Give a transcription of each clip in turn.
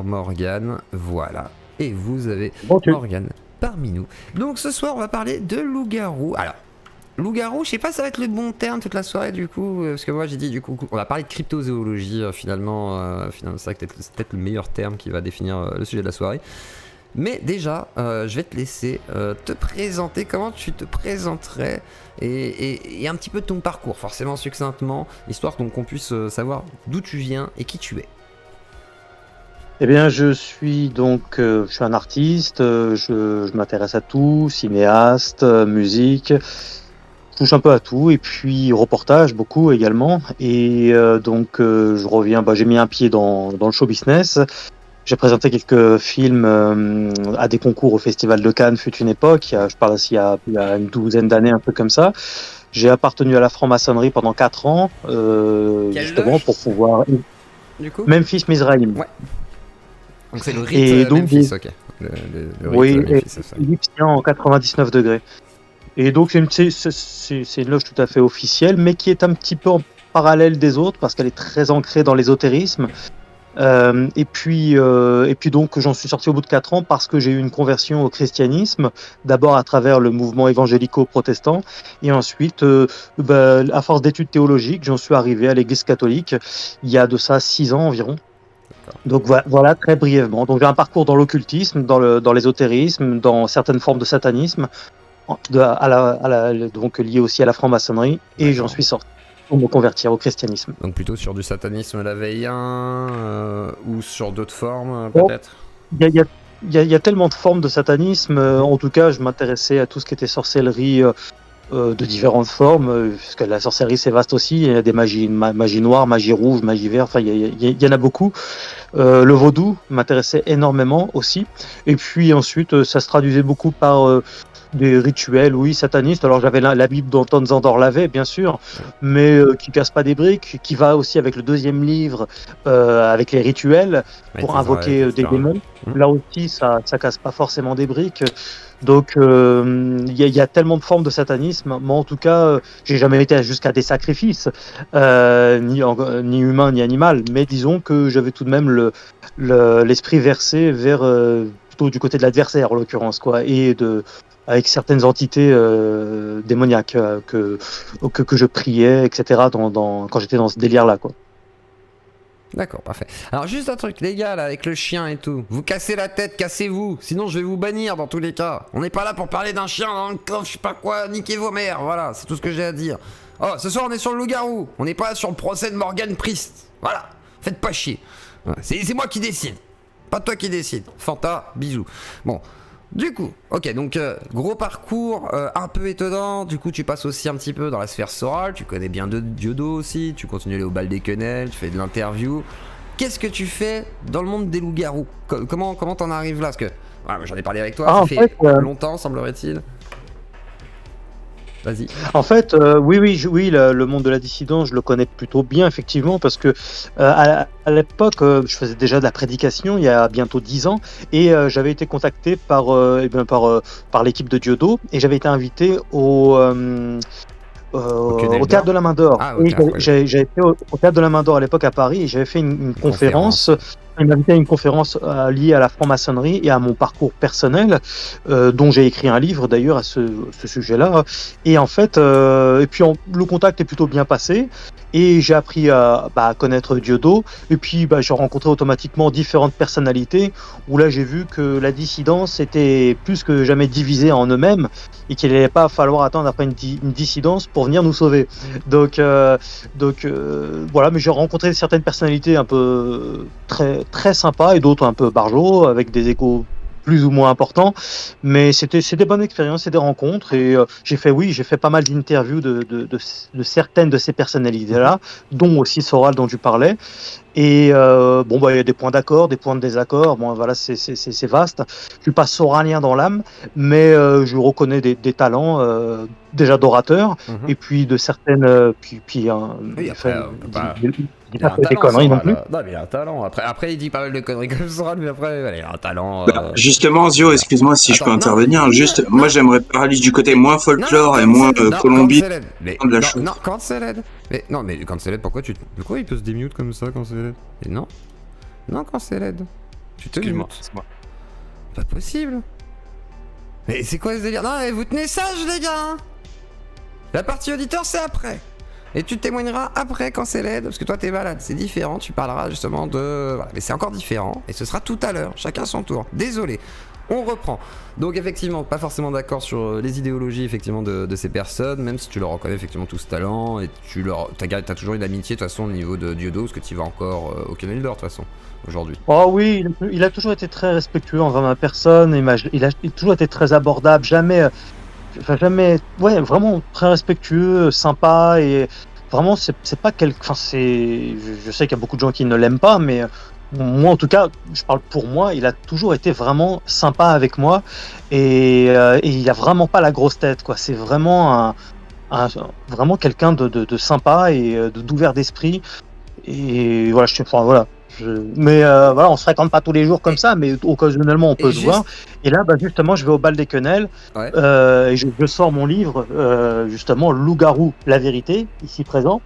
vers Morgane, voilà. Et vous avez Morgane parmi nous. Donc ce soir, on va parler de loup-garou. Alors, loup-garou, je sais pas si ça va être le bon terme toute la soirée du coup, parce que moi j'ai dit du coup, on va parler de cryptozoologie finalement, c'est vrai que c'est peut-être le meilleur terme qui va définir le sujet de la soirée. Mais déjà, je vais te laisser te présenter, comment tu te présenterais et un petit peu de ton parcours, forcément succinctement, histoire qu'on puisse savoir d'où tu viens et qui tu es. Eh bien, je suis un artiste, je m'intéresse à tout, cinéaste, musique, je touche un peu à tout, et puis reportage beaucoup également. Et je reviens, j'ai mis un pied dans le show business. J'ai présenté quelques films à des concours au Festival de Cannes, fut une époque, je parle il y a une douzaine d'années, un peu comme ça. J'ai appartenu à la franc-maçonnerie pendant 4 ans, justement pour pouvoir... Du coup Memphis, Mizraïm. Ouais. Donc c'est le rite Memphis, ok. Le oui, rite Memphis, c'est ça. Égyptien en 99 degrés. Et donc c'est une loge tout à fait officielle, mais qui est un petit peu en parallèle des autres, parce qu'elle est très ancrée dans l'ésotérisme. Et puis donc j'en suis sorti au bout de 4 ans parce que j'ai eu une conversion au christianisme, d'abord à travers le mouvement évangélico-protestant, et ensuite, à force d'études théologiques, j'en suis arrivé à l'église catholique, il y a de ça 6 ans environ. Donc voilà très brièvement. Donc j'ai un parcours dans l'occultisme, dans l'ésotérisme, dans certaines formes de satanisme, donc lié aussi à la franc-maçonnerie, et j'en suis sorti pour me convertir au christianisme. Donc plutôt sur du satanisme laveillien ou sur d'autres formes peut-être. Il y a tellement de formes de satanisme. En tout cas, je m'intéressais à tout ce qui était sorcellerie de différentes formes, parce que la sorcellerie c'est vaste aussi. Il y a des magies, magie noire, magie rouge, magie verte. Enfin, il y en a beaucoup. Le vaudou m'intéressait énormément aussi. Et puis ensuite, ça se traduisait beaucoup par des rituels, oui, satanistes. Alors j'avais la Bible d'Anton Zandor Lavey, bien sûr, mais qui casse pas des briques, qui va aussi avec le deuxième livre, avec les rituels, pour invoquer des démons. Là aussi, ça casse pas forcément des briques. Donc il y a tellement de formes de satanisme. Moi, en tout cas, j'ai jamais été jusqu'à des sacrifices, ni humain ni animal, mais disons que j'avais tout de même l'esprit versé vers plutôt du côté de l'adversaire en l'occurrence, quoi, et avec certaines entités démoniaques que je priais, etc. Quand j'étais dans ce délire-là, quoi. D'accord, parfait. Alors juste un truc, les gars, là, avec le chien et tout. Vous cassez la tête, cassez-vous. Sinon, je vais vous bannir dans tous les cas. On n'est pas là pour parler d'un chien dans le coffre, je sais pas quoi. Niquez vos mères, voilà, c'est tout ce que j'ai à dire. Oh, ce soir, on est sur le loup-garou. On n'est pas là sur le procès de Morgane Priest. Voilà, faites pas chier. Voilà, c'est moi qui décide. Pas toi qui décide. Fanta, bisous. Bon. Du coup, ok, donc gros parcours un peu étonnant. Du coup, tu passes aussi un petit peu dans la sphère sorale. Tu connais bien Diodo aussi. Tu continues à aller au bal des quenelles. Tu fais de l'interview. Qu'est-ce que tu fais dans le monde des loups-garous? Comment t'en arrives là? Parce que j'en ai parlé avec toi. Ça fait longtemps, semblerait-il. Vas-y. En fait, oui, le monde de la dissidence, je le connais plutôt bien, effectivement, parce que à l'époque, je faisais déjà de la prédication il y a bientôt 10 ans, et j'avais été contacté par l'équipe de Diodo, et j'avais été invité au Théâtre de la Main d'Or. J'avais été au Théâtre de la Main d'Or à l'époque à Paris, et j'avais fait une conférence. Il m'a invité à une conférence liée à la franc-maçonnerie et à mon parcours personnel, dont j'ai écrit un livre d'ailleurs à ce sujet-là. Et en fait, le contact est plutôt bien passé. Et j'ai appris à connaître Diodo. Et puis j'ai rencontré automatiquement différentes personnalités, où là j'ai vu que la dissidence était plus que jamais divisée en eux-mêmes, et qu'il n'allait pas falloir attendre après une dissidence pour venir nous sauver. Donc voilà, mais j'ai rencontré certaines personnalités un peu très sympas, et d'autres un peu barjots, avec des échos plus ou moins importants, mais c'était des bonnes expériences et des rencontres, et j'ai fait pas mal d'interviews de certaines de ces personnalités-là, dont aussi Soral dont tu parlais. Et il y a des points d'accord, des points de désaccord. Bon, voilà, c'est vaste. Je suis pas soralien dans l'âme, mais je reconnais des talents déjà d'orateurs, et puis de certaines, oui, après, il n'a pas fait des conneries non plus. Non, mais il a un talent. Après, il dit pas mal de conneries comme ça, mais après, il a un talent. Justement, Zio, excuse-moi si je peux intervenir. Moi, j'aimerais parler du côté moins folklore et moins Colombie de la chose. Non, Canceled. Mais Canceled, pourquoi il peut se démute comme ça, Canceled? Non, Canceled. Tu te Excuse-moi. mutes. C'est moi. Pas possible. Mais c'est quoi ce délire? Non, mais vous tenez sage, les gars. La partie auditeur, c'est après. Et tu témoigneras après quand c'est l'aide, parce que toi t'es malade, c'est différent, tu parleras justement de... Voilà, mais c'est encore différent, et ce sera tout à l'heure, chacun son tour. Désolé, on reprend. Donc effectivement, pas forcément d'accord sur les idéologies effectivement de ces personnes, même si tu leur reconnais effectivement tout ce talent, et t'as toujours une amitié de toute façon au niveau de Dieudo, parce que tu vas encore au Canal d'Or de toute façon, aujourd'hui. Oh oui, il a toujours été très respectueux envers ma personne, il a toujours été très abordable, jamais, ouais, vraiment très respectueux, sympa, et vraiment, c'est pas enfin, je sais qu'il y a beaucoup de gens qui ne l'aiment pas, mais moi, en tout cas, je parle pour moi, il a toujours été vraiment sympa avec moi, et il a vraiment pas la grosse tête, quoi. C'est vraiment vraiment quelqu'un de sympa et d'ouvert d'esprit, et voilà, enfin, voilà. Mais voilà, on se fréquente pas tous les jours comme ça, mais occasionnellement on peut se voir. Et là, bah, justement, je vais au bal des quenelles, Ouais. et je sors mon livre, justement, Loup-garou, la vérité, ici présent.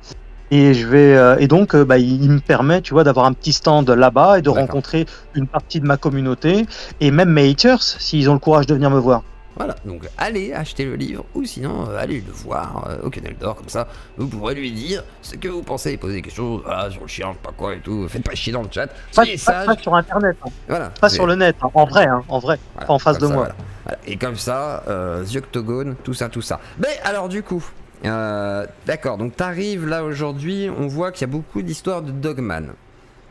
Et et donc, bah, il me permet, tu vois, d'avoir un petit stand là-bas et de rencontrer une partie de ma communauté et même mes haters, s'ils ont le courage de venir me voir. Voilà, donc allez acheter le livre ou sinon allez le voir au Canal d'Or, comme ça vous pourrez lui dire ce que vous pensez, poser des questions sur le chien, je sais pas quoi et tout, faites pas chier dans le chat, soyez sages. Pas sur internet, hein. Voilà, pas sur le net, hein. En vrai, voilà, pas en face de ça, moi. Voilà. Et comme ça, The Octogone, tout ça. Mais alors du coup, d'accord, donc t'arrives là aujourd'hui, on voit qu'il y a beaucoup d'histoires de Dogman.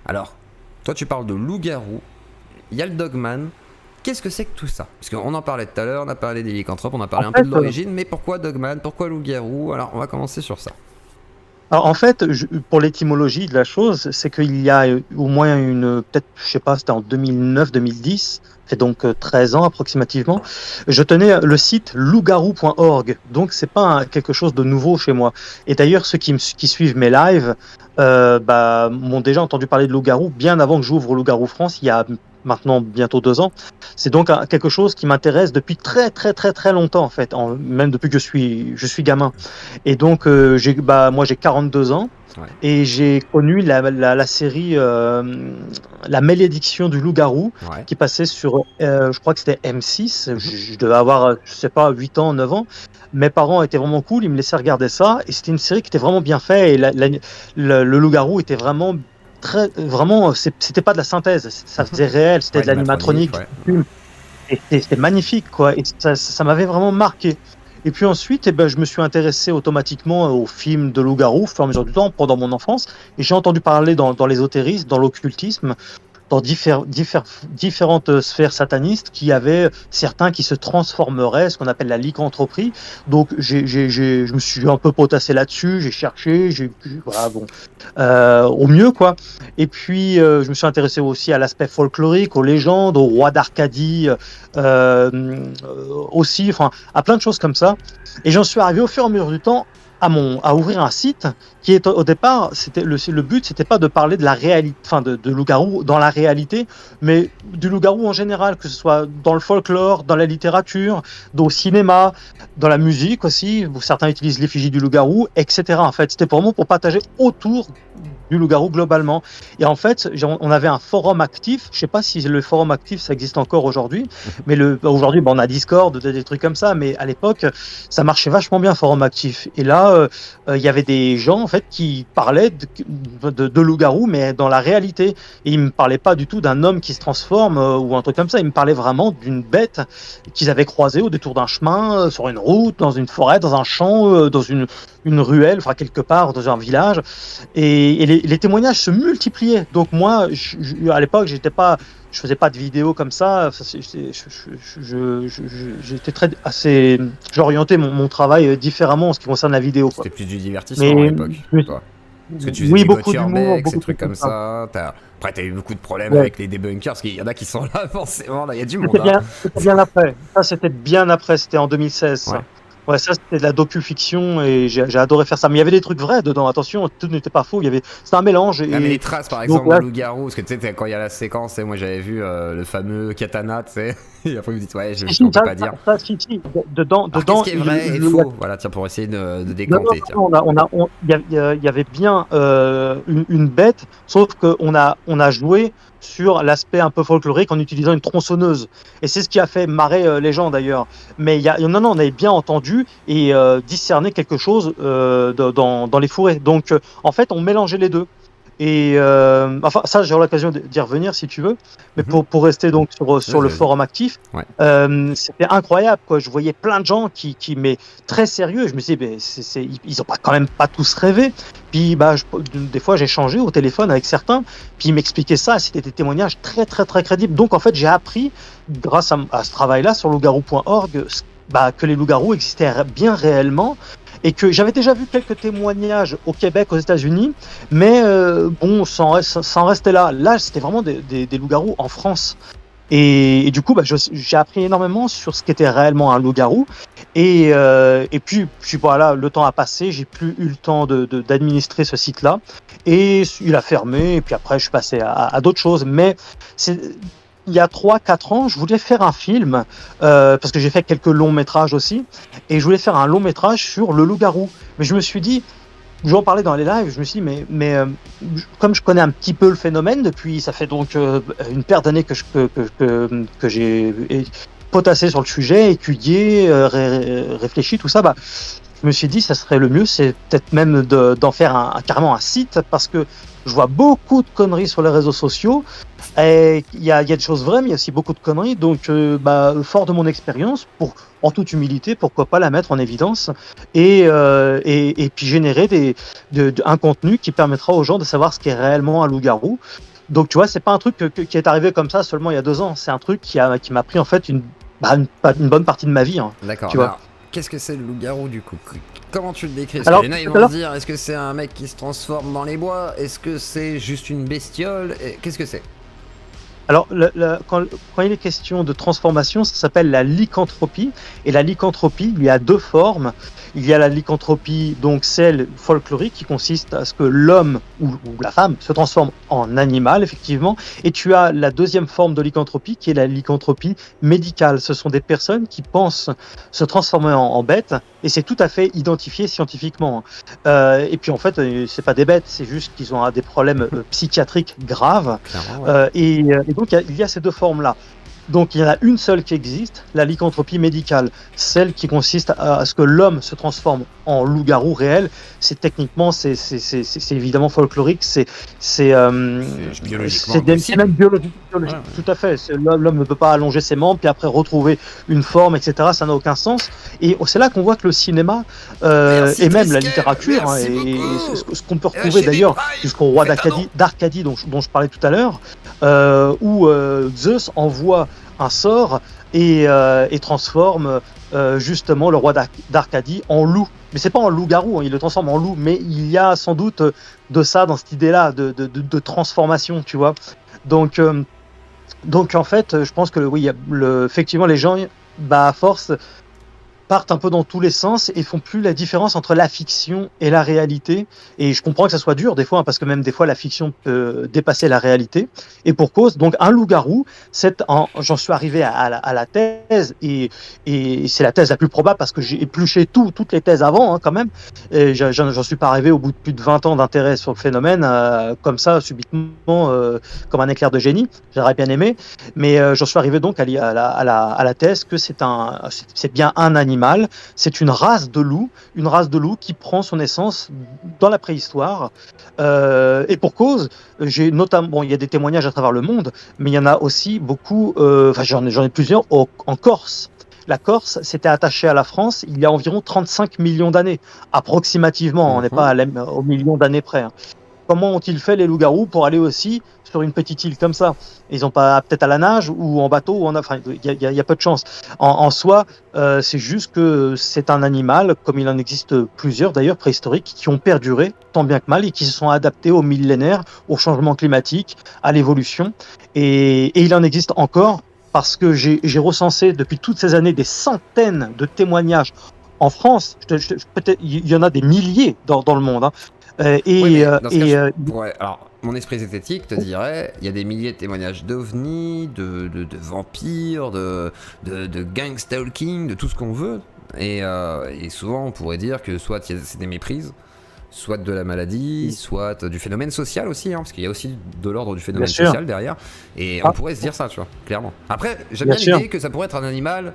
Alors, toi tu parles de loup-garou, il y a le Dogman. Qu'est-ce que c'est que tout ça? Parce qu'on en parlait tout à l'heure, on a parlé des lycanthropes, on a parlé un peu de l'origine, mais pourquoi Dogman? Pourquoi loup-garou? Alors on va commencer sur ça. Alors en fait, pour l'étymologie de la chose, c'est qu'il y a au moins peut-être, je sais pas, c'était en 2009-2010, fait donc 13 ans approximativement, je tenais le site lougarou.org, donc c'est pas quelque chose de nouveau chez moi. Et d'ailleurs, ceux qui suivent mes lives bah, m'ont déjà entendu parler de loup-garou bien avant que j'ouvre Loup-garou France, il y a maintenant bientôt 2 ans. C'est donc quelque chose qui m'intéresse depuis très longtemps en fait, même depuis que je suis gamin. Et donc moi j'ai 42 ans. Ouais. Et j'ai connu la série La Malédiction du loup-garou, ouais, qui passait sur, je crois que c'était M6, je devais avoir, je sais pas, 8 ans, 9 ans. Mes parents étaient vraiment cool, ils me laissaient regarder ça, et c'était une série qui était vraiment bien faite, et le loup-garou était vraiment c'était pas de la synthèse, ça faisait réel, c'était de l'animatronique, ouais. Et c'était magnifique, quoi, et ça m'avait vraiment marqué. Et puis ensuite, je me suis intéressé automatiquement aux films de loup-garou au fur et à mesure du temps pendant mon enfance, et j'ai entendu parler dans l'ésotérisme, dans l'occultisme, dans différentes sphères satanistes, qui avaient certains qui se transformeraient, ce qu'on appelle la lycanthropie. Donc je me suis un peu potassé là-dessus, j'ai cherché, voilà, bon, au mieux, quoi. Et puis je me suis intéressé aussi à l'aspect folklorique, aux légendes, au roi d'Arcadie, aussi, enfin à plein de choses comme ça. Et j'en suis arrivé au fur et à mesure du temps à ouvrir un site qui est au départ, le but c'était pas de parler de la réalité, enfin de loup-garou dans la réalité, mais du loup-garou en général, que ce soit dans le folklore, dans la littérature, au cinéma, dans la musique aussi, où certains utilisent l'effigie du loup-garou, etc. En fait, c'était vraiment pour partager autour du loup-garou globalement. Et en fait, on avait un forum actif. Je sais pas si le forum actif ça existe encore aujourd'hui, mais aujourd'hui, on a Discord, des trucs comme ça. Mais à l'époque, ça marchait vachement bien, forum actif. Et là, il y avait des gens en fait qui parlaient de loup-garou, mais dans la réalité. Et ils me parlaient pas du tout d'un homme qui se transforme ou un truc comme ça. Ils me parlaient vraiment d'une bête qu'ils avaient croisée au détour d'un chemin, sur une route, dans une forêt, dans un champ, dans une ruelle, enfin quelque part dans un village. Et les témoignages se multipliaient. Donc moi, à l'époque, je faisais pas de vidéos comme ça. J'orientais mon travail différemment en ce qui concerne la vidéo. C'était plus du divertissement à l'époque. Parce que tu faisais beaucoup d'humour, des trucs comme ça. Après, t'as eu beaucoup de problèmes avec les débunkers, parce qu'il y en a qui sont là forcément. Il y a du monde. C'était bien après. Ça, c'était bien après. C'était en 2016. Ouais. Ouais, ça c'était de la docu-fiction et j'ai adoré faire ça. Mais il y avait des trucs vrais dedans, attention, tout n'était pas faux. C'était un mélange. Mais les traces, par exemple, de loup-garou, parce que tu sais, quand il y a la séquence, moi j'avais vu le fameux katana, tu sais, et après vous dites, ouais, je ne peux pas dire. Si, dedans. Qu'est-ce qui est vrai et faux? Voilà, tiens, pour essayer de décanter. Il y avait bien une bête, sauf qu'on a joué sur l'aspect un peu folklorique en utilisant une tronçonneuse. Et c'est ce qui a fait marrer les gens d'ailleurs. Mais non, on avait bien entendu et discerné quelque chose dans les fourrés. Donc en fait, on mélangeait les deux. Et enfin, ça, j'aurai l'occasion d'y revenir si tu veux. Mais pour rester donc sur le forum actif, c'était incroyable, quoi. Je voyais plein de gens qui mais très sérieux. Je me disais, ils ont quand même pas tous rêvé. Puis des fois, j'ai échangé au téléphone avec certains, puis ils m'expliquaient ça. C'était des témoignages très, très, très crédibles. Donc, en fait, j'ai appris, grâce à ce travail-là, sur loup-garou.org, que les loups-garous existaient bien réellement. Et que j'avais déjà vu quelques témoignages au Québec, aux États-Unis, mais sans rester là. Là, c'était vraiment des loups-garous en France. Et du coup, j'ai appris énormément sur ce qu'était réellement un loup-garou. Et puis voilà, le temps a passé, j'ai plus eu le temps d'administrer ce site-là. Et il a fermé, et puis après, je suis passé à d'autres choses. Mais il y a 3-4 ans, je voulais faire un film, parce que j'ai fait quelques longs métrages aussi, et je voulais faire un long métrage sur le loup-garou. Mais je me suis dit, j'en parlais dans les lives, je me suis dit, mais comme je connais un petit peu le phénomène, depuis, ça fait donc une paire d'années que j'ai potassé sur le sujet, étudié, réfléchi, tout ça, je me suis dit, ça serait le mieux, c'est peut-être même d'en faire carrément un site, parce que je vois beaucoup de conneries sur les réseaux sociaux. Et il y a des choses vraies, mais il y a aussi beaucoup de conneries. Donc, fort de mon expérience, en toute humilité, pourquoi pas la mettre en évidence et puis générer un contenu qui permettra aux gens de savoir ce qu'est réellement un loup-garou. Donc, tu vois, c'est pas un truc qui est arrivé comme ça seulement il y a 2 ans. C'est un truc qui m'a pris en fait une bonne partie de ma vie. Hein, d'accord. Tu vois. Qu'est-ce que c'est le loup-garou du coup? Comment tu le décris? Alors, les gens ils vont se dire, est-ce que c'est un mec qui se transforme dans les bois? Est-ce que c'est juste une bestiole? Qu'est-ce que c'est? Alors, quand il est question de transformation, ça s'appelle la lycanthropie. Et la lycanthropie, il y a 2 formes. Il y a la lycanthropie, donc celle folklorique, qui consiste à ce que l'homme ou la femme se transforme en animal, effectivement. Et tu as la deuxième forme de lycanthropie, qui est la lycanthropie médicale. Ce sont des personnes qui pensent se transformer en bête, et c'est tout à fait identifié scientifiquement. Et puis en fait, c'est pas des bêtes, c'est juste qu'ils ont des problèmes psychiatriques graves. Et donc il y a ces 2 formes-là. Donc il y en a une seule qui existe, la lycanthropie médicale, celle qui consiste à ce que l'homme se transforme en loup-garou réel. C'est techniquement, c'est évidemment folklorique, c'est même biologique, tout à fait. L'homme ne peut pas allonger ses membres puis après retrouver une forme, etc. Ça n'a aucun sens. Et c'est là qu'on voit que le cinéma et même la littérature, et ce qu'on peut retrouver d'ailleurs jusqu'au roi d'Arcadie dont je parlais tout à l'heure, où Zeus envoie un sort et transforme justement le roi d'Arcadie en loup. Mais c'est pas en loup-garou, il le transforme en loup, mais il y a sans doute de ça dans cette idée-là de transformation, tu vois. Donc en fait, je pense que oui, effectivement, les gens, à force, partent un peu dans tous les sens et font plus la différence entre la fiction et la réalité. Et je comprends que ça soit dur des fois, parce que même des fois la fiction peut dépasser la réalité. Et pour cause, donc un loup-garou, j'en suis arrivé à la thèse, et c'est la thèse la plus probable parce que j'ai épluché toutes les thèses avant, quand même. Et j'en suis pas arrivé au bout de plus de 20 ans d'intérêt sur le phénomène, comme ça, subitement, comme un éclair de génie. J'aurais bien aimé. Mais j'en suis arrivé donc à la thèse que c'est bien un animal. C'est une race de loup qui prend son essence dans la préhistoire. Et pour cause, j'ai notamment, il y a des témoignages à travers le monde, mais il y en a aussi beaucoup, j'en ai plusieurs en Corse. La Corse s'était attachée à la France il y a environ 35 millions d'années, approximativement, on n'est pas au million d'années près. Comment ont-ils fait les loups-garous pour aller aussi sur une petite île comme ça? Ils n'ont pas peut-être à la nage ou en bateau, il y a peu de chance. En soi, c'est juste que c'est un animal, comme il en existe plusieurs d'ailleurs préhistoriques, qui ont perduré tant bien que mal et qui se sont adaptés aux millénaires, au changement climatique, à l'évolution. Et il en existe encore parce que j'ai recensé depuis toutes ces années des centaines de témoignages en France. Peut-être il y en a des milliers dans le monde. Alors, mon esprit zététique te dirait, il y a des milliers de témoignages d'ovnis, de vampires, de gang stalking, de tout ce qu'on veut. Et souvent, on pourrait dire que soit c'est des méprises, soit de la maladie, soit du phénomène social aussi, parce qu'il y a aussi de l'ordre du phénomène Bien sûr. social derrière. Et on pourrait se dire ça, tu vois, clairement. Après, j'aime Bien bien sûr. l'idée que ça pourrait être un animal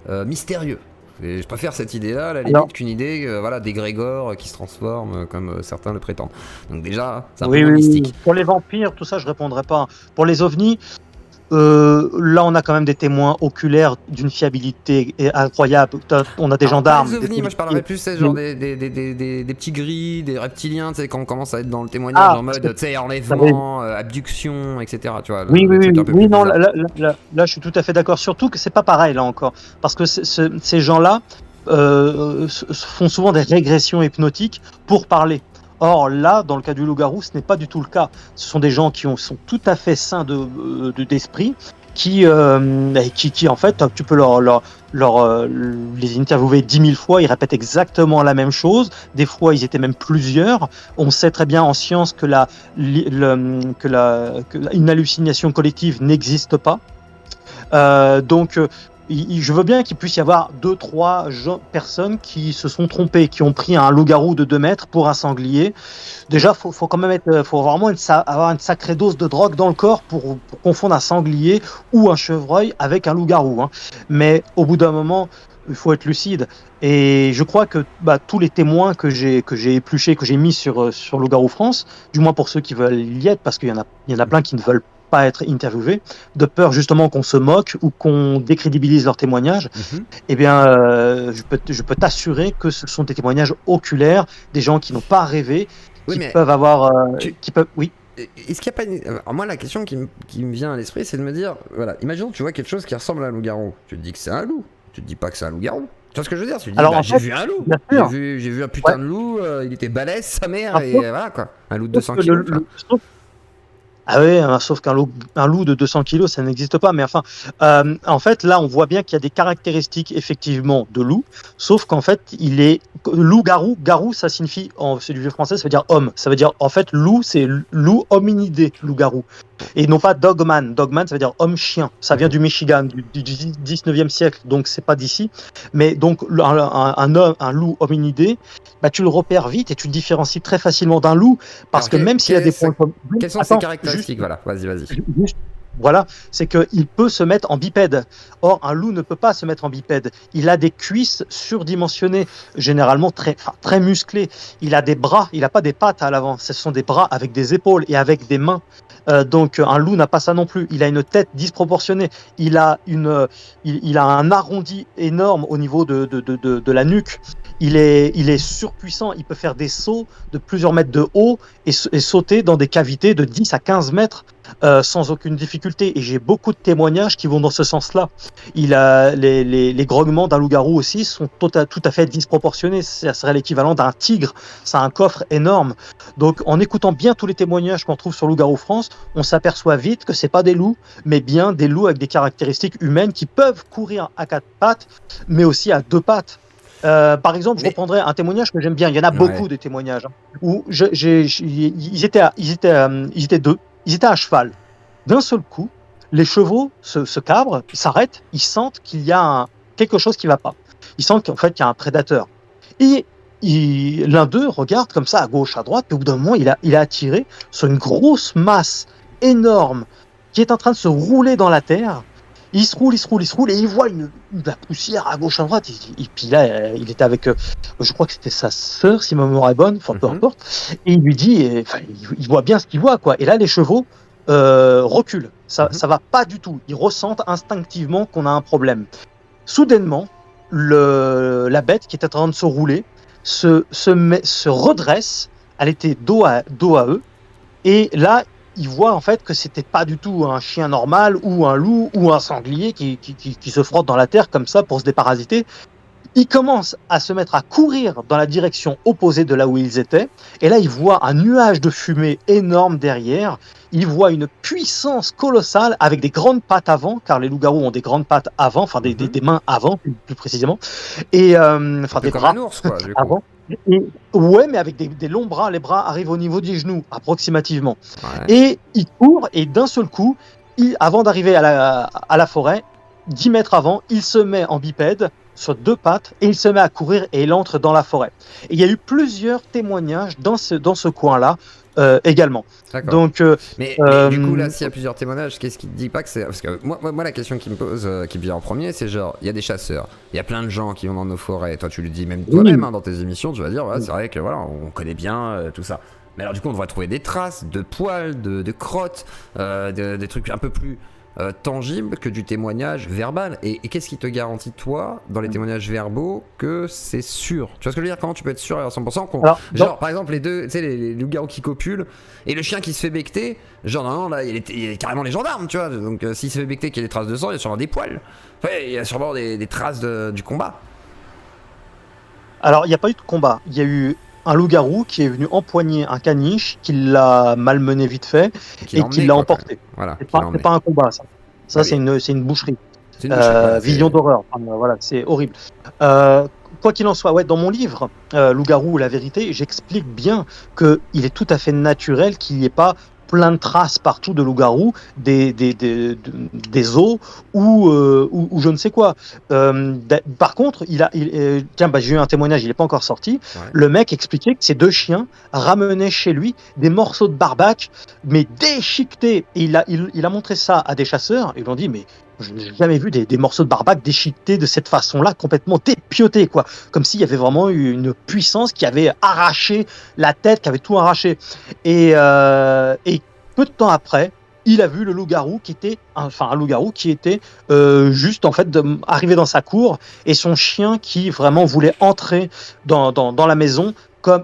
mystérieux. Et je préfère cette idée-là, à la Alors- limite, qu'une idée d'égrégore qui se transforme, comme certains le prétendent. Donc déjà, c'est un Oui, peu moins oui, oui. mystique. Pour les vampires, tout ça, je répondrai pas. Pour les ovnis, là, on a quand même des témoins oculaires d'une fiabilité incroyable. On a des Alors, gendarmes. pas les des ovnis, moi je policiers. parlerais plus, c'est genre des petits gris, des reptiliens, tu sais, quand on commence à être dans le témoignage en mode, tu sais, enlèvement, abduction, etc. Tu vois, Oui, le oui, truc oui, un peu oui, plus non, bizarre. là, je suis tout à fait d'accord. Surtout que c'est pas pareil, là encore. Parce que ces gens-là font souvent des régressions hypnotiques pour parler. Or, là, dans le cas du loup-garou, ce n'est pas du tout le cas. Ce sont des gens qui sont tout à fait sains d'esprit, qui, en fait, tu peux les interviewer 10 000 fois, ils répètent exactement la même chose. Des fois, ils étaient même plusieurs. On sait très bien en science que une hallucination collective n'existe pas. Donc, je veux bien qu'il puisse y avoir 2-3 personnes qui se sont trompées, qui ont pris un loup-garou de 2 mètres pour un sanglier. Déjà, faut quand même faut vraiment avoir une sacrée dose de drogue dans le corps pour confondre un sanglier ou un chevreuil avec un loup-garou. Mais au bout d'un moment, il faut être lucide. Et je crois que tous les témoins que j'ai épluchés, que j'ai mis sur Loup-garou France, du moins pour ceux qui veulent y être, parce qu'il y en a plein qui ne veulent pas être interviewés, de peur justement qu'on se moque ou qu'on décrédibilise leurs témoignages, eh bien, je peux t'assurer que ce sont des témoignages oculaires, des gens qui n'ont pas rêvé, qui peuvent avoir... Oui. Est-ce qu'il n'y a pas une... Alors moi, la question qui me vient à l'esprit, c'est de me dire, voilà, imaginons que tu vois quelque chose qui ressemble à un loup-garou. Tu te dis que c'est un loup. Tu te dis pas que c'est un loup-garou. Tu vois ce que je veux dire? Tu te dis, Alors, j'ai vu un loup. bien sûr. J'ai vu un putain de loup, il était balèze, sa mère, et voilà quoi. Un loup de 200 kilos. Ah oui, sauf qu'un loup de 200 kilos, ça n'existe pas. Mais enfin, en fait, là, on voit bien qu'il y a des caractéristiques effectivement de loup, sauf qu'en fait, il est loup-garou. Garou, ça signifie, c'est du vieux français, ça veut dire homme. Ça veut dire, en fait, loup, c'est loup hominidé, loup-garou. Et non pas dogman. Dogman, ça veut dire homme-chien. Ça vient du Michigan, du 19e siècle, donc c'est pas d'ici. Mais donc, un loup hominidé, tu le repères vite et tu le différencies très facilement d'un loup, parce que même s'il a des points communs... Quelles sont ses caractéristiques? Voilà, vas-y. Voilà, c'est qu'il peut se mettre en bipède. Or, un loup ne peut pas se mettre en bipède. Il a des cuisses surdimensionnées, généralement très musclées. Il a des bras, il n'a pas des pattes à l'avant. Ce sont des bras avec des épaules et avec des mains. Donc, un loup n'a pas ça non plus. Il a une tête disproportionnée. Il a un arrondi énorme au niveau de la nuque. Il est surpuissant. Il peut faire des sauts de plusieurs mètres de haut et sauter dans des cavités de 10 à 15 mètres. Sans aucune difficulté, et j'ai beaucoup de témoignages qui vont dans ce sens-là. Les grognements d'un loup-garou aussi sont tout à fait disproportionnés. Ça serait l'équivalent d'un tigre. Ça a un coffre énorme. Donc, en écoutant bien tous les témoignages qu'on trouve sur Loup-garou France, on s'aperçoit vite que c'est pas des loups, mais bien des loups avec des caractéristiques humaines qui peuvent courir à 4 pattes, mais aussi à 2 pattes. Par exemple, je reprendrai un témoignage que j'aime bien. Il y en a beaucoup de témoignages où ils étaient deux. Ils étaient à cheval. D'un seul coup, les chevaux se cabrent, s'arrêtent, ils sentent qu'il y a quelque chose qui ne va pas. Ils sentent qu'en fait, il y a un prédateur. Et l'un d'eux regarde comme ça à gauche, à droite, et au bout d'un moment, il a attiré sur une grosse masse énorme qui est en train de se rouler dans la terre. Il se roule, et il voit de la poussière à gauche, à droite. Et puis là, il était avec, je crois que c'était sa sœur, si ma mémoire est bonne, peu importe. Et il lui dit, il voit bien ce qu'il voit, quoi. Et là, les chevaux reculent. Ça va pas du tout. Ils ressentent instinctivement qu'on a un problème. Soudainement, la bête qui était en train de se rouler se redresse. Elle était dos à eux. Et là, il voit en fait que c'était pas du tout un chien normal ou un loup ou un sanglier qui se frotte dans la terre comme ça pour se déparasiter. Ils commencent à se mettre à courir dans la direction opposée de là où ils étaient. Et là, ils voient un nuage de fumée énorme derrière. Ils voient une puissance colossale avec des grandes pattes avant, car les loups-garous ont des grandes pattes avant, enfin des mains avant, plus précisément. Et des bras un ours, quoi, du coup. avant. Et, ouais, mais avec des longs bras, les bras arrivent au niveau des genoux, approximativement. Ouais. Et il court, et d'un seul coup, avant d'arriver à la forêt, 10 mètres avant, il se met en bipède, sur 2 pattes et il se met à courir et il entre dans la forêt. Et il y a eu plusieurs témoignages dans ce coin-là également. D'accord. Donc, mais du coup, là, s'il y a plusieurs témoignages, qu'est-ce qui te dit pas que c'est... Parce que moi, la question qui me pose, qui me vient en premier, c'est genre, il y a des chasseurs, il y a plein de gens qui vont dans nos forêts, toi tu le dis même toi-même dans tes émissions, tu vas dire, c'est vrai que voilà, on connaît bien tout ça. Mais alors du coup, on devrait trouver des traces de poils, de crottes, des trucs un peu plus tangibles que du témoignage verbal. Et qu'est-ce qui te garantit, toi, dans les témoignages verbaux, que c'est sûr? Tu vois ce que je veux dire? Comment tu peux être sûr à 100% genre, par exemple, les deux, tu sais, les loups-garous qui copulent et le chien qui se fait becter, genre, non, là, il est carrément les gendarmes, tu vois. Donc, s'il se fait becter, qu'il y a des traces de sang, il y a sûrement des poils. Ouais, il y a sûrement des traces du combat. Alors, il n'y a pas eu de combat. Il y a eu un loup-garou qui est venu empoigner un caniche, qui l'a malmené vite fait et qui l'a emporté. Voilà, c'est pas un combat, ça. Ça, c'est une boucherie. C'est une boucherie, voilà, vision d'horreur. Enfin, voilà, c'est horrible. Quoi qu'il en soit, ouais, dans mon livre, Loup-garou ou la vérité, j'explique bien qu'il est tout à fait naturel qu'il n'y ait pas plein de traces partout de loup-garou, des os ou je ne sais quoi. Par contre, tiens, j'ai eu un témoignage, il n'est pas encore sorti. Ouais. Le mec expliquait que ces 2 chiens ramenaient chez lui des morceaux de barbac, mais déchiquetés. Et il a montré ça à des chasseurs. Ils lui ont dit, mais je n'ai jamais vu des morceaux de barbac déchiquetés de cette façon-là, complètement dépiotés, quoi. Comme s'il y avait vraiment eu une puissance qui avait arraché la tête, qui avait tout arraché. Et peu de temps après, il a vu le loup-garou qui était, un loup-garou qui était juste en fait arrivé dans sa cour et son chien qui vraiment voulait entrer dans la maison.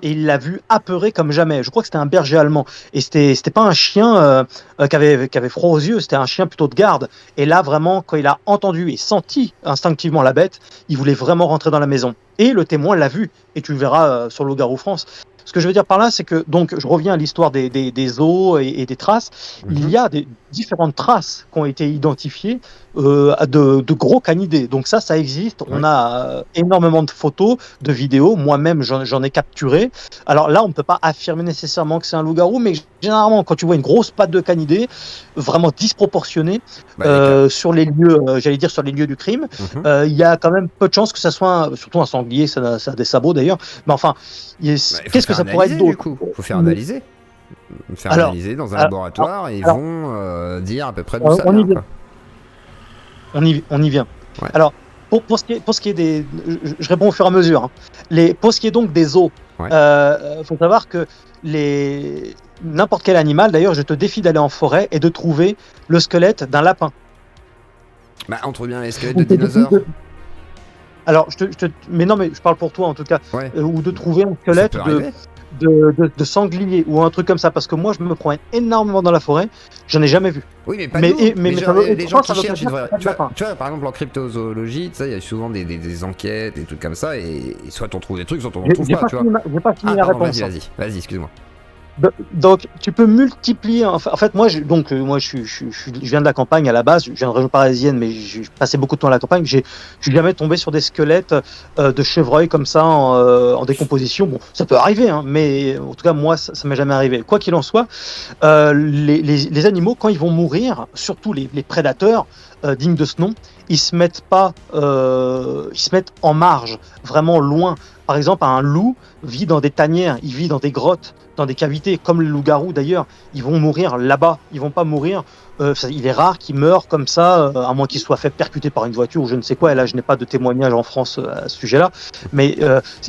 Et il l'a vu apeuré comme jamais. Je crois que c'était un berger allemand. Et c'était pas un chien qui avait froid aux yeux, c'était un chien plutôt de garde. Et là, vraiment, quand il a entendu et senti instinctivement la bête, il voulait vraiment rentrer dans la maison. Et le témoin l'a vu. Et tu le verras sur Loup-garou France. Ce que je veux dire par là, c'est que, donc, je reviens à l'histoire des os et des traces. Il y a différentes traces qui ont été identifiées de gros canidés. Donc ça existe. On a énormément de photos, de vidéos. Moi-même, j'en ai capturé. Alors là, on ne peut pas affirmer nécessairement que c'est un loup-garou, mais généralement, quand tu vois une grosse patte de canidé, vraiment disproportionnée, sur les lieux, sur les lieux du crime, il y a quand même peu de chances que ça soit, surtout un sanglier, ça a des sabots d'ailleurs. Mais enfin, qu'est-ce que ça pourrait être d'autre? Il faut faire analyser. Analyser dans un laboratoire et ils vont dire à peu près d'où ça vient. On y vient. Ouais. Alors, pour ce qui est des... Je réponds au fur et à mesure. Hein. Pour ce qui est donc des os, faut savoir que n'importe quel animal, d'ailleurs, je te défie d'aller en forêt et de trouver le squelette d'un lapin. Bah, on trouve bien les squelettes de dinosaures. Alors, mais non, mais je parle pour toi en tout cas. Ou de trouver un squelette de sanglier ou un truc comme ça, parce que moi je me promène énormément dans la forêt, j'en ai jamais vu. Oui, mais pas les gens qui cherchent, tu vois, par exemple en cryptozoologie, il y a souvent des enquêtes, des trucs comme ça, et soit on trouve des trucs, soit on ne trouve pas, tu vois. J'ai pas fini la réponse. Vas-y, excuse-moi. Donc tu peux multiplier. En fait, moi, je viens de la campagne à la base. Je viens de région parisienne, mais j'ai passé beaucoup de temps à la campagne. Je suis jamais tombé sur des squelettes de chevreuils comme ça en décomposition. Bon, ça peut arriver, hein, mais en tout cas moi, ça m'est jamais arrivé. Quoi qu'il en soit, les animaux quand ils vont mourir, surtout les prédateurs dignes de ce nom, ils se mettent en marge, vraiment loin. Par exemple, un loup vit dans des tanières, il vit dans des grottes, dans des cavités, comme le loup-garou d'ailleurs. Ils vont mourir là-bas, ils vont pas mourir. Il est rare qu'ils meurent comme ça, à moins qu'ils soient fait percuter par une voiture ou je ne sais quoi. Et là, je n'ai pas de témoignage en France à ce sujet-là. Mais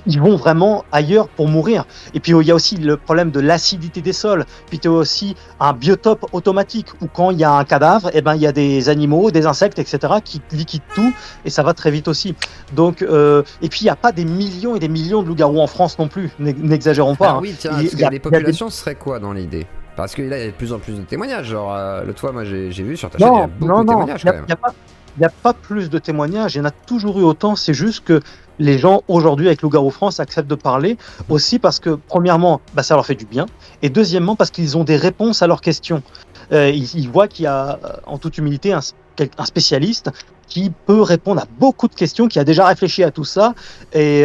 ils vont vraiment ailleurs pour mourir. Et puis, il y a aussi le problème de l'acidité des sols. Puis, il y a aussi un biotope automatique où quand il y a un cadavre, il y a des animaux, des insectes, etc. qui liquident tout. Et ça va très vite aussi. Donc, et puis, il n'y a pas des millions et des millions de loups-garous en France non plus. N'exagérons pas. Ah oui, tiens, les populations seraient quoi dans l'idée? Parce que là, il y a de plus en plus de témoignages. Genre, l'autre fois, moi, j'ai vu sur ta chaîne, il y a beaucoup de témoignages quand même. Il n'y a pas plus de témoignages, il y en a toujours eu autant. C'est juste que les gens, aujourd'hui, avec Loup-garou France, acceptent de parler. Aussi parce que, premièrement, ça leur fait du bien. Et deuxièmement, parce qu'ils ont des réponses à leurs questions. Ils voient qu'il y a, en toute humilité, un spécialiste qui peut répondre à beaucoup de questions, qui a déjà réfléchi à tout ça, et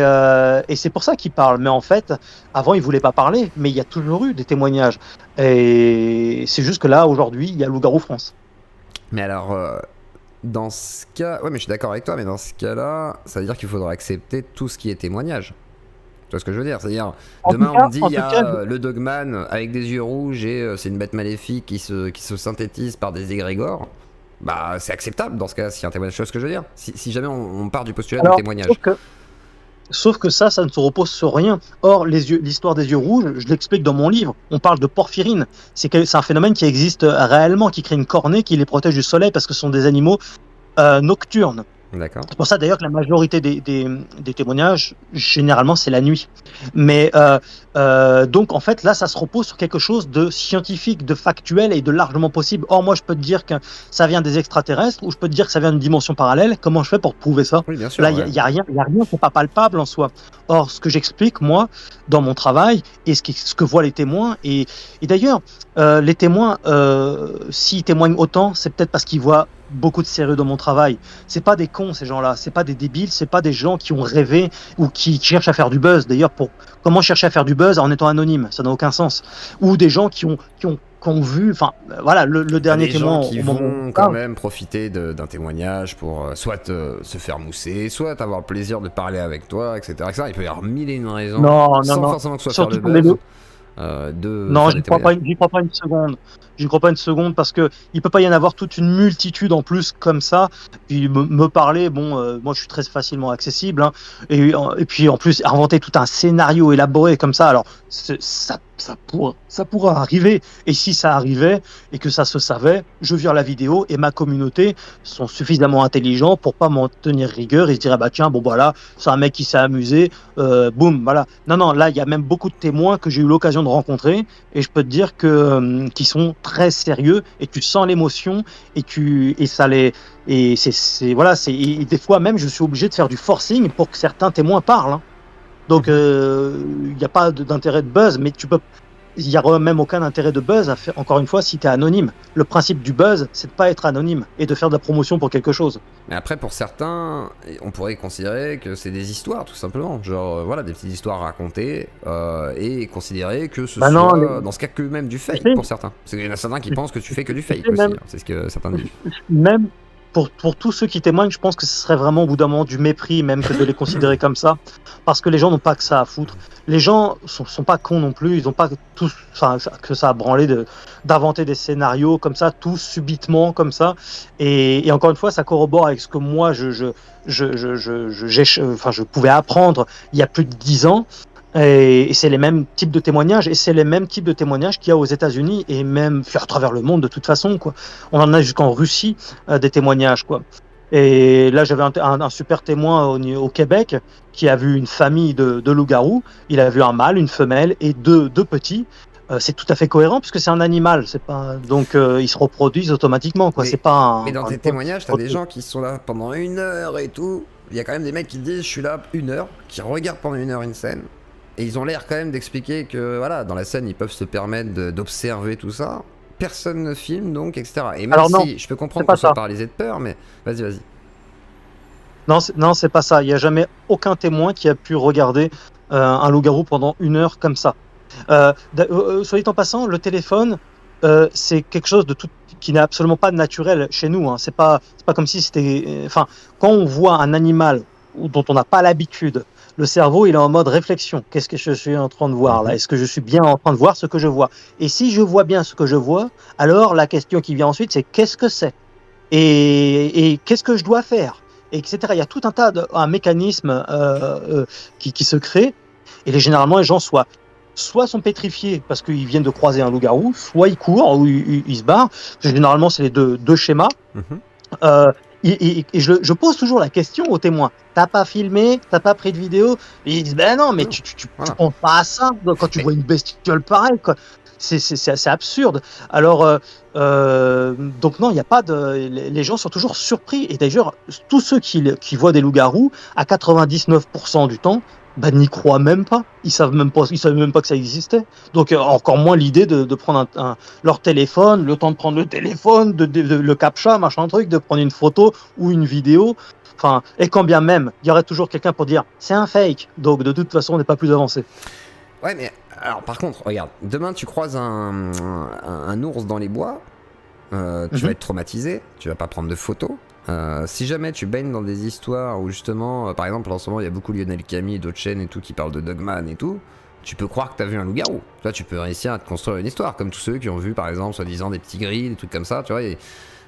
c'est pour ça qu'il parle. Mais en fait, avant, il voulait pas parler, mais il y a toujours eu des témoignages. Et c'est juste que là, aujourd'hui, il y a Loup-garou France. Mais alors, dans ce cas... Ouais, mais je suis d'accord avec toi, mais dans ce cas-là, ça veut dire qu'il faudra accepter tout ce qui est témoignage. Tu vois ce que je veux dire? C'est-à-dire, demain on me dit, il y a le Dogman avec des yeux rouges et c'est une bête maléfique qui se synthétise par des égrégores. Bah, c'est acceptable dans ce cas-là, si un témoignage. Tu vois ce que je veux dire? Si jamais on part du postulat du témoignage. Sauf que ça ne se repose sur rien. Or, l'histoire des yeux rouges, je l'explique dans mon livre, on parle de porphyrine. C'est un phénomène qui existe réellement, qui crée une cornée, qui les protège du soleil parce que ce sont des animaux nocturnes. D'accord. C'est pour ça d'ailleurs que la majorité des témoignages, généralement, c'est la nuit. Mais donc en fait, là, ça se repose sur quelque chose de scientifique, de factuel et de largement possible. Or, moi, je peux te dire que ça vient des extraterrestres ou je peux te dire que ça vient d'une dimension parallèle. Comment je fais pour te prouver ça? Oui, bien sûr. Là, il y a rien, c'est pas palpable en soi. Or, ce que j'explique, moi, dans mon travail, et ce que voient les témoins, et d'ailleurs, les témoins, s'ils témoignent autant, c'est peut-être parce qu'ils voient beaucoup de sérieux dans mon travail. C'est pas des cons, ces gens-là. C'est pas des débiles. C'est pas des gens qui ont rêvé ou qui cherchent à faire du buzz. D'ailleurs, comment chercher à faire du buzz en étant anonyme? Ça n'a aucun sens. Ou des gens qui ont vu, enfin, voilà, le dernier témoin. Des gens qui vont quand même profiter d'un témoignage pour soit se faire mousser, soit avoir le plaisir de parler avec toi, etc. Il peut y avoir mille et une raisons. Non, sans forcément que ce soit faire le buzz. Non, j'y crois pas une seconde. J'y crois pas une seconde parce que il peut pas y en avoir toute une multitude en plus comme ça. Puis me parler, bon, moi je suis très facilement accessible, hein, et puis en plus inventer tout un scénario élaboré comme ça. Alors ça pourra arriver. Et si ça arrivait et que ça se savait, je vire la vidéo et ma communauté sont suffisamment intelligents pour pas m'en tenir rigueur et se dire ah bah tiens bon voilà c'est un mec qui s'est amusé, boum voilà. Non là il y a même beaucoup de témoins que j'ai eu l'occasion de rencontrer et je peux te dire que qui sont très sérieux et tu sens l'émotion et ça les et et des fois même je suis obligé de faire du forcing pour que certains témoins parlent, hein. Donc il n'y a pas d'intérêt de buzz, mais il n'y a même aucun intérêt de buzz à faire, encore une fois, si tu es anonyme. Le principe du buzz, c'est de pas être anonyme et de faire de la promotion pour quelque chose. Mais après, pour certains, on pourrait considérer que c'est des histoires, tout simplement. Genre, voilà, des petites histoires racontées et considérer que ce soit, dans ce cas, que même du fake pour certains. Parce qu'il y en a certains qui pensent que tu fais que du fake aussi. Hein. C'est ce que certains disent. Même pour tous ceux qui témoignent, je pense que ce serait vraiment au bout d'un moment du mépris, même que de les considérer comme ça. Parce que les gens n'ont pas que ça à foutre. Les gens sont pas cons non plus. Ils n'ont pas tous, que ça a branlé d'inventer des scénarios comme ça, tous subitement comme ça. Et encore une fois, ça corrobore avec ce que moi je pouvais apprendre il y a plus de 10 ans. Et c'est les mêmes types de témoignages, et c'est les mêmes types de témoignages qu'il y a aux États-Unis et même à travers le monde de toute façon, quoi. On en a jusqu'en Russie des témoignages, quoi. Et là, j'avais un super témoin au Québec qui a vu une famille de loups-garous. Il a vu un mâle, une femelle et deux petits. C'est tout à fait cohérent puisque c'est un animal, c'est pas donc ils se reproduisent automatiquement, quoi. C'est pas. Mais dans tes témoignages, t'as des gens qui sont là pendant 1 heure et tout. Il y a quand même des mecs qui disent je suis là 1 heure, qui regardent pendant 1 heure une scène. Et ils ont l'air quand même d'expliquer que voilà, dans la scène, ils peuvent se permettre d'observer tout ça. Personne ne filme donc, etc. Et même si je peux comprendre qu'on soit paralysé de peur, mais vas-y. Non, c'est pas ça. Il n'y a jamais aucun témoin qui a pu regarder un loup-garou pendant 1 heure comme ça. Soit dit en passant, le téléphone, c'est quelque chose de tout qui n'est absolument pas naturel chez nous, hein. C'est pas comme si c'était. Enfin, quand on voit un animal dont on n'a pas l'habitude, le cerveau, il est en mode réflexion. Qu'est-ce que je suis en train de voir là? Est-ce que je suis bien en train de voir ce que je vois? Et si je vois bien ce que je vois, alors la question qui vient ensuite, c'est qu'est-ce que c'est? Et qu'est-ce que je dois faire? Etc. Il y a tout un mécanisme qui se crée. Et généralement, les gens soit sont pétrifiés parce qu'ils viennent de croiser un loup-garou, soit ils courent ou ils se barrent. Généralement, c'est les deux schémas. Et je pose toujours la question aux témoins. T'as pas filmé, t'as pas pris de vidéo? Et ils disent ben non, mais tu penses pas à ça quand tu vois une bestiole pareille, quoi. C'est assez absurde. Alors donc non, il y a pas de. Les gens sont toujours surpris. Et d'ailleurs, tous ceux qui voient des loups-garous, à 99% du temps, n'y croient même pas. Ils savaient même pas que ça existait. Donc encore moins l'idée de prendre leur téléphone, le temps de prendre le téléphone, le captcha, machin truc, de prendre une photo ou une vidéo. Enfin, et quand bien même, il y aurait toujours quelqu'un pour dire c'est un fake. Donc de toute façon, on n'est pas plus avancé. Ouais, mais alors par contre, regarde, demain tu croises un ours dans les bois. tu vas être traumatisé, tu vas pas prendre de photos. Si jamais tu baignes dans des histoires où justement, par exemple en ce moment il y a beaucoup Lionel Camille et d'autres chaînes et tout qui parlent de Dogman et tout, tu peux croire que t'as vu un loup-garou. Toi tu peux réussir à te construire une histoire, comme tous ceux qui ont vu par exemple soi-disant des petits grilles, des trucs comme ça, tu vois, et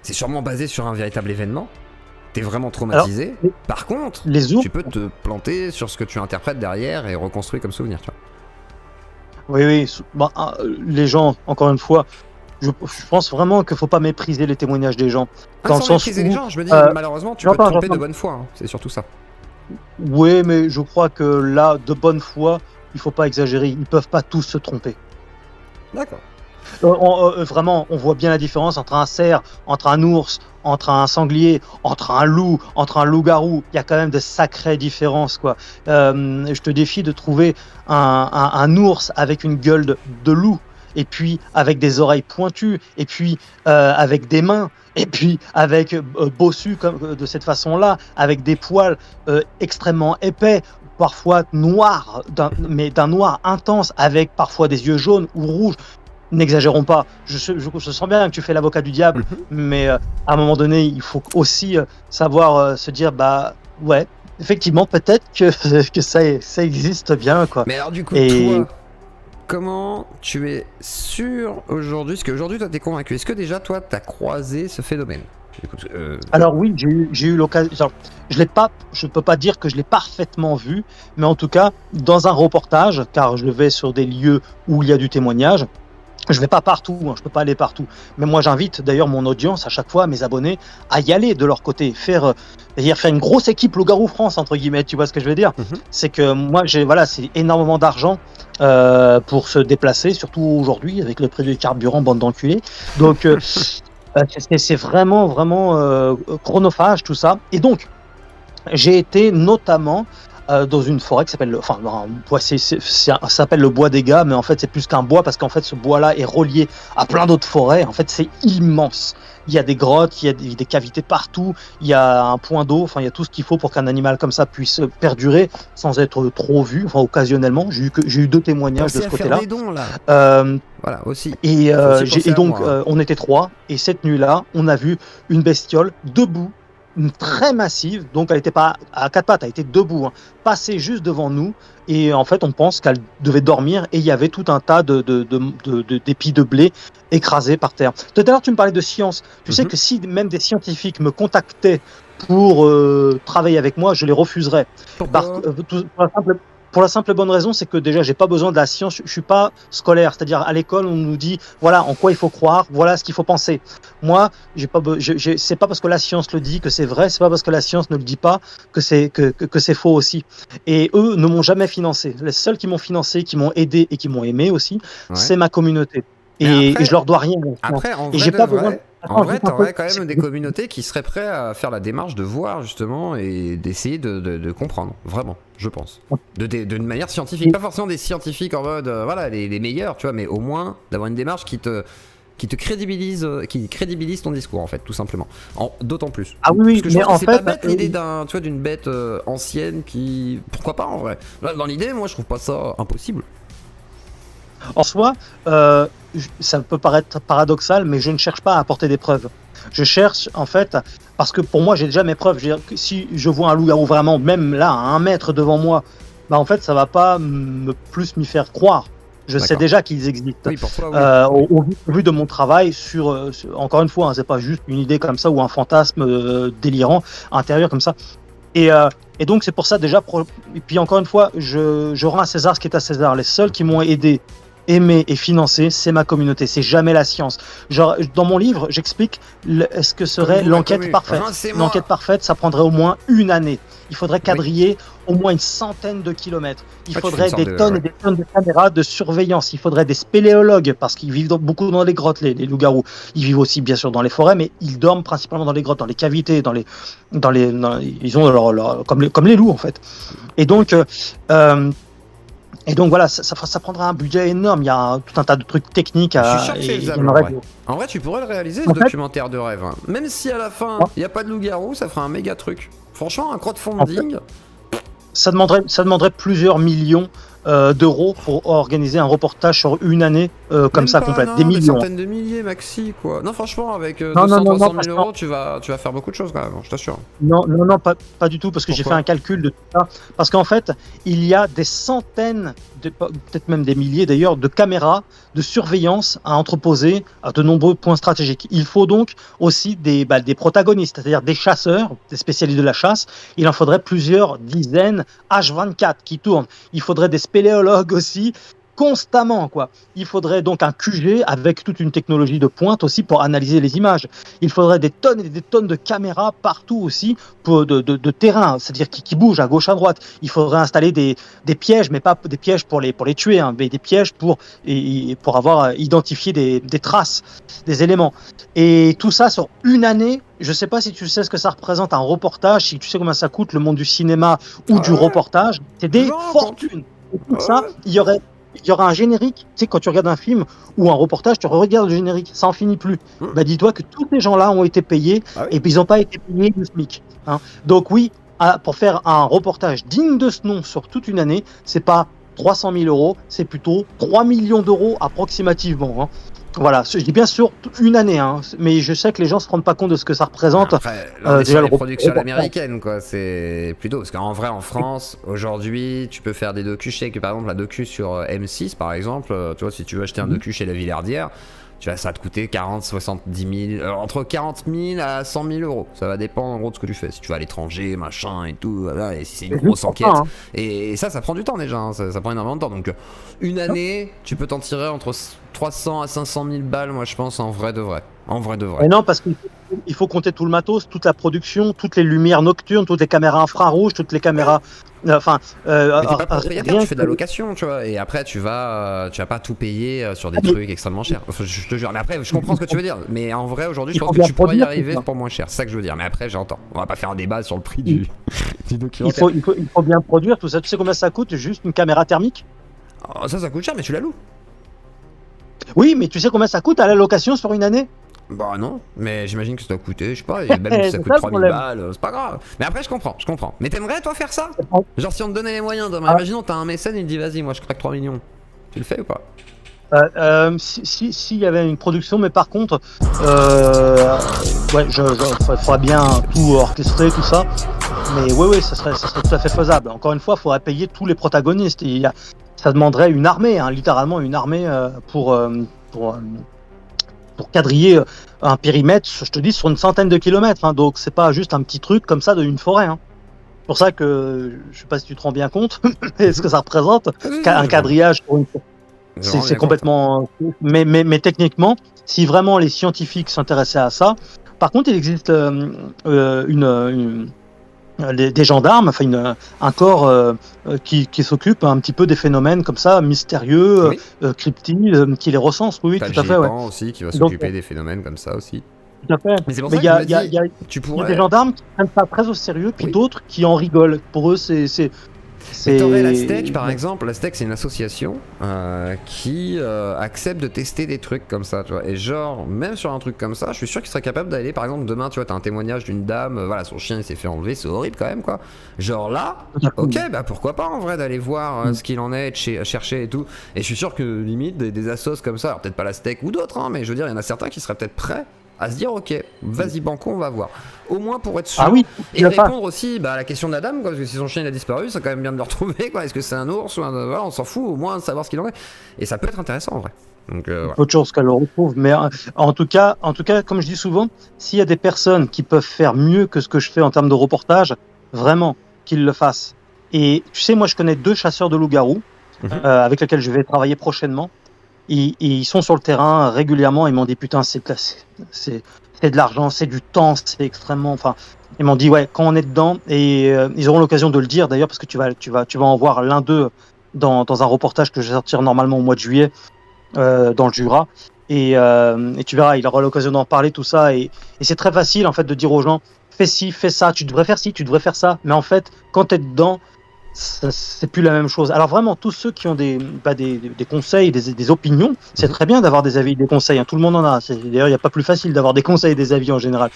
c'est sûrement basé sur un véritable événement. T'es vraiment traumatisé. Alors, par contre, les ours, tu peux te planter sur ce que tu interprètes derrière et reconstruire comme souvenir, tu vois. oui, les gens, encore une fois, je pense vraiment qu'il faut pas mépriser les témoignages des gens. Dans le Sans sens mépriser où, les gens, je me dis, malheureusement, tu j'entends, peux te tromper de j'entends. bonne foi, hein. C'est surtout ça. Oui, mais je crois que là, de bonne foi, il faut pas exagérer. Ils peuvent pas tous se tromper. D'accord. Vraiment, on voit bien la différence entre un cerf, entre un ours, entre un sanglier, entre un loup, entre un loup-garou. Il y a quand même de sacrées différences, quoi. Je te défie de trouver un ours avec une gueule de loup, et puis avec des oreilles pointues, et puis avec des mains, et puis avec bossu comme de cette façon-là, avec des poils extrêmement épais, parfois noirs, mais d'un noir intense, avec parfois des yeux jaunes ou rouges. N'exagérons pas, je sens bien que tu fais l'avocat du diable, mais à un moment donné, il faut aussi savoir se dire, bah ouais, effectivement, peut-être que ça existe bien, quoi. Mais alors du coup, Et toi, comment tu es sûr aujourd'hui, parce qu'aujourd'hui, toi, t'es convaincu. Est-ce que déjà, toi, t'as croisé ce phénomène? Écoute, alors oui, j'ai eu l'occasion. Genre, je ne peux pas dire que je l'ai parfaitement vu, mais en tout cas, dans un reportage, car je vais sur des lieux où il y a du témoignage. Je vais pas partout, hein, je peux pas aller partout. Mais moi, j'invite d'ailleurs mon audience à chaque fois, mes abonnés, à y aller de leur côté, faire une grosse équipe Loup-garou France entre guillemets. Tu vois ce que je veux dire? C'est que moi, c'est énormément d'argent pour se déplacer, surtout aujourd'hui avec le prix du carburant, bande d'enculés. Donc c'est vraiment chronophage tout ça. Et donc, j'ai été notamment dans une forêt qui s'appelle, ça s'appelle le bois des gars, mais en fait c'est plus qu'un bois parce qu'en fait ce bois-là est relié à plein d'autres forêts. En fait c'est immense. Il y a des grottes, il y a des cavités partout, il y a un point d'eau, enfin il y a tout ce qu'il faut pour qu'un animal comme ça puisse perdurer sans être trop vu. Enfin occasionnellement, j'ai eu 2 témoignages de ce côté-là. Faire des dons, là. Voilà aussi. Et donc moi. on était 3 et cette nuit-là, on a vu une bestiole debout. Très massive, donc elle n'était pas à 4 pattes, elle était debout, hein, passée juste devant nous, et en fait on pense qu'elle devait dormir, et il y avait tout un tas d'épis de blé écrasés par terre. Tout à l'heure tu me parlais de science, tu sais que si même des scientifiques me contactaient pour travailler avec moi, je les refuserais. Pour la simple bonne raison, c'est que déjà, j'ai pas besoin de la science, je suis pas scolaire. C'est-à-dire, à l'école, on nous dit, voilà en quoi il faut croire, voilà ce qu'il faut penser. Moi, c'est pas parce que la science le dit que c'est vrai, c'est pas parce que la science ne le dit pas que c'est faux aussi. Et eux ne m'ont jamais financé. Les seuls qui m'ont financé, qui m'ont aidé et qui m'ont aimé aussi, c'est ma communauté. Et je leur dois rien. Après, en et vrai, j'ai pas besoin. En vrai, t'aurais quand même des communautés qui seraient prêtes à faire la démarche de voir justement et d'essayer de comprendre, vraiment, je pense. D'une manière scientifique, pas forcément des scientifiques en mode, voilà, les meilleurs, tu vois, mais au moins d'avoir une démarche qui te crédibilise, qui crédibilise ton discours en fait, tout simplement. D'autant plus. Ah oui, parce que mais en c'est fait, pas bête l'idée d'une bête ancienne qui, pourquoi pas en vrai. Là, dans l'idée, moi, je trouve pas ça impossible. En soi, ça peut paraître paradoxal, mais je ne cherche pas à apporter des preuves. Je cherche, en fait, parce que pour moi, j'ai déjà mes preuves. Je veux dire que si je vois un loup-garou vraiment, même là, à 1 mètre devant moi, bah en fait, ça va pas plus m'y faire croire. Je sais déjà qu'ils existent. Oui, pour toi, oui. Au vu de mon travail sur encore une fois, hein, c'est pas juste une idée comme ça ou un fantasme délirant intérieur comme ça. Et donc c'est pour ça déjà. Et puis encore une fois, je rends à César ce qui est à César. Les seuls qui m'ont aimé et financé, c'est ma communauté, c'est jamais la science. Genre, dans mon livre, j'explique ce que serait l'enquête parfaite. L'enquête parfaite, ça prendrait au moins 1 année. Il faudrait quadriller au moins une centaine de kilomètres. Il faudrait des tonnes et des tonnes de caméras de surveillance. Il faudrait des spéléologues, parce qu'ils vivent beaucoup dans les grottes, les loups-garous. Ils vivent aussi, bien sûr, dans les forêts, mais ils dorment principalement dans les grottes, dans les cavités, ils ont comme les loups, en fait. Et donc voilà, ça prendra un budget énorme. Il y a tout un tas de trucs techniques à. Je suis sûr que c'est faisable, en vrai, tu pourrais le réaliser, ce documentaire de rêve. Hein. Même si à la fin, il n'y a pas de loup-garou, ça ferait un méga truc. Franchement, un crowdfunding. Ça demanderait plusieurs millions d'euros pour organiser un reportage sur une année comme Même ça pas, complète. non, Des des millions. centaines de milliers maxi, quoi. Non, franchement, avec Non, 200-300 parce 000 euros, tu vas faire beaucoup de choses quand même, je t'assure. Non, pas du tout, parce que j'ai fait Pourquoi un calcul de tout ça. Parce qu'en fait, il y a des centaines, peut-être même des milliers d'ailleurs, de caméras de surveillance à entreposer à de nombreux points stratégiques. Il faut donc aussi des protagonistes, c'est-à-dire des chasseurs, des spécialistes de la chasse. Il en faudrait plusieurs dizaines H24 qui tournent. Il faudrait des spéléologues aussi, constamment, quoi. Il faudrait donc un QG avec toute une technologie de pointe aussi pour analyser les images. Il faudrait des tonnes et des tonnes de caméras partout aussi de terrain, c'est-à-dire qui bougent à gauche à droite. Il faudrait installer des pièges, mais pas des pièges pour les tuer, hein, mais des pièges pour avoir identifié des traces, des éléments. Et tout ça sur une année. Je sais pas si tu sais ce que ça représente un reportage, si tu sais combien ça coûte le monde du cinéma ou du reportage. C'est des fortunes. Et tout ça, il y aura un générique. Tu sais, quand tu regardes un film ou un reportage, tu regardes le générique, ça en finit plus. Bah, dis-toi que tous ces gens-là ont été payés et puis ils n'ont pas été payés le SMIC. Hein. Donc oui, pour faire un reportage digne de ce nom sur toute une année, c'est pas 300 000 euros, c'est plutôt 3 millions d'euros approximativement. Hein. Voilà, je dis bien sûr une année, hein, mais je sais que les gens se rendent pas compte de ce que ça représente. Après, là, on est sur les productions américaines, quoi. C'est plutôt parce qu'en vrai, en France, aujourd'hui, tu peux faire des docus. Je sais que par exemple, la docu sur M6, par exemple, tu vois, si tu veux acheter un docu chez La Villardière, ça va te coûter 40, 70 000, entre 40 000 à 100 000 euros. Ça va dépendre en gros de ce que tu fais. Si tu vas à l'étranger, machin et tout, voilà, et si c'est une grosse enquête. Hein. Et ça prend du temps déjà, hein, ça prend énormément de temps. Donc, une année, tu peux t'en tirer entre 300 à 500 000 balles, moi je pense, en vrai de vrai. En vrai de vrai. Mais non, parce qu'il faut compter tout le matos, toute la production, toutes les lumières nocturnes, toutes les caméras infrarouges, toutes les caméras. Enfin, mais t'es pas propriétaire, tu fais de la location, tu vois, et après tu vas pas tout payer sur des trucs extrêmement chers. Enfin, je te jure, mais après je comprends ce que tu veux dire, mais en vrai aujourd'hui je pense que tu pourrais y arriver pour moins cher, c'est ça que je veux dire, mais après j'entends, on va pas faire un débat sur le prix du documentaire. Il faut bien produire tout ça, tu sais combien ça coûte juste une caméra thermique? Oh, ça coûte cher, mais tu la loues. Oui, mais tu sais combien ça coûte à la location sur une année? Bah non, mais j'imagine que ça doit coûter, je sais pas, et même si ça coûte 3000 balles, c'est pas grave. Mais après je comprends. Mais t'aimerais toi faire ça? Genre si on te donnait les moyens, imaginons t'as un mécène, il te dit vas-y, moi je craque 3 millions. Tu le fais ou pas? S'il y avait une production, mais par contre, ouais, faudrait bien tout orchestrer, tout ça. Mais ouais, ça serait tout à fait faisable. Encore une fois, il faudrait payer tous les protagonistes. Ça demanderait une armée, hein, littéralement une armée pour quadriller un périmètre, je te dis, sur une centaine de kilomètres. Hein, donc c'est pas juste un petit truc comme ça d'une forêt. Hein. C'est pour ça que je sais pas si tu te rends bien compte ce que ça représente, un quadrillage pour une forêt. C'est complètement. Mais techniquement, si vraiment les scientifiques s'intéressaient à ça, par contre, il existe des gendarmes, enfin un corps qui s'occupe un petit peu des phénomènes comme ça, mystérieux, cryptides, qui les recense. Oui, tout à fait. Ouais. Aussi qui va s'occuper des phénomènes comme ça aussi. Tout à fait. Mais c'est pour ça que je me dis, tu pourrais. Il y a des gendarmes qui prennent ça très au sérieux, puis d'autres qui en rigolent. Pour eux, c'est. Mais t'aurais la STEC par exemple, la STEC c'est une association qui accepte de tester des trucs comme ça, tu vois. Et genre, même sur un truc comme ça, je suis sûr qu'il serait capable d'aller, par exemple, demain, tu vois, t'as un témoignage d'une dame, voilà, son chien il s'est fait enlever, c'est horrible quand même, quoi. Genre là, ok, bah pourquoi pas en vrai d'aller voir ce qu'il en est, de chercher et tout. Et je suis sûr que limite, des assos comme ça, alors peut-être pas la STEC ou d'autres, hein, mais je veux dire, il y en a certains qui seraient peut-être prêts à se dire ok, vas-y banco, on va voir. Au moins pour être sûr. Ah oui, et répondre aussi à la question de la dame, quoi, parce que si son chien il a disparu, c'est quand même bien de le retrouver, quoi. Est-ce que c'est un ours ou un. Voilà, on s'en fout, au moins de savoir ce qu'il en est. Et ça peut être intéressant en vrai. Donc, voilà. Autre chose qu'elle le retrouve. Mais en tout cas, comme je dis souvent, s'il y a des personnes qui peuvent faire mieux que ce que je fais en termes de reportage, vraiment, qu'ils le fassent. Et tu sais, moi je connais 2 chasseurs de loups-garous avec lesquels je vais travailler prochainement. Et ils sont sur le terrain régulièrement. Ils m'ont dit putain, c'est de l'argent, c'est du temps, c'est extrêmement. Enfin, ils m'ont dit ouais, quand on est dedans, et ils auront l'occasion de le dire d'ailleurs parce que tu vas en voir l'un d'eux dans un reportage que je vais sortir normalement au mois de juillet dans le Jura. Et tu verras, il aura l'occasion d'en parler tout ça. Et c'est très facile en fait de dire aux gens fais ci, fais ça, tu devrais faire ci, tu devrais faire ça. Mais en fait, quand t'es dedans, c'est plus la même chose. Alors vraiment, tous ceux qui ont des conseils, des opinions, c'est très bien d'avoir des avis, des conseils. Hein. Tout le monde en a. D'ailleurs, il n'y a pas plus facile d'avoir des conseils et des avis en général.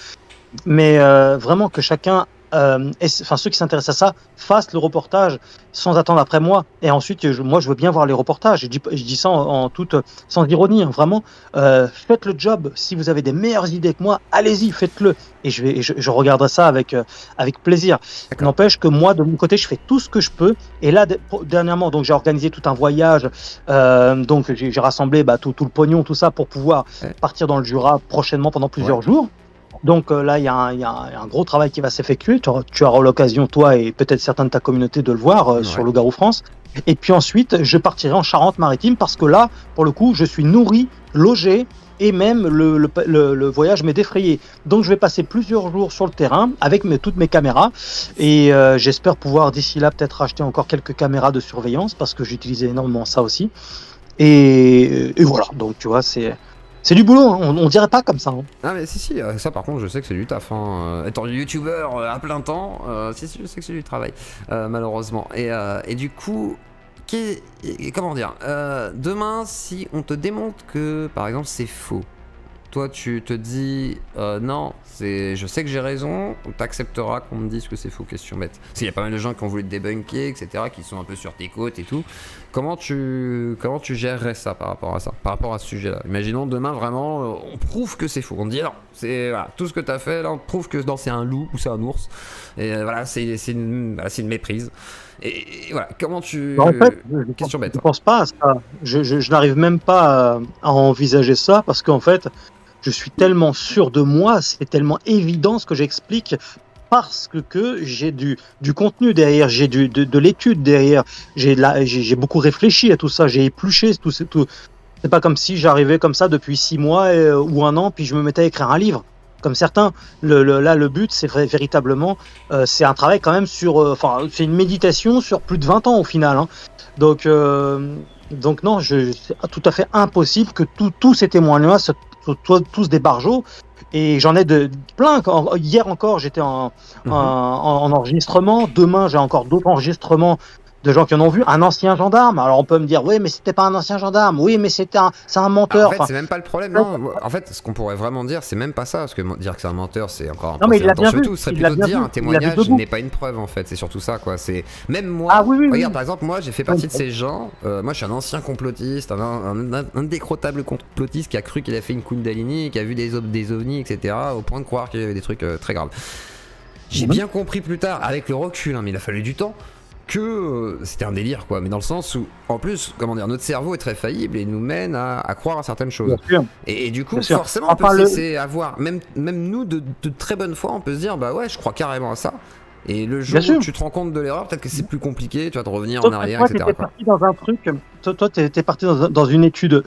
Mais vraiment que chacun ceux qui s'intéressent à ça fassent le reportage sans attendre après moi. Et ensuite, moi, je veux bien voir les reportages. Je dis ça sans ironie, hein, vraiment. Faites le job. Si vous avez des meilleures idées que moi, allez-y, faites-le. Et je regarderai ça avec plaisir. N'empêche que moi, de mon côté, je fais tout ce que je peux. Et là, dernièrement, donc j'ai organisé tout un voyage. Donc j'ai rassemblé tout le pognon, tout ça, pour pouvoir partir dans le Jura prochainement pendant plusieurs jours. Donc là, il y a un gros travail qui va s'effectuer. Tu auras l'occasion, toi et peut-être certains de ta communauté, de le voir sur Loup-Garou France. Et puis ensuite, je partirai en Charente-Maritime parce que là, pour le coup, je suis nourri, logé et même le voyage m'est défrayé. Donc je vais passer plusieurs jours sur le terrain avec toutes mes caméras et j'espère pouvoir d'ici là peut-être acheter encore quelques caméras de surveillance parce que j'utilisais énormément ça aussi. Et voilà, donc tu vois, c'est du boulot, hein. On dirait pas comme ça. Hein. Ah mais si, ça par contre je sais que c'est du taf. Hein. Étant youtubeur à plein temps, si, je sais que c'est du travail, malheureusement. Et du coup, comment dire, demain si on te démontre que par exemple c'est faux, toi tu te dis non, je sais que j'ai raison, t'accepteras qu'on me dise que c'est faux, question bête. Parce qu'il y a pas mal de gens qui ont voulu te débunker, etc., qui sont un peu sur tes côtes et tout. Comment tu gérerais ça par rapport à ce sujet-là? Imaginons demain vraiment, on prouve que c'est faux. On dit non, voilà, tout ce que t'as fait là, on prouve que non, c'est un loup ou c'est un ours. Et voilà, c'est une méprise. Et voilà, comment tu... En fait, question bête. Je pense pas à ça. Je n'arrive même pas à envisager ça parce qu'en fait, je suis tellement sûr de moi, c'est tellement évident ce que j'explique parce que j'ai du contenu derrière, j'ai de l'étude derrière, j'ai beaucoup réfléchi à tout ça, j'ai épluché tout. C'est pas comme si j'arrivais comme ça depuis 6 mois ou 1 an puis je me mettais à écrire un livre. Comme certains, là le but c'est véritablement, c'est un travail quand même c'est une méditation sur plus de 20 ans au final. Hein. Donc non, c'est tout à fait impossible que tous ces témoignages soient tous des barjots. Et j'en ai plein. Hier encore, j'étais en enregistrement. Demain, j'ai encore d'autres enregistrements de gens qui en ont vu. Un ancien gendarme. Alors on peut me dire, oui, mais c'était pas un ancien gendarme. Oui, mais c'est un menteur. En fait, c'est même pas le problème. Non. En fait, ce qu'on pourrait vraiment dire, c'est même pas ça. Parce que dire que c'est un menteur, c'est encore un peu. Non, mais il l'a bien vu. Ce serait plutôt de dire un témoignage n'est pas une preuve, en fait. C'est surtout ça, quoi. C'est même moi. Ah, oui, regarde, par exemple, moi, j'ai fait partie de ces gens. Moi, je suis un ancien complotiste, un indécrottable complotiste qui a cru qu'il a fait une Kundalini, qui a vu des ovnis, etc. Au point de croire qu'il y avait des trucs très graves. J'ai bien compris plus tard, avec le recul, hein, mais il a fallu du temps, que c'était un délire, quoi, mais dans le sens où, en plus, comment dire, notre cerveau est très faillible et nous mène à croire à certaines choses. Et du coup, forcément, on peut se laisser avoir, même nous, de très bonne foi, on peut se dire, bah ouais, je crois carrément à ça. Et le jour où tu te rends compte de l'erreur, peut-être que c'est plus compliqué, tu vas te revenir en arrière, etc. T'es parti dans un truc, toi, t'es parti dans une étude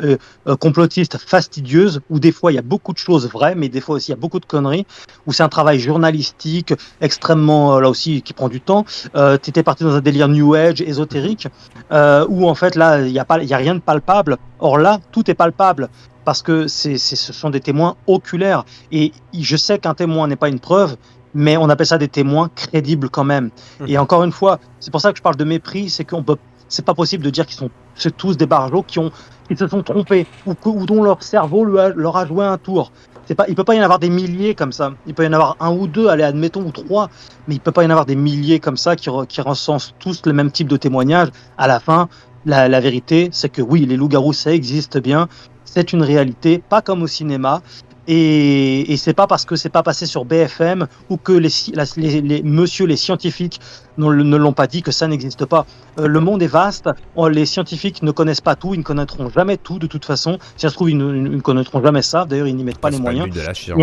complotiste fastidieuse, où des fois il y a beaucoup de choses vraies, mais des fois aussi il y a beaucoup de conneries, où c'est un travail journalistique extrêmement, là aussi, qui prend du temps. T'étais parti dans un délire New Age, ésotérique, où en fait là, il y a rien de palpable. Or là, tout est palpable. Parce que ce sont des témoins oculaires. Et je sais qu'un témoin n'est pas une preuve, mais on appelle ça des témoins crédibles quand même. Et encore une fois, c'est pour ça que je parle de mépris, c'est pas possible de dire c'est tous des barjots qui se sont trompés ou dont leur cerveau leur a joué un tour. Il peut pas y en avoir des milliers comme ça. Il peut y en avoir 1 ou 2, allez, admettons, ou 3, mais il peut pas y en avoir des milliers comme ça qui recensent tous le même type de témoignage. À la fin, la vérité, c'est que oui, les loups-garous, ça existe bien. C'est une réalité, pas comme au cinéma. Et c'est pas parce que c'est pas passé sur BFM ou que les scientifiques ne l'ont pas dit que ça n'existe pas. Le monde est vaste, les scientifiques ne connaissent pas tout, ils ne connaîtront jamais tout de toute façon. Si ça se trouve, ils ne connaîtront jamais ça. D'ailleurs, ils n'y mettent pas les moyens. C'est pas le but de la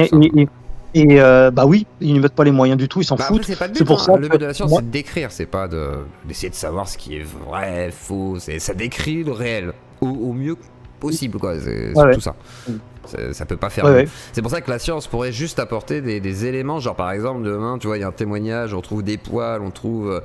science. Bah oui, ils n'y mettent pas les moyens du tout, ils s'en foutent. Après, c'est pour ça. Le but de la science, c'est de décrire, c'est pas d'essayer de savoir ce qui est vrai, faux. Ça décrit le réel au mieux possible, quoi. C'est tout ça. Ça peut pas faire mieux. C'est pour ça que la science pourrait juste apporter des éléments, genre par exemple demain, tu vois, il y a un témoignage, on trouve des poils, on trouve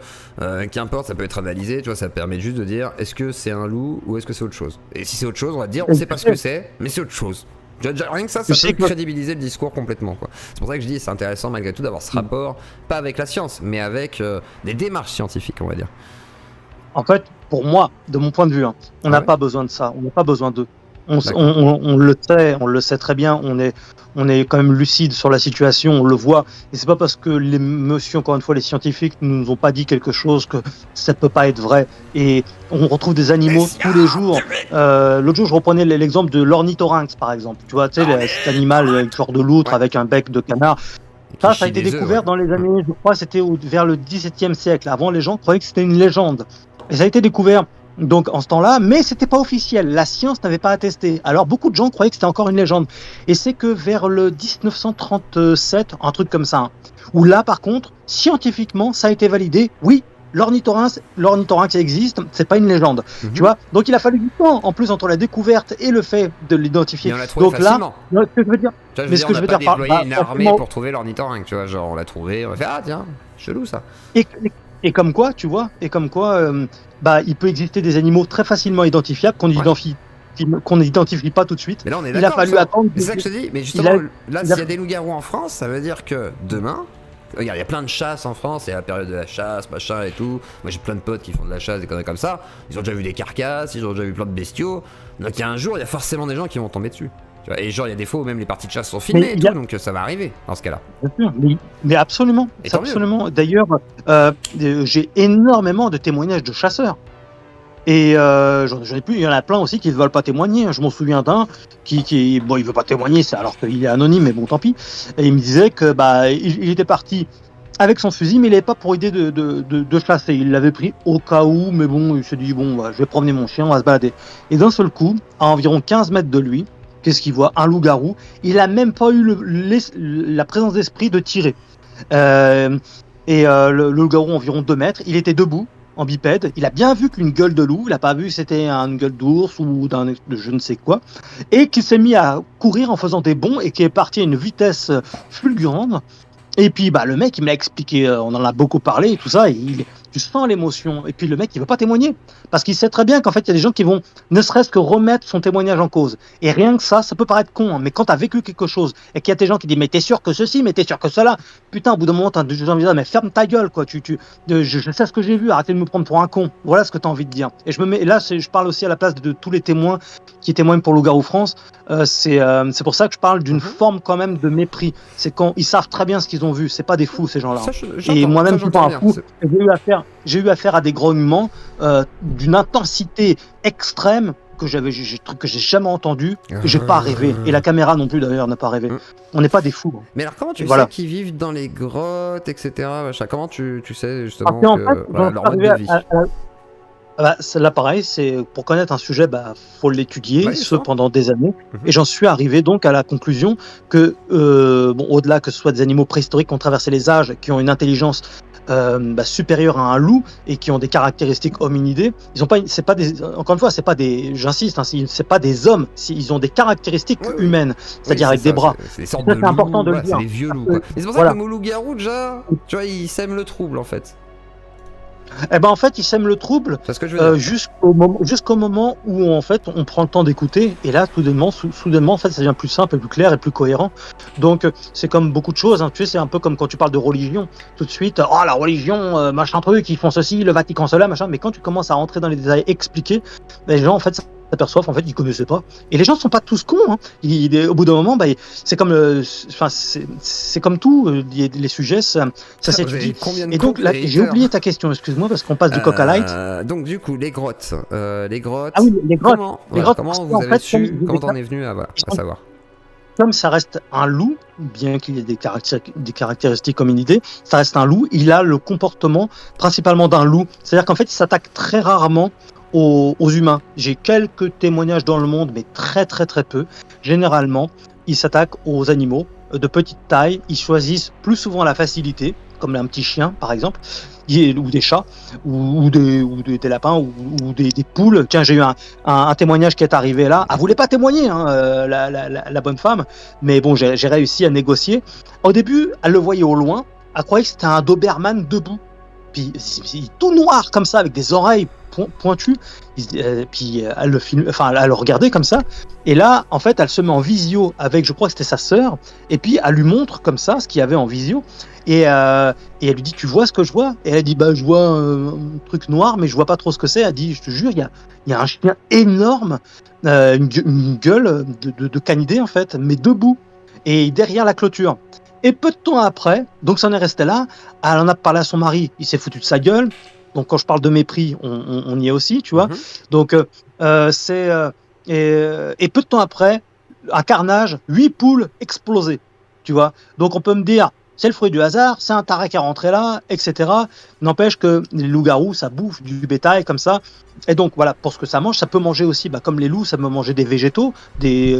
qu'importe, ça peut être analysé, tu vois, ça permet juste de dire est-ce que c'est un loup ou est-ce que c'est autre chose. Et si c'est autre chose, on va te dire on sait pas ce que c'est, mais c'est autre chose. Rien que ça peut crédibiliser le discours complètement, quoi. C'est pour ça que je dis c'est intéressant malgré tout d'avoir ce rapport, pas avec la science, mais avec des démarches scientifiques, on va dire. En fait, pour moi, de mon point de vue, on n'a pas besoin de ça, on n'a pas besoin d'eux. On le sait très bien, on est quand même lucide sur la situation, on le voit, et c'est pas parce que les monsieur, encore une fois, les scientifiques nous ont pas dit quelque chose que ça peut pas être vrai. Et on retrouve des animaux tous les jours. L'autre jour, je reprenais l'exemple de l'ornithorynx, par exemple. Tu vois, cet animal, genre de loutre avec un bec de canard. Ça a été découvert dans les années, je crois, c'était vers le XVIIe siècle. Avant, les gens croyaient que c'était une légende. Et ça a été découvert donc en ce temps-là, mais c'était pas officiel. La science n'avait pas attesté. Alors beaucoup de gens croyaient que c'était encore une légende. Et c'est que vers le 1937, un truc comme ça, où là, par contre, scientifiquement, ça a été validé. Oui, l'ornithorynx existe, c'est pas une légende. Tu vois. Donc il a fallu du temps, en plus, entre la découverte et le fait de l'identifier. Mais on l'a trouvé donc facilement. Là, ce que je veux dire. Mais ce que je veux dire, on n'a pas déployé une armée pour trouver l'ornithorynx, tu vois. Genre, on l'a trouvé, on a fait ah tiens, chelou ça. Et comme quoi, tu vois, il peut exister des animaux très facilement identifiables qu'on n'identifie pas tout de suite. Mais là, on est il a fallu attendre. C'est ça que je te dis. Mais justement, là, s'il y a des loups-garous en France, ça veut dire que demain, regarde, il y a plein de chasses en France, il y a la période de la chasse, machin et tout. Moi, j'ai plein de potes qui font de la chasse, des conneries comme ça. Ils ont déjà vu des carcasses, ils ont déjà vu plein de bestiaux. Donc, il y a un jour, il y a forcément des gens qui vont tomber dessus. Tu vois, et genre, il y a des fois où même les parties de chasse sont filmées et tout, donc ça va arriver dans ce cas-là. Bien sûr, mais absolument. Absolument. D'ailleurs, j'ai énormément de témoignages de chasseurs. Et j'en ai plus, il y en a plein aussi qui ne veulent pas témoigner. Je m'en souviens d'un qui bon, il veut pas témoigner, alors qu'il est anonyme, mais bon, tant pis. Et il me disait que il était parti avec son fusil, mais il n'avait pas pour idée de chasser. Il l'avait pris au cas où, mais bon, il s'est dit je vais promener mon chien, on va se balader. Et d'un seul coup, à environ 15 mètres de lui, qu'est-ce qu'il voit? Un loup-garou. Il a même pas eu la présence d'esprit de tirer. Le loup-garou, environ 2 mètres, il était debout, en bipède. Il a bien vu qu'une gueule de loup, il n'a pas vu que c'était une gueule d'ours ou de je ne sais quoi, et qu'il s'est mis à courir en faisant des bonds et qui est parti à une vitesse fulgurante. Et puis le mec, il me l'a expliqué, on en a beaucoup parlé et tout ça, et tu sens l'émotion. Et puis le mec, il veut pas témoigner, parce qu'il sait très bien qu'en fait, il y a des gens qui vont ne serait-ce que remettre son témoignage en cause. Et rien que ça peut paraître con, hein, mais quand t'as vécu quelque chose, et qu'il y a des gens qui disent mais t'es sûr que ceci, mais t'es sûr que cela, putain, au bout d'un moment, t'as envie de dire mais ferme ta gueule, quoi. Je sais ce que j'ai vu, arrêtez de me prendre pour un con. Voilà ce que t'as envie de dire. Et je parle aussi à la place de tous les témoins qui témoignent pour Loup-garou France. C'est pour ça que je parle d'une forme quand même de mépris. C'est quand ils savent très bien ce qu'ils ont vu. C'est pas des fous, ces gens-là. Et moi-même, je suis pas un fou. J'ai eu affaire à des grognements d'une intensité extrême que j'ai jamais entendu, que j'ai pas rêvé. Et la caméra non plus d'ailleurs n'a pas rêvé. On n'est pas des fous. Mais alors comment tu sais qu'ils vivent dans les grottes, etc. Comment tu sais justement leur mode de vie? Là pareil, c'est pour connaître un sujet, faut l'étudier, pendant des années. Et j'en suis arrivé donc à la conclusion que, au-delà que ce soit des animaux préhistoriques qui ont traversé les âges, qui ont une intelligence supérieure à un loup et qui ont des caractéristiques hominidées, encore une fois, c'est pas des, j'insiste, c'est pas des hommes, ils ont des caractéristiques humaines, c'est-à-dire avec des bras. C'est important de le dire. C'est des vieux loups. Et c'est pour ça que le mot loup-garou déjà, tu vois, il sème le trouble en fait. En fait, il sème le trouble jusqu'au moment où en fait on prend le temps d'écouter, et là soudainement en fait ça devient plus simple et plus clair et plus cohérent. Donc c'est comme beaucoup de choses, hein. Tu sais, c'est un peu comme quand tu parles de religion, tout de suite la religion machin truc, ils font ceci, le Vatican cela machin, mais quand tu commences à rentrer dans les détails, expliquer, les gens en fait s'aperçoivent en fait ils connaissaient pas, et les gens sont pas tous cons, hein. Au bout d'un moment c'est comme c'est comme tout, les sujets ça s'étudie. Et donc là j'ai oublié ta question, excuse-moi, parce qu'on passe du coq à light. Donc du coup les grottes. Ah oui, les grottes. Comment vous avez su, comment t'en es venu à savoir? Comme ça reste un loup, bien qu'il ait des caractéristiques hominidées, ça reste un loup, il a le comportement principalement d'un loup, c'est-à-dire qu'en fait il s'attaque très rarement aux humains. J'ai quelques témoignages dans le monde, mais très très très peu. Généralement, ils s'attaquent aux animaux de petite taille. Ils choisissent plus souvent la facilité, comme un petit chien par exemple, ou des chats, ou des lapins, ou des poules. Tiens, j'ai eu un témoignage qui est arrivé là. Elle voulait pas témoigner, hein, la bonne femme, mais bon, j'ai réussi à négocier. Au début, elle le voyait au loin, elle croyait que c'était un Doberman debout. Puis tout noir comme ça, avec des oreilles pointu. Puis elle le filme, enfin elle le regardait comme ça. Et là, en fait, elle se met en visio avec, je crois que c'était sa sœur. Et puis elle lui montre comme ça ce qu'il y avait en visio. Et elle lui dit, tu vois ce que je vois? Et elle dit, bah je vois un truc noir, mais je vois pas trop ce que c'est. Elle dit, je te jure, il y a un chien énorme, une gueule de canidé en fait, mais debout et derrière la clôture. Et peu de temps après, donc ça en est resté là, elle en a parlé à son mari, il s'est foutu de sa gueule. Donc quand je parle de mépris, on y est aussi, tu vois. Donc et peu de temps après, un carnage, 8 poules explosées, tu vois. Donc on peut me dire, c'est le fruit du hasard, c'est un taré qui est rentré là, etc. N'empêche que les loups-garous, ça bouffe du bétail comme ça. Et donc voilà, pour ce que ça mange, ça peut manger aussi, comme les loups, ça peut manger des végétaux,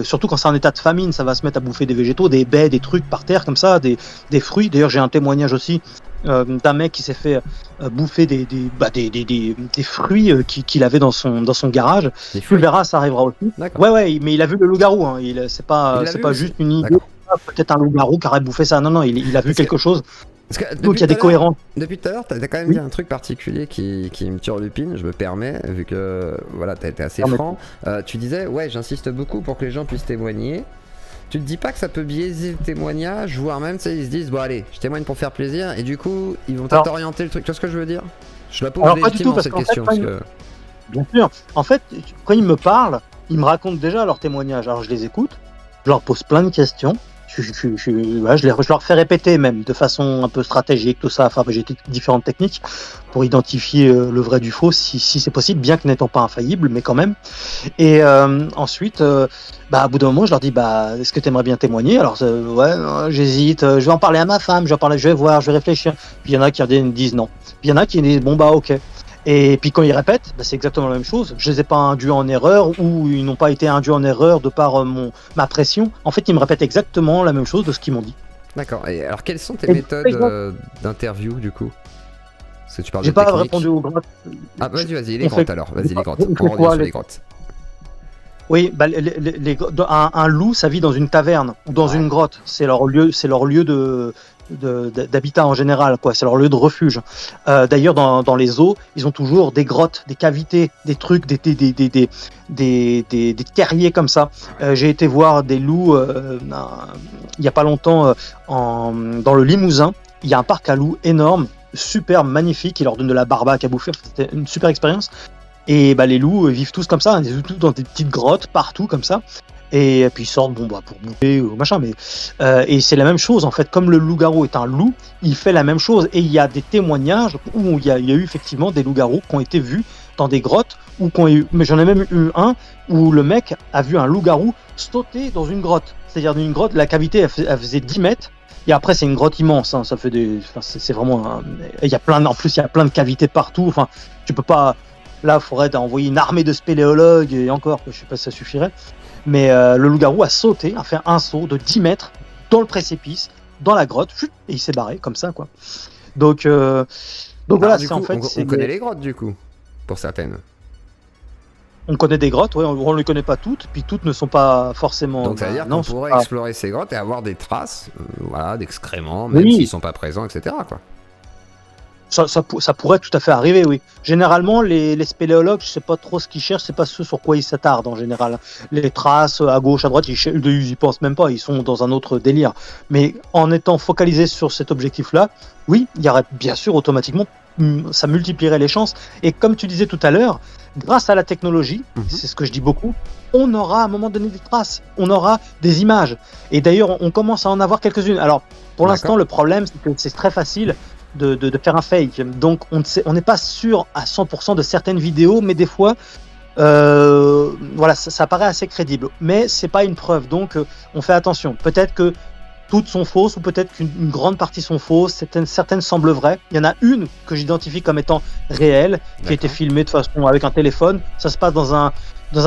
surtout quand c'est en état de famine, ça va se mettre à bouffer des végétaux, des baies, des trucs par terre comme ça, des fruits. D'ailleurs, j'ai un témoignage aussi d'un mec qui s'est fait bouffer des fruits qu'il avait dans son garage. Tu le verras, ça arrivera aussi. Ouais, mais il a vu le loup-garou, hein. C'est pas juste une idée. Peut-être un loup-garou qui aurait bouffé ça. Non, il a vu quelque chose. Donc il y a des cohérences. Depuis tout à l'heure, t'as quand même dit un truc particulier qui me turlupine, je me permets, vu que voilà, t'as été assez franc. Tu disais, ouais, j'insiste beaucoup pour que les gens puissent témoigner. Tu te dis pas que ça peut biaiser le témoignage, voire même, ils se disent, bon allez, je témoigne pour faire plaisir, et du coup, ils vont peut-être orienter le truc. Tu vois ce que je veux dire? Je la pose légitimement cette question. Bien sûr. En fait, quand ils me parlent, ils me racontent déjà leur témoignage. Alors je les écoute, je leur pose plein de questions. Je leur fais répéter même de façon un peu stratégique tout ça, enfin j'ai différentes techniques pour identifier le vrai du faux si c'est possible, bien que n'étant pas infaillible, mais quand même. Et ensuite, à bout d'un moment, je leur dis est-ce que tu aimerais bien témoigner? Alors ouais, non, j'hésite, je vais en parler à ma femme, je vais voir, je vais réfléchir. Puis il y en a qui disent non. Puis il y en a qui disent bon ok. Et puis quand ils répètent, c'est exactement la même chose. Je les ai pas induits en erreur ou ils n'ont pas été induits en erreur de par ma pression. En fait, ils me répètent exactement la même chose de ce qu'ils m'ont dit. D'accord. Et alors, quelles sont tes méthodes d'interview du coup? Parce que tu parles de technique. J'ai pas technique. répondu aux grottes. Ah, vas-y, les grottes alors. Vas-y, les grottes. On revient sur les grottes. Oui, un loup, ça vit dans une taverne ou dans une grotte. C'est leur lieu d'habitat en général, quoi. C'est leur lieu de refuge. D'ailleurs, dans les zoos, ils ont toujours des grottes, des cavités, des trucs, des terriers comme ça. J'ai été voir des loups il y a pas longtemps dans le Limousin. Il y a un parc à loups énorme, super magnifique. Ils leur donnent de la barbaque à bouffer. C'était une super expérience. Et les loups vivent tous comme ça, ils vivent tous dans des petites grottes partout comme ça. Et puis ils sortent pour bouffer ou machin, mais et c'est la même chose en fait. Comme le loup-garou est un loup, il fait la même chose. Et il y a des témoignages où il y a eu effectivement des loups-garous qui ont été vus dans des grottes mais j'en ai même eu un où le mec a vu un loup-garou sauter dans une grotte. C'est-à-dire une grotte, la cavité elle faisait 10 mètres. Et après c'est une grotte immense, hein, ça fait c'est vraiment il y a plein de cavités partout. Enfin, tu peux pas. Là, il faudrait envoyer une armée de spéléologues et encore, je sais pas si ça suffirait. Mais le loup-garou a sauté, a fait un saut de 10 mètres dans le précipice, dans la grotte, et il s'est barré comme ça, quoi. Donc voilà, c'est coup, en fait. On connaît les grottes du coup, pour certaines. On connaît des grottes, ouais, on ne les connaît pas toutes, puis toutes ne sont pas forcément. Donc ça veut dire qu'on pourrait explorer ces grottes et avoir des traces, d'excréments, même s'ils sont pas présents, etc. quoi. Ça pourrait tout à fait arriver, oui. Généralement, les spéléologues, je sais pas trop ce qu'ils cherchent, c'est pas ce sur quoi ils s'attardent en général. Les traces à gauche, à droite, ils pensent même pas, ils sont dans un autre délire. Mais en étant focalisés sur cet objectif-là, oui, il y aurait bien sûr automatiquement, ça multiplierait les chances. Et comme tu disais tout à l'heure, grâce à la technologie, c'est ce que je dis beaucoup, on aura à un moment donné des traces, on aura des images. Et d'ailleurs, on commence à en avoir quelques-unes. Alors, pour l'instant, le problème, c'est que c'est très facile de faire un fake. Donc on n'est pas sûr à 100% de certaines vidéos, mais des fois ça paraît assez crédible, mais c'est pas une preuve, donc on fait attention. Peut-être que toutes sont fausses ou peut-être qu'une grande partie sont fausses, certaines semblent vraies. Il y en a une que j'identifie comme étant réelle, qui a été filmée de façon avec un téléphone. Ça se passe dans un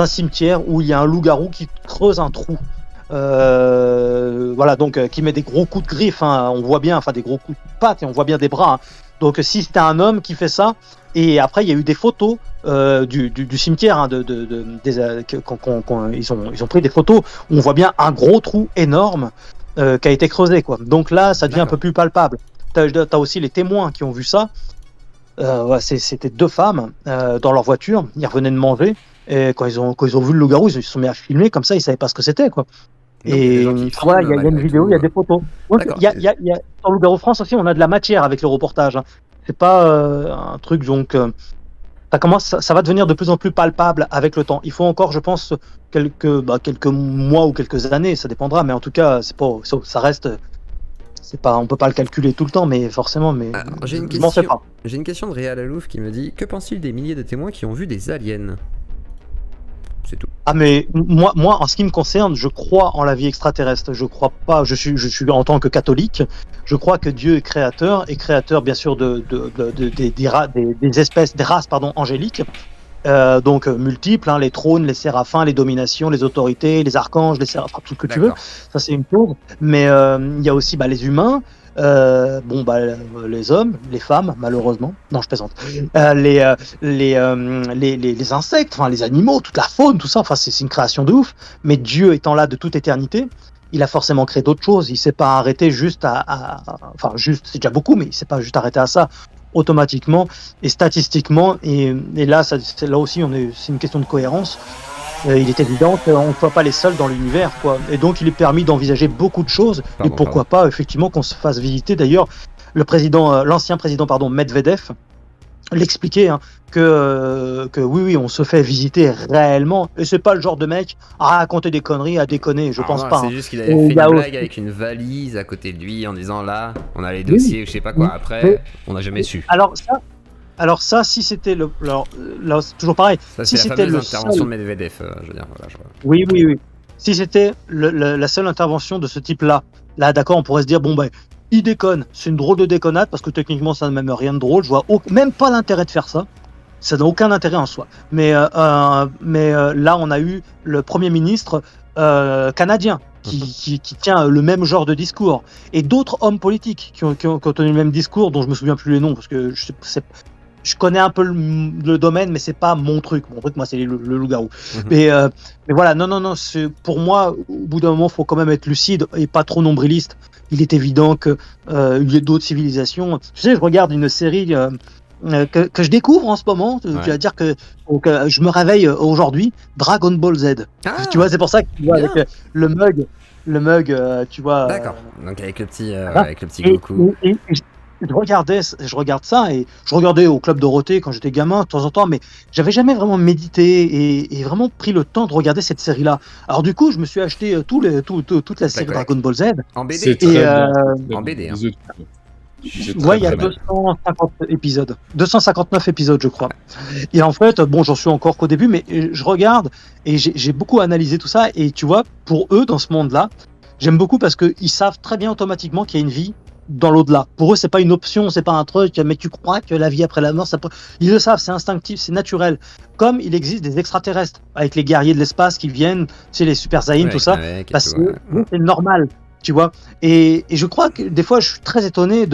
cimetière où il y a un loup-garou qui creuse un trou. Donc qui met des gros coups de griffes, hein, on voit bien, enfin des gros coups de pattes et on voit bien des bras. Hein. Donc si c'était un homme qui fait ça, et après il y a eu des photos du cimetière, hein, ils ont pris des photos où on voit bien un gros trou énorme qui a été creusé, quoi. Donc là ça devient un peu plus palpable. T'as aussi les témoins qui ont vu ça. Ouais, c'était deux femmes dans leur voiture. Ils revenaient de manger. Et quand ils ont vu le loup-garou, ils se sont mis à filmer comme ça. Ils savaient pas ce que c'était, quoi. Donc, il y a des gens qui voilà, filment il y a une malgré vidéo, tout, il y a des photos. Ouais, D'accord. Dans Loup-garou France aussi, on a de la matière avec le reportage. Hein. C'est pas un truc donc. Ça va devenir de plus en plus palpable avec le temps. Il faut encore, je pense, quelques mois ou quelques années, ça dépendra. Mais en tout cas, ça reste. C'est pas, on peut pas le calculer tout le temps, mais forcément. Mais Alors, j'ai une je m'en fais pas. question de Réal Alouf qui me dit: que pense-t-il des milliers de témoins qui ont vu des aliens? C'est tout. Ah mais moi, en ce qui me concerne, je crois en la vie extraterrestre. Je crois pas. Je suis en tant que catholique. Je crois que Dieu est créateur bien sûr des espèces, des races angéliques. Donc multiples, hein, les trônes, les séraphins, les dominations, les autorités, les archanges, les séraphins, tout ce que tu veux. Ça c'est une chose. Mais il y a aussi les humains. Les hommes, les femmes, malheureusement. Non, je plaisante. Les insectes, enfin les animaux, toute la faune, tout ça. Enfin, c'est une création de ouf. Mais Dieu étant là de toute éternité, il a forcément créé d'autres choses. Il s'est pas arrêté juste enfin, juste, c'est déjà beaucoup, mais il s'est pas juste arrêté à ça automatiquement et statistiquement. Et là, là aussi, c'est une question de cohérence. Il est évident qu'on ne soit pas les seuls dans l'univers, quoi. Et donc, il est permis d'envisager beaucoup de choses. Et pourquoi pas, effectivement, qu'on se fasse visiter. D'ailleurs, l'ancien président, Medvedev, l'expliquait, hein, que oui, on se fait visiter réellement. Et c'est pas le genre de mec à raconter des conneries, à déconner. Je pense pas. C'est juste qu'il avait fait une blague avec une valise à côté de lui en disant là, on a les dossiers, je sais pas quoi. Après, on n'a jamais su. Alors ça, si c'était là, c'est toujours pareil. Ça, si c'est la fameuse intervention de Medvedev, je veux dire. Voilà, Oui. Si c'était la seule intervention de ce type-là, d'accord, on pourrait se dire il déconne. C'est une drôle de déconnade parce que techniquement, ça n'a même rien de drôle. Je vois même pas l'intérêt de faire ça. Ça n'a aucun intérêt en soi. Mais là, on a eu le Premier ministre canadien qui tient le même genre de discours et d'autres hommes politiques qui ont tenu le même discours dont je me souviens plus les noms parce que je connais un peu le domaine, mais c'est pas mon truc. Mon truc, moi, c'est le loup-garou. Mais voilà, non. Pour moi, au bout d'un moment, faut quand même être lucide et pas trop nombriliste. Il est évident que il y a d'autres civilisations. Tu sais, je regarde une série que je découvre en ce moment. Je veux dire que je me réveille aujourd'hui. Dragon Ball Z. Tu vois, c'est pour ça que tu vois avec le mug, tu vois. D'accord. Donc avec le petit Goku. Je regarde ça et je regardais au Club Dorothée quand j'étais gamin de temps en temps, mais j'avais jamais vraiment médité et vraiment pris le temps de regarder cette série-là. Alors du coup, je me suis acheté toute la série Dragon Ball Z. En BD. En BD. Hein. Ouais, il y a 250 épisodes. 259 épisodes, je crois. Et en fait, j'en suis encore qu'au début, mais je regarde et j'ai beaucoup analysé tout ça. Et tu vois, pour eux, dans ce monde-là, j'aime beaucoup parce qu'ils savent très bien automatiquement qu'il y a une vie dans l'au-delà. Pour eux, c'est pas une option, c'est pas un truc, mais tu crois que la vie après la mort, ils le savent, c'est instinctif, c'est naturel. Comme il existe des extraterrestres, avec les guerriers de l'espace qui viennent, tu sais, les Super Saiyans, tout ça, parce que c'est normal, tu vois. Et je crois que des fois, je suis très étonné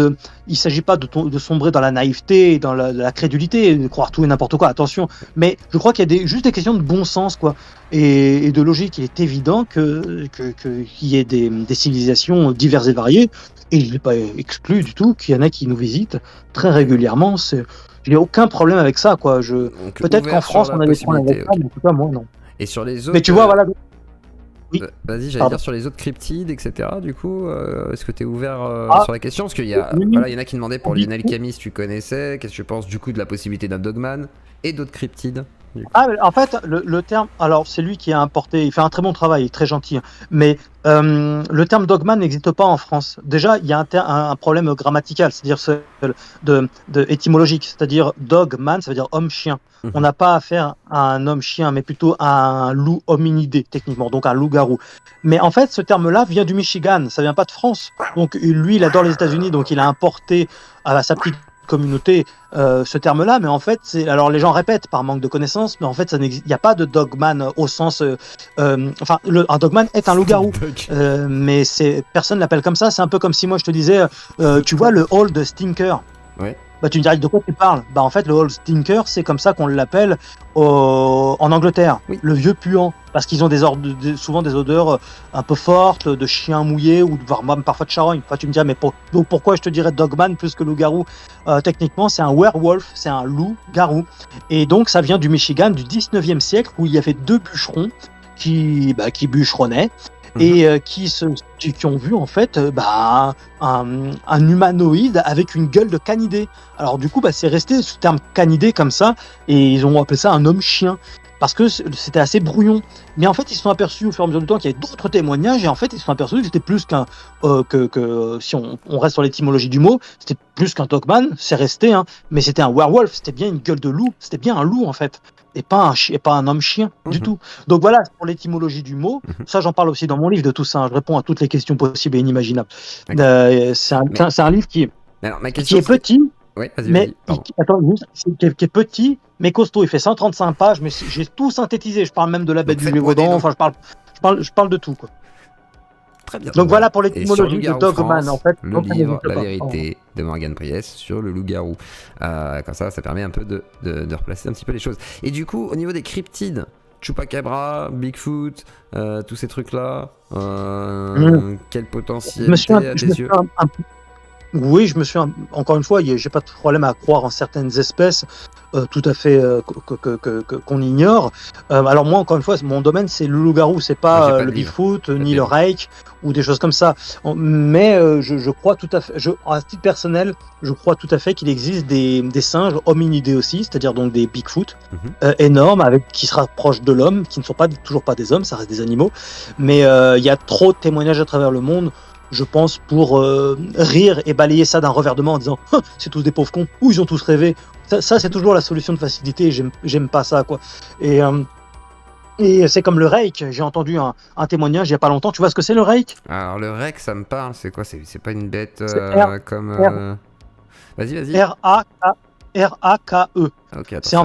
il s'agit pas de sombrer dans la naïveté, dans la crédulité, de croire tout et n'importe quoi, attention, mais je crois qu'il y a juste des questions de bon sens, quoi, et de logique. Il est évident qu'il y ait des civilisations diverses et variées. Et il n'est pas exclu du tout qu'il y en a qui nous visitent très régulièrement. Il n'y a aucun problème avec ça, quoi. Peut-être qu'en France, on a des problèmes avec ça, mais en tout cas, moi, non. Et sur les autres. Mais tu vois, voilà. Oui. Vas-y, j'allais dire sur les autres cryptides, etc. Du coup, est-ce que tu es ouvert sur la question? Parce qu'il y en a qui demandaient pour Lionel Camis, tu connaissais. Qu'est-ce que tu penses du coup de la possibilité d'un Dogman et d'autres cryptides? En fait, le terme, alors c'est lui qui a importé, il fait un très bon travail, il est très gentil, mais le terme dogman n'existe pas en France. Déjà, il y a un problème grammatical, c'est-à-dire étymologique, c'est-à-dire dogman, ça veut dire homme-chien. On n'a pas affaire à un homme-chien, mais plutôt à un loup hominidé, techniquement, donc un loup-garou. Mais en fait, ce terme-là vient du Michigan, ça vient pas de France. Donc lui, il adore les États-Unis, donc il a importé à sa petite communauté ce terme-là, mais en fait, alors les gens répètent par manque de connaissances, mais en fait, il n'y a pas de dogman au sens, un dogman est un loup-garou, mais personne l'appelle comme ça. C'est un peu comme si moi je te disais, tu vois le hall de Stinker. Ouais. Bah, tu me dirais de quoi tu parles? Bah, en fait, le Old Stinker, c'est comme ça qu'on l'appelle en Angleterre, Oui. le vieux puant, parce qu'ils ont souvent des odeurs un peu fortes, de chien mouillé ou voire même parfois de charogne. Enfin, tu me dirais, mais donc pourquoi je te dirais Dogman plus que loup-garou? Techniquement, c'est un werewolf, c'est un loup-garou. Et donc, ça vient du Michigan du 19e siècle où il y avait deux bûcherons qui bûcheronnaient et qui ont vu en fait un humanoïde avec une gueule de canidé. Alors du coup, c'est resté ce terme canidé comme ça, et ils ont appelé ça un homme-chien, parce que c'était assez brouillon. Mais en fait, ils se sont aperçus au fur et à mesure du temps qu'il y avait d'autres témoignages, et en fait, ils se sont aperçus que c'était plus qu'un... si on reste sur l'étymologie du mot, c'était plus qu'un Dogman, c'est resté, hein, mais c'était un werewolf, c'était bien une gueule de loup, c'était bien un loup en fait. Et pas un homme-chien du tout. Donc voilà, pour l'étymologie du mot, ça j'en parle aussi dans mon livre de tout ça, hein. Je réponds à toutes les questions possibles et inimaginables. C'est un livre qui est petit, Oui, mais qui est petit, mais costaud. Il fait 135 pages, mais j'ai tout synthétisé. Je parle même de la bête du Gévaudan, enfin je parle de tout, quoi. Très bien. Donc voilà pour l'étymologie de Dogman, en fait. Le livre La vérité de Morgane Priess sur le loup-garou. Comme ça permet un peu de replacer un petit peu les choses. Et du coup, au niveau des cryptides, Chupacabra, Bigfoot, tous ces trucs-là, quel potentiel à tes yeux? Oui, encore une fois, j'ai pas de problème à croire en certaines espèces tout à fait qu'on ignore. Alors moi, encore une fois, mon domaine c'est le loup-garou, c'est pas le Bigfoot ni le Reich ou des choses comme ça. Mais je crois tout à fait, à titre personnel, je crois tout à fait qu'il existe des singes hominidés aussi, c'est-à-dire donc des Bigfoot énormes qui se rapprochent de l'homme, qui ne sont toujours pas des hommes, ça reste des animaux. Mais il y a trop de témoignages à travers le monde, je pense, pour rire et balayer ça d'un revers de main en disant c'est tous des pauvres cons, ou ils ont tous rêvé. Ça c'est toujours la solution de facilité, j'aime pas ça, quoi. Et c'est comme le Reich, j'ai entendu un témoignage il y a pas longtemps. Tu vois ce que c'est le Reich? Alors le Reich, ça me parle, c'est quoi? C'est pas une bête comme... Vas-y. R-A-K-E. Okay, c'est un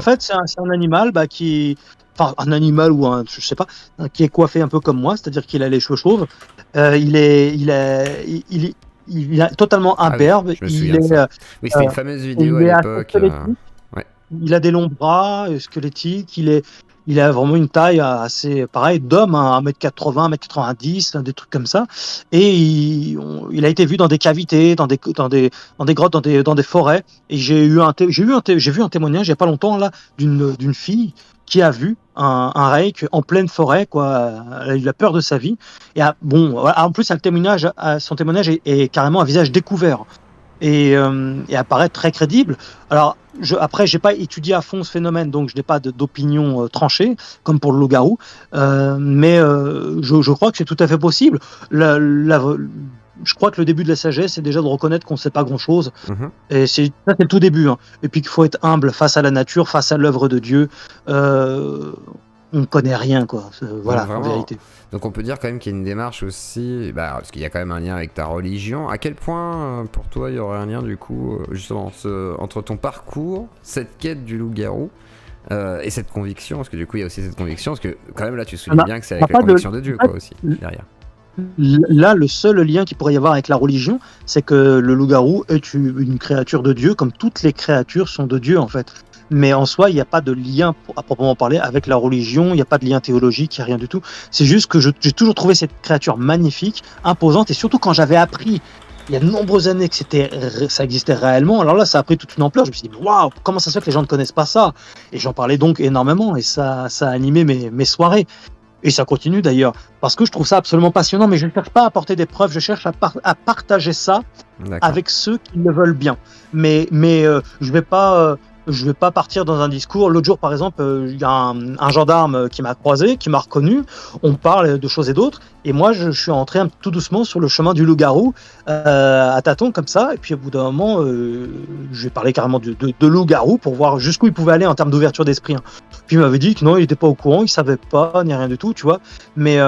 animal qui... Enfin, un animal ou je sais pas, qui est coiffé un peu comme moi, c'est-à-dire qu'il a les cheveux chauves. Il est totalement imberbe. Oui, c'était une fameuse vidéo à l'époque. Il a des longs bras squelettiques. Il a vraiment une taille assez pareil d'homme, 1m80, 1m90, des trucs comme ça. Et il a été vu dans des cavités, dans des grottes, dans des forêts. Et j'ai vu un témoignage il y a pas longtemps là d'une fille qui a vu un Reich en pleine forêt, quoi. Elle a eu la peur de sa vie. Et en plus, son témoignage est carrément un visage découvert et apparaît très crédible. Alors, après, j'ai pas étudié à fond ce phénomène, donc je n'ai pas d'opinion tranchée, comme pour le loup-garou. Mais je crois que c'est tout à fait possible. Je crois que le début de la sagesse, c'est déjà de reconnaître qu'on ne sait pas grand-chose. Et c'est le tout début. Hein. Et puis qu'il faut être humble face à la nature, face à l'œuvre de Dieu. On ne connaît rien, quoi. Voilà, en vérité. Donc on peut dire quand même qu'il y a une démarche aussi, parce qu'il y a quand même un lien avec ta religion. À quel point, pour toi, il y aurait un lien, du coup, justement, entre ton parcours, cette quête du loup-garou, et cette conviction? Parce que du coup, il y a aussi cette conviction, parce que quand même, là, tu soulignes bien que c'est avec la conviction de Dieu, quoi, aussi, derrière. Là, le seul lien qu'il pourrait y avoir avec la religion, c'est que le loup-garou est une créature de Dieu, comme toutes les créatures sont de Dieu, en fait. Mais en soi, il n'y a pas de lien, à proprement parler, avec la religion, il n'y a pas de lien théologique, il n'y a rien du tout. C'est juste que j'ai toujours trouvé cette créature magnifique, imposante, et surtout quand j'avais appris, il y a de nombreuses années, que ça existait réellement, alors là, ça a pris toute une ampleur. Je me suis dit, waouh, comment ça se fait que les gens ne connaissent pas ça? Et j'en parlais donc énormément, et ça a animé mes soirées. Et ça continue d'ailleurs, parce que je trouve ça absolument passionnant, mais je ne cherche pas à apporter des preuves, je cherche à partager ça avec ceux qui le veulent bien. Mais je vais pas partir dans un discours. L'autre jour, par exemple, il y a un gendarme qui m'a croisé, qui m'a reconnu. On parle de choses et d'autres. Et moi, je suis entré tout doucement sur le chemin du loup-garou, à tâtons comme ça. Et puis, au bout d'un moment, je vais parler carrément de loup-garou pour voir jusqu'où il pouvait aller en termes d'ouverture d'esprit. Hein. Puis, il m'avait dit que non, il n'était pas au courant, il savait pas, ni rien du tout, tu vois. Mais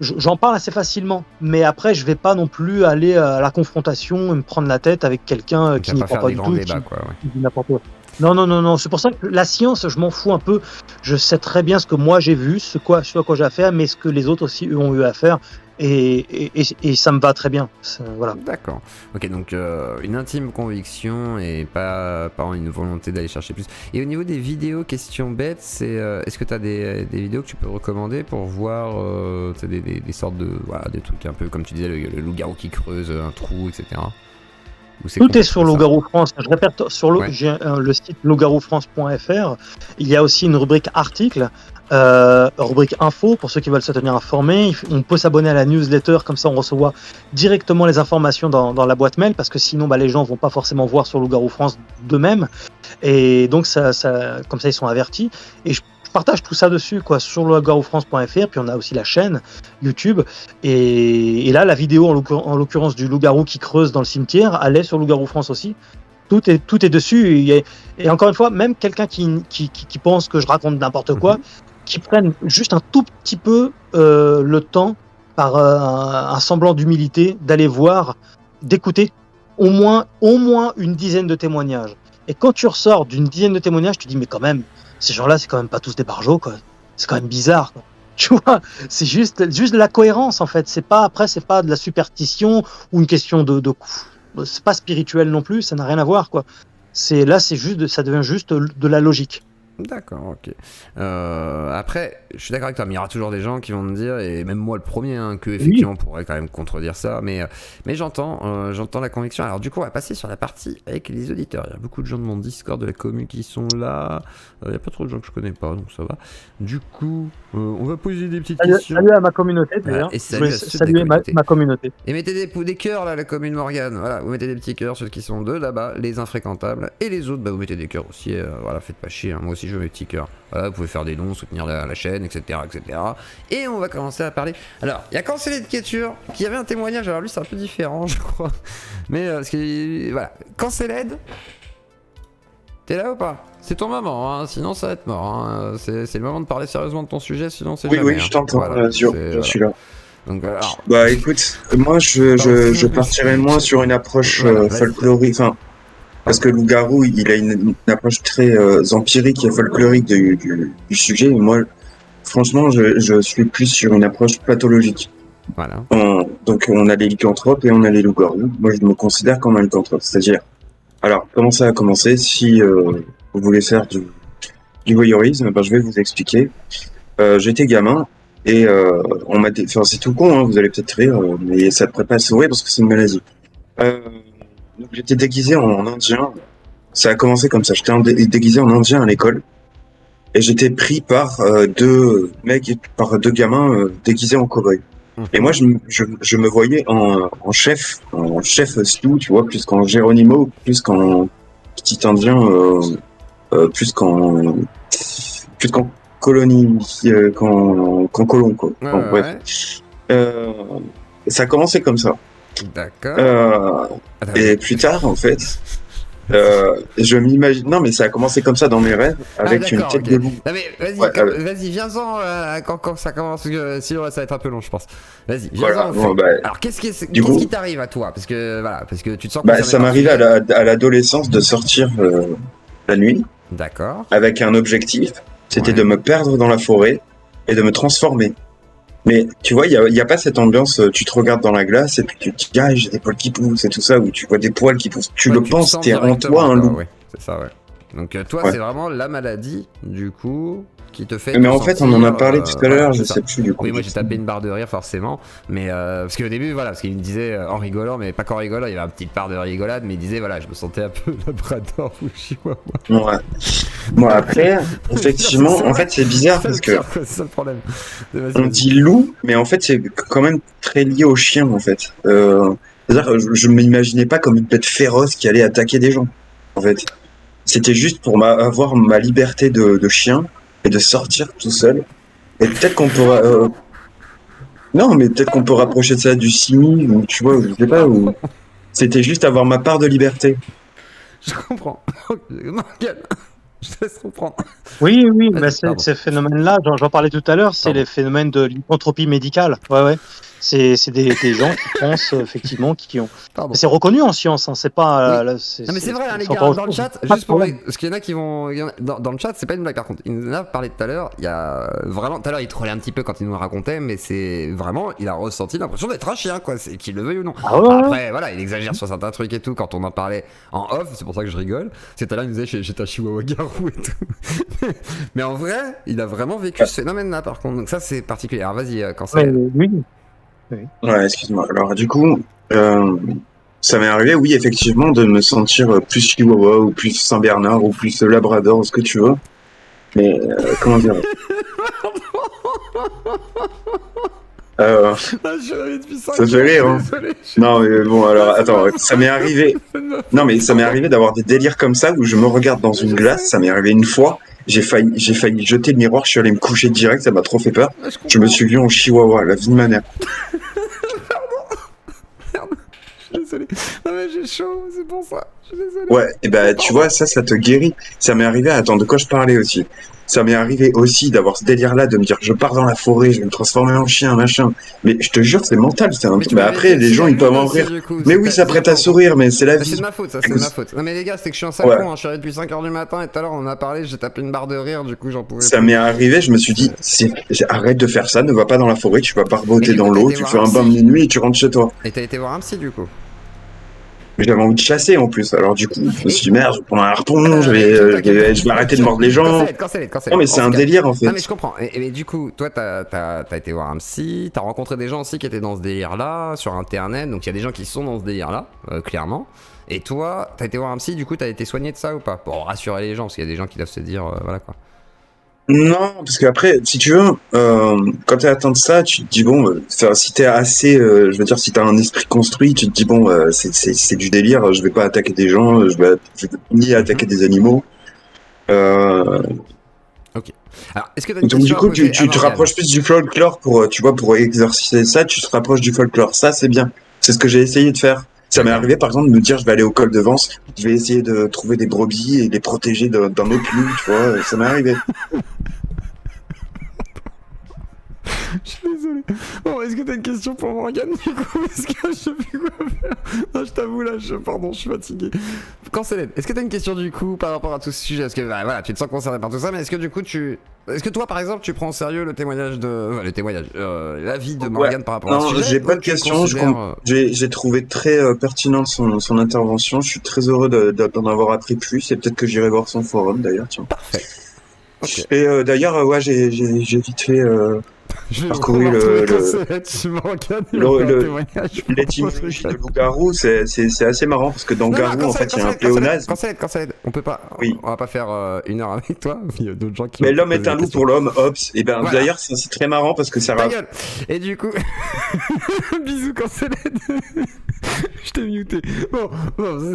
j'en parle assez facilement. Mais après, je vais pas non plus aller à la confrontation et me prendre la tête avec quelqu'un qui n'y croit pas du tout. Qui dit n'importe quoi. Non. C'est pour ça que la science, je m'en fous un peu. Je sais très bien ce que moi j'ai vu, ce à quoi j'ai affaire, mais ce que les autres aussi ont eu à faire. et ça me va très bien. Voilà. D'accord. Ok, donc une intime conviction et pas une volonté d'aller chercher plus. Et au niveau des vidéos, question bête, est-ce que tu as des vidéos que tu peux recommander pour voir des sortes de des trucs un peu comme tu disais, le loup-garou qui creuse un trou, etc. Tout est sur Loup-garou France. Je répète, sur j'ai le site loup-garou-france.fr. Il y a aussi une rubrique articles, rubrique info pour ceux qui veulent se tenir informés. On peut s'abonner à la newsletter, comme ça on reçoit directement les informations dans la boîte mail, parce que sinon les gens vont pas forcément voir sur Loup-garou France d'eux-mêmes. Et donc comme ça ils sont avertis. Et je partage tout ça dessus, sur loup-garou-france.fr. Puis on a aussi la chaîne YouTube. Et là, la vidéo, en l'occurrence du loup-garou qui creuse dans le cimetière, elle est sur Loup-garou France aussi. Tout est dessus. Et encore une fois, même quelqu'un qui pense que je raconte n'importe quoi, qui prenne juste un tout petit peu le temps, par un semblant d'humilité, d'aller voir, d'écouter au moins une dizaine de témoignages. Et quand tu ressors d'une dizaine de témoignages, tu dis, mais quand même, ces gens-là, c'est quand même pas tous des barjots, quoi. C'est quand même bizarre, quoi. Tu vois, c'est juste de la cohérence, en fait. C'est pas de la superstition ou une question c'est pas spirituel non plus, ça n'a rien à voir, quoi. Ça devient juste de la logique. D'accord, ok. Après, je suis d'accord avec toi, mais il y aura toujours des gens qui vont me dire, et même moi le premier, que effectivement on pourrait quand même contredire ça, mais j'entends la conviction. Alors du coup, on va passer sur la partie avec les auditeurs. Il y a beaucoup de gens de mon Discord, de la commu qui sont là. Il n'y a pas trop de gens que je connais pas, donc ça va. Du coup, on va poser des petites questions. Salut à ma communauté, d'ailleurs. Et saluer ma communauté. Et mettez des cœurs là, la commune Morgane. Voilà, vous mettez des petits cœurs, ceux qui sont deux là-bas, les infréquentables, et les autres, vous mettez des cœurs aussi. Voilà, faites pas chier. Moi aussi, je veux mes petits cœurs. Voilà, vous pouvez faire des dons, soutenir la chaîne, etc., etc. Et on va commencer à parler. Alors, il y a Cancelled Kéture qui avait un témoignage. Alors lui, c'est un peu différent, je crois. Mais voilà, Cancelled, t'es là ou pas? C'est ton moment, sinon ça va être mort. C'est le moment de parler sérieusement de ton sujet, sinon c'est jamais. Oui, je t'entends. Voilà, je suis là. Donc, alors, écoute, moi je partirais moins sur une approche folklorique. Enfin, parce que Loup-garou, il a une approche très empirique et folklorique du sujet. Et moi, franchement, je suis plus sur une approche pathologique. Voilà. Donc on a les lycanthropes et on a les loups-garous. Moi, je me considère comme un lycanthrope. C'est-à-dire, alors, comment ça a commencé? Si vous voulez faire du voyeurisme, je vais vous expliquer. J'étais gamin et on m'a dit, enfin c'est tout con, vous allez peut-être rire, mais ça ne devrait pas sourire parce que c'est une maladie. Donc j'étais déguisé en indien. Ça a commencé comme ça. J'étais déguisé en indien à l'école et j'étais pris par deux gamins déguisés en cow-boy. Et moi je me voyais en chef Stu, tu vois, plus qu'en Geronimo, plus qu'en petit indien, plus qu'en colonie, qu'en colon, quoi. Bref. Ça a commencé comme ça. D'accord. Et plus tard, en fait, je m'imagine. Non, mais ça a commencé comme ça dans mes rêves, avec une tête de loup. Non, mais vas-y, viens-en quand ça commence, sinon ça va être un peu long, je pense. Vas-y, viens-en. Voilà, alors, qu'est-ce qui t'arrive à toi? Parce que tu te sens. Ça m'arrivait à l'adolescence de sortir la nuit. D'accord. Avec un objectif, c'était de me perdre dans la forêt et de me transformer. Mais tu vois, il y a pas cette ambiance, tu te regardes dans la glace et puis tu te dis, j'ai des poils qui poussent et tout ça, ou tu vois des poils qui poussent. Tu le penses, t'es en toi un loup. Ouais, c'est ça, ouais. Donc toi, c'est vraiment la maladie, du coup, qui te fait. Mais en fait, on en a parlé tout à l'heure, je sais plus du coup. Oui, moi j'ai tapé une barre de rire forcément, mais parce qu'au début, parce qu'il me disait en rigolant, mais pas qu'en rigolant, il y avait une petite part de rigolade, mais il disait je me sentais un peu labrador ou chihuahua. Ouais. Bon après, effectivement, en fait c'est bizarre parce que c'est ça le problème. On dit loup, mais en fait c'est quand même très lié au chien en fait. C'est-à-dire, je m'imaginais pas comme une bête féroce qui allait attaquer des gens. En fait, c'était juste pour avoir ma liberté de chien et de sortir tout seul. Et peut-être qu'on pourra. Non, mais peut-être qu'on peut rapprocher de ça du simi, ou tu vois, je sais pas, ou. C'était juste avoir ma part de liberté. Je comprends. Morgane, je te laisse comprendre. Oui, mais ces phénomènes-là, j'en parlais tout à l'heure, c'est les phénomènes de lycanthropie médicale. Ouais. C'est des gens qui pensent effectivement qui ont. Pardon. C'est reconnu en science, hein, c'est pas. Oui. Là, Non mais c'est vrai, hein, les c'est gars, encore dans le autre chose. chat, Pas de juste pour problème. parce qu'il y en a qui vont, dans le chat, c'est pas une blague par contre. Il nous en a parlé tout à l'heure. Il y a vraiment, tout à l'heure, il trollait un petit peu quand il nous le racontait, mais c'est vraiment, il a ressenti l'impression d'être un chien, quoi, qu'il le veuille ou non. Ah ouais, ouais. Après, voilà, il exagère sur certains trucs et tout quand on en parlait en off. C'est pour ça que je rigole. C'est tout à l'heure, il nous disait j'étais un chihuahua garou et tout. Mais en vrai, il a vraiment vécu ce phénomène-là, par contre. Donc ça, c'est particulier. Alors vas-y, quand Mais c'est. oui. Ouais, excuse-moi. Alors, du coup, ça m'est arrivé, oui, effectivement, de me sentir plus Chihuahua ou plus Saint-Bernard ou plus Labrador ou ce que tu veux. Mais, comment dire Ah, je suis réveillé depuis 5 Ça fait rire, hein. Désolé. Non, mais bon, alors, attends, ça m'est arrivé. Non, mais ça m'est arrivé d'avoir des délires comme ça où je me regarde dans une glace. Ça m'est arrivé une fois. J'ai failli jeter le miroir. Je suis allé me coucher direct. Ça m'a trop fait peur. Je me suis vu en Chihuahua, la vie de ma mère. Je suis désolé. Non mais j'ai chaud, c'est pour ça. Je suis désolé. Ouais, et ben tu vois, ça te guérit. Ça m'est arrivé, attends, de quoi je parlais aussi? Ça m'est arrivé aussi d'avoir ce délire-là, de me dire je pars dans la forêt, je vais me transformer en chien, machin. Mais je te jure, c'est mental, c'est un Mais truc. tu Mais m'avais après, dit les aussi gens, la ils peuvent lune en aussi, rire. du coup. Mais C'est oui, pas- ça prête à sourire, mais c'est la Bah, c'est de vie. ma faute, ça, c'est de ma faute. Non mais les gars, c'est que je suis un sale Ouais. con, hein. Je suis réveillé depuis 5h du matin et tout à l'heure on en a parlé, j'ai tapé une barre de rire, du coup j'en pouvais Ça plus. m'est arrivé, je me suis dit, arrête de faire ça, ne va pas dans la forêt, tu vas Mais barboter du dans coup, t'as l'eau, été tu voir fais un un bain de psy. minuit et tu rentres chez toi. Et t'as été voir un psy du coup. Mais j'avais envie de chasser en plus, alors du coup, je me suis dit, merde, je vais prendre un harpon, je vais arrêter de mordre les gens. Cancel. Non, mais c'est un délire en fait. Non mais je comprends. Et du coup, toi t'as été voir un psy, t'as rencontré des gens aussi qui étaient dans ce délire là, sur internet, donc il y a des gens qui sont dans ce délire là, clairement. Et toi, t'as été voir un psy, du coup t'as été soigné de ça ou pas? Pour rassurer les gens, parce qu'il y a des gens qui doivent se dire, voilà quoi. Non, parce qu'après, si tu veux, quand t'es atteint de ça, tu te dis bon, si t'es assez, je veux dire, si t'as un esprit construit, tu te dis bon, c'est du délire, je vais pas attaquer des gens, je vais ni attaquer des animaux. Ok. Alors, est-ce que t'as une Donc du question à coup, poser tu à te Morgane? rapproches plus du folklore pour, tu vois, pour exercer ça, tu te rapproches du folklore. Ça, c'est bien. C'est ce que j'ai essayé de faire. Ça m'est D'accord. arrivé, par exemple, de me dire, je vais aller au col de Vence, je vais essayer de trouver des brebis et les protéger d'un autre loup, tu vois, ça m'est arrivé. Je suis désolé. Bon, est-ce que t'as une question pour Morgane du coup? Est-ce que je sais plus quoi faire? Non, je t'avoue là, pardon, je suis fatigué. Cancel. Est-ce que t'as une question du coup par rapport à tout ce sujet? Parce que bah, voilà, tu te sens concerné par tout ça, mais est-ce que du coup est-ce que toi par exemple tu prends au sérieux le témoignage l'avis de Morgane par rapport à ce Non, sujet? j'ai pas ou de tu questions. considères, J'ai trouvé très pertinente son intervention. Je suis très heureux d'en avoir appris plus et peut-être que j'irai voir son forum d'ailleurs. Tiens. Parfait. Ok. Et d'ailleurs, ouais, j'ai vite fait Je vais parcouru pouvoir trouver le- Cancel sur Morgane, il va faire un le- témoignage. l'étymologie de loup-garou. C'est assez marrant parce que dans garou, en fait, il y a un pléonasme. Cancel. On peut pas. Oui. On va pas faire 1 heure avec toi. Il y a d'autres gens qui. Mais vont l'homme poser est des un loup questions. pour l'homme, Hobbes. Et ben Voilà. d'ailleurs, c'est très marrant parce que ça Ta gueule. Et du coup, bisous Cancel. Je t'ai muté. Bon,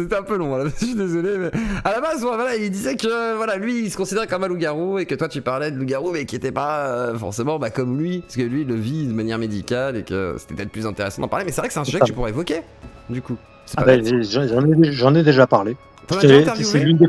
c'était un peu long. Voilà. Je suis désolé, mais à la base, voilà, il disait que voilà, lui, il se considérait comme un loup-garou et que toi, tu parlais de loup-garou, mais qui était pas forcément comme lui, parce que lui, il le vit de manière médicale et que c'était peut-être plus intéressant d'en parler. Mais c'est vrai que c'est un sujet que tu pourrais évoquer. Du coup, c'est Ah pas ben, bête. j'en ai déjà parlé. T'en as déjà interviewé? C'est l'une des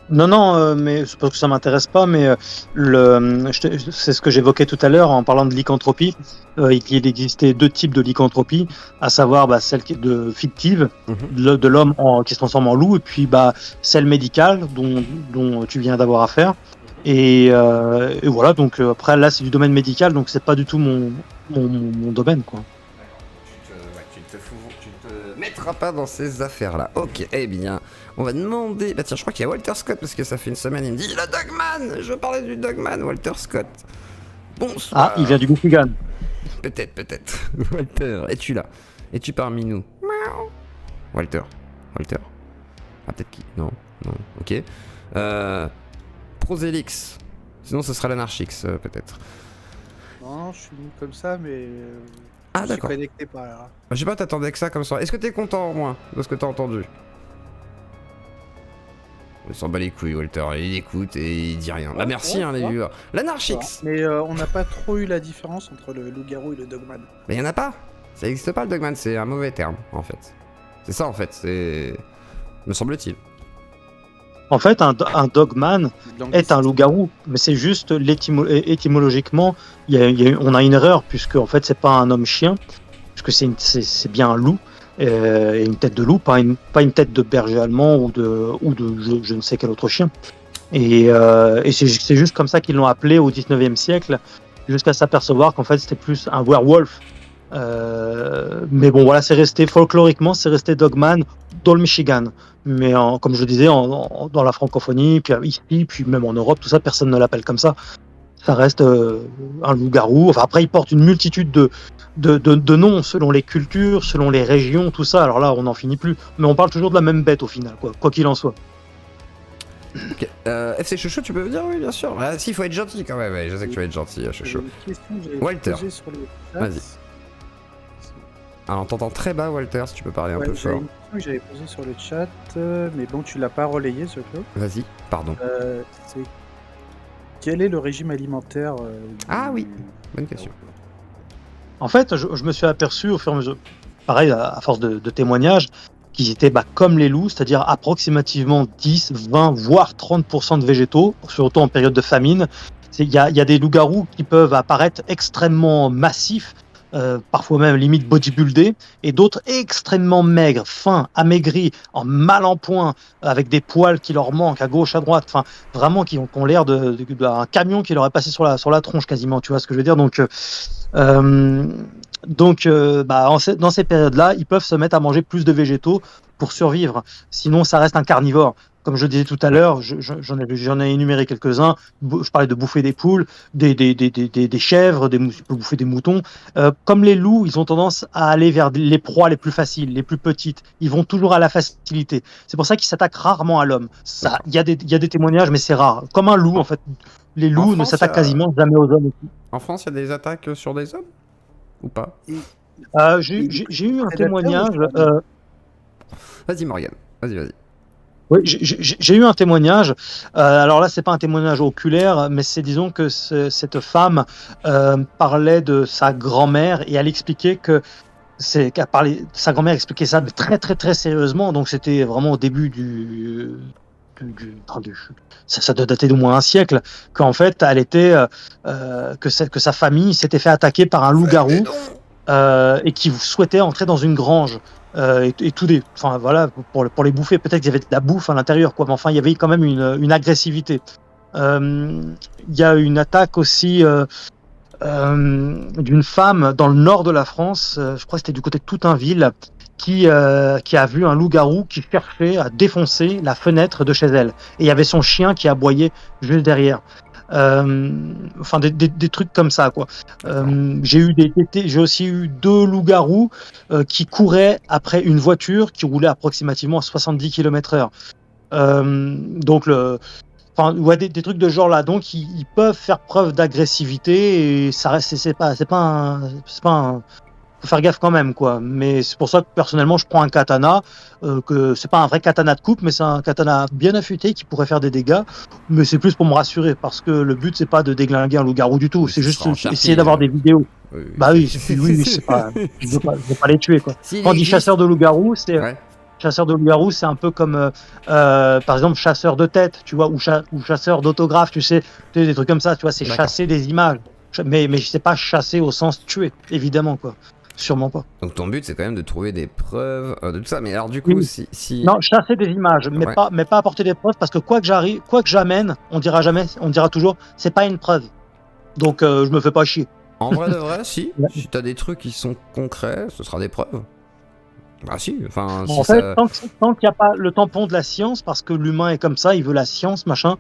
Non, mais c'est parce que ça m'intéresse pas, mais c'est ce que j'évoquais tout à l'heure en parlant de lycanthropie. Il existait 2 types de lycanthropie, à savoir celle qui est fictive, de l'homme qui se transforme en loup, et puis celle médicale dont tu viens d'avoir affaire. Et voilà, donc après là c'est du domaine médical, donc c'est pas du tout mon domaine, quoi. Tu ne te mettras pas dans ces affaires-là. Ok, eh bien, on va demander. Bah tiens, je crois qu'il y a Walter Scott parce que ça fait une semaine, il me dit le Dogman. Je parlais du Dogman, Walter Scott. Bonsoir. Ah, il vient du Michigan. Peut-être. Walter, es-tu là? Es-tu parmi nous? Miaou. Walter. Ah peut-être qui? Non. Ok. Proselix. Sinon, ce sera l'Anarchix, peut-être. Non, je suis venu comme ça, mais Ah je suis d'accord. connecté par là. Je sais pas, t'attendais que ça comme ça. Est-ce que t'es content au moins de ce que t'as entendu? Il s'en bat les couilles, Walter. Il écoute et il dit rien. Bah merci, ouais, les ouais. viewers. L'Anarchix. Mais on n'a pas trop eu la différence entre le loup-garou et le dogman. Mais y'en a pas. Ça existe pas le Dogman, c'est un mauvais terme en fait. C'est ça en fait, c'est. Me semble-t-il. En fait, un dogman est un loup-garou, mais c'est juste étymologiquement, on a une erreur, puisque en fait, c'est pas un homme-chien, puisque c'est bien un loup, et une tête de loup, pas une tête de berger allemand ou de je ne sais quel autre chien. Et c'est juste comme ça qu'ils l'ont appelé au 19e siècle, jusqu'à s'apercevoir qu'en fait, c'était plus un werewolf. Mais bon, voilà, c'est resté folkloriquement, c'est resté dogman dans le Michigan. Mais comme je le disais, dans la francophonie, puis ici, puis même en Europe, tout ça, personne ne l'appelle comme ça. Ça reste un loup-garou. Enfin, après, il porte une multitude de noms selon les cultures, selon les régions, tout ça. Alors là, on n'en finit plus. Mais on parle toujours de la même bête au final, quoi qu'il en soit. Ok. FC Chouchou, tu peux me dire? Oui, bien sûr. Ah, si, il faut être gentil quand même. Ouais, je sais que tu vas être gentil, Chouchou. Une question que j'avais Walter. posée sur le chat. Vas-y. Alors, on t'entend très bas, Walter, si tu peux parler un Ouais, peu j'avais fort. une question que j'avais posée sur le chat, mais bon, tu l'as pas relayé, ce club. Vas-y, pardon. C'est quel est le régime alimentaire Ah du- oui. Bonne question. En fait, je me suis aperçu au fur et à mesure, pareil, à force de témoignages, qu'ils étaient comme les loups, c'est-à-dire approximativement 10, 20, voire 30% de végétaux, surtout en période de famine. Il y a des loups-garous qui peuvent apparaître extrêmement massifs, parfois même limite bodybuildés, et d'autres extrêmement maigres, fins, amaigris, en mal en point, avec des poils qui leur manquent à gauche, à droite, enfin vraiment qui ont l'air d'un camion qui leur est passé sur la tronche quasiment, tu vois ce que je veux dire. Donc, dans ces périodes-là, ils peuvent se mettre à manger plus de végétaux pour survivre. Sinon, ça reste un carnivore. Comme je disais tout à l'heure, j'en ai énuméré quelques-uns. Je parlais de bouffer des poules, des chèvres, ils peuvent bouffer des moutons. Comme les loups, ils ont tendance à aller vers les proies les plus faciles, les plus petites. Ils vont toujours à la facilité. C'est pour ça qu'ils s'attaquent rarement à l'homme. Il y a des témoignages, mais c'est rare. Comme un loup, en fait. Les loups ne France, s'attaquent quasiment jamais aux hommes. En France, il y a des attaques sur des hommes? Ou pas? J'ai eu un Prédateur témoignage. ou pas Vas-y, Morgane. Vas-y. Oui, j'ai eu un témoignage. Alors là, c'est pas un témoignage oculaire, mais c'est disons que cette femme parlait de sa grand-mère et elle expliquait sa grand-mère expliquait ça mais très très très sérieusement. Donc c'était vraiment au début ça doit dater d'au moins un siècle. Qu'en fait, elle était que sa famille s'était fait attaquer par un loup-garou et qui souhaitait entrer dans une grange. Enfin voilà, pour les bouffer, peut-être qu'il y avait de la bouffe à l'intérieur, quoi. Mais enfin, il y avait quand même une agressivité. Il y a une attaque aussi d'une femme dans le nord de la France, je crois que c'était du côté de Toutainville, qui a vu un loup-garou qui cherchait à défoncer la fenêtre de chez elle. Et il y avait son chien qui aboyait juste derrière. Enfin des trucs comme ça, quoi. J'ai aussi eu 2 loups-garous qui couraient après une voiture qui roulait approximativement à 70 km/h. Des trucs de ce genre là. Donc ils peuvent faire preuve d'agressivité et ça reste, c'est pas un faut faire gaffe quand même, quoi. Mais c'est pour ça que personnellement je prends un katana, que c'est pas un vrai katana de coupe, mais c'est un katana bien affûté qui pourrait faire des dégâts. Mais c'est plus pour me rassurer, parce que le but c'est pas de déglinguer un loup-garou du tout, Oui, c'est ce juste sera en Sharpie, essayer d'avoir des vidéos. Oui. Bah oui, c'est pas, je veux pas les tuer, quoi. S'il Quand on dit existe- chasseur de loup-garou, c'est Ouais. chasseur de loup-garou, c'est un peu comme par exemple chasseur de tête, tu vois, ou chasseur d'autographe, tu sais, des trucs comme ça, tu vois, c'est D'accord. chasser des images. Mais c'est pas chasser au sens tuer, évidemment, quoi. Sûrement pas. Donc ton but, c'est quand même de trouver des preuves de tout ça. Mais alors du coup, Oui. si... Non, chasser des images, mais Ouais. pas apporter des preuves, parce que quoi que j'amène, on dira toujours, c'est pas une preuve. Donc je me fais pas chier. En vrai de vrai, si. Ouais. Si t'as des trucs qui sont concrets, ce sera des preuves. Bah si, enfin... En si fait, ça- tant qu'il n'y a pas le tampon de la science, parce que l'humain est comme ça, il veut la science, machin.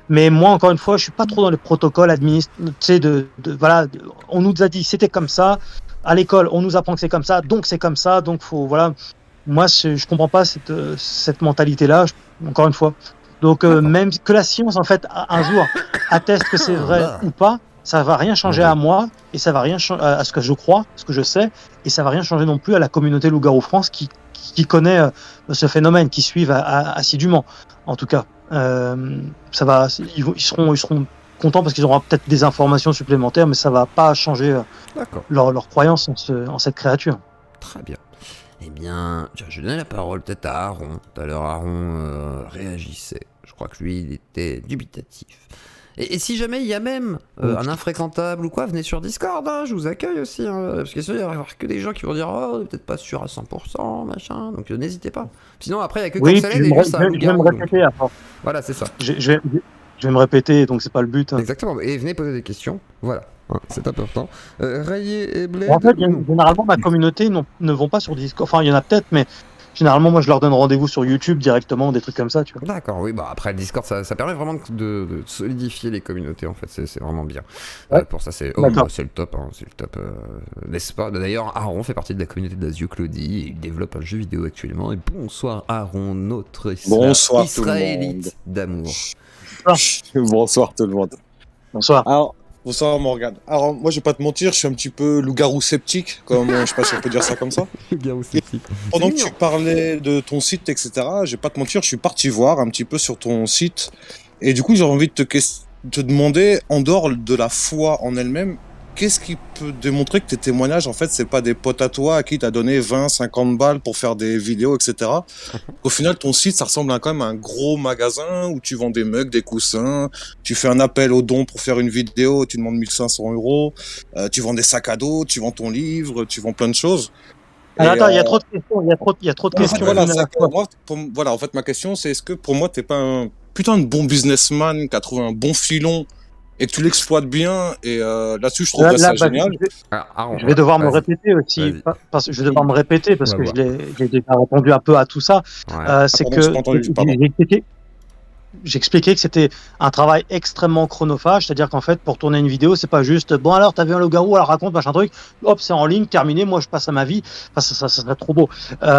Mais moi, encore une fois, je suis pas trop dans les protocoles administratifs. Voilà, on nous a dit c'était comme ça. À l'école, on nous apprend que c'est comme ça, donc c'est comme ça. Donc faut, voilà. Moi, je comprends pas cette mentalité-là. Encore une fois. Donc même que la science, en fait, un jour atteste que c'est vrai ou pas, ça va rien changer à moi et ça va rien changer à ce que je crois, ce que je sais, et ça va rien changer non plus à la communauté Loup-Garou France qui connaît ce phénomène, qui suivent assidûment, en tout cas. Ça va, ils seront contents parce qu'ils auront peut-être des informations supplémentaires, mais ça va pas changer D'accord. leur croyance en cette créature. Très bien. Eh bien, tiens, je vais donner la parole peut-être à Aaron. Tout à l'heure, Aaron réagissait. Je crois que lui, il était dubitatif. Et si jamais il y a même un infréquentable ou quoi, venez sur Discord, hein, je vous accueille aussi. Hein, parce que sinon, il va y avoir que des gens qui vont dire oh, on est peut-être pas sûr à 100%, machin. Donc n'hésitez pas. Sinon, après, il y a que Oui, Cancel puis et juste ça. je vais me répéter à force. Voilà, c'est ça. Je vais me répéter, donc c'est pas le but. Exactement. Et venez poser des questions. Voilà. Hein, c'est important. Rayé et Bled. En fait, généralement, ma communauté ne vont pas sur Discord. Enfin, il y en a peut-être, mais généralement, moi, je leur donne rendez-vous sur YouTube directement, des trucs comme ça, tu vois. D'accord, oui, bah après le Discord, ça permet vraiment de solidifier les communautés, en fait, c'est vraiment bien. Ouais. Pour ça, c'est D'accord. c'est le top, hein, c'est le top, n'est-ce pas? D'ailleurs, Aaron fait partie de la communauté d'Azio Claudie, et il développe un jeu vidéo actuellement, et bonsoir Aaron, notre Bonsoir tout le israélite d'amour. Bonsoir tout le monde. Bonsoir. Alors, bonsoir Morgane. Alors, moi, je vais pas te mentir, je suis un petit peu loup-garou sceptique, comme je sais pas si on peut dire ça comme ça. Garou sceptique. Pendant C'est que tu mignon. parlais de ton site, etc., je vais pas te mentir, je suis parti voir un petit peu sur ton site. Et du coup, j'ai envie de te demander, en dehors de la foi en elle-même, qu'est-ce qui peut démontrer que tes témoignages, en fait, c'est pas des potes à toi à qui t'as donné 20, 50 balles pour faire des vidéos, etc. Au final, ton site, ça ressemble quand même à un gros magasin où tu vends des mugs, des coussins, tu fais un appel aux dons pour faire une vidéo, tu demandes 1500 €, tu vends des sacs à dos, tu vends ton livre, tu vends plein de choses. Alors, Et, attends, il y a trop de questions. Il y a trop de en fait, questions. voilà, une à la fois. voilà, en fait, ma question, c'est est-ce que pour moi, t'es pas un putain de bon businessman qui a trouvé un bon filon et que tu l'exploites bien, et là-dessus, je trouverais ça génial. Aaron, Je vais devoir me vas-y. répéter aussi, Vas-y. parce que je vais devoir me répéter parce On que va j'ai déjà répondu un peu à tout ça. Ouais. C'est pardon, que j'ai pas entendu, pardon. j'expliquais que c'était un travail extrêmement chronophage, c'est-à-dire qu'en fait, pour tourner une vidéo, c'est pas juste bon alors t'as vu un loup-garou, alors raconte machin truc, hop c'est en ligne, terminé, moi je passe à ma vie, enfin, ça serait trop beau.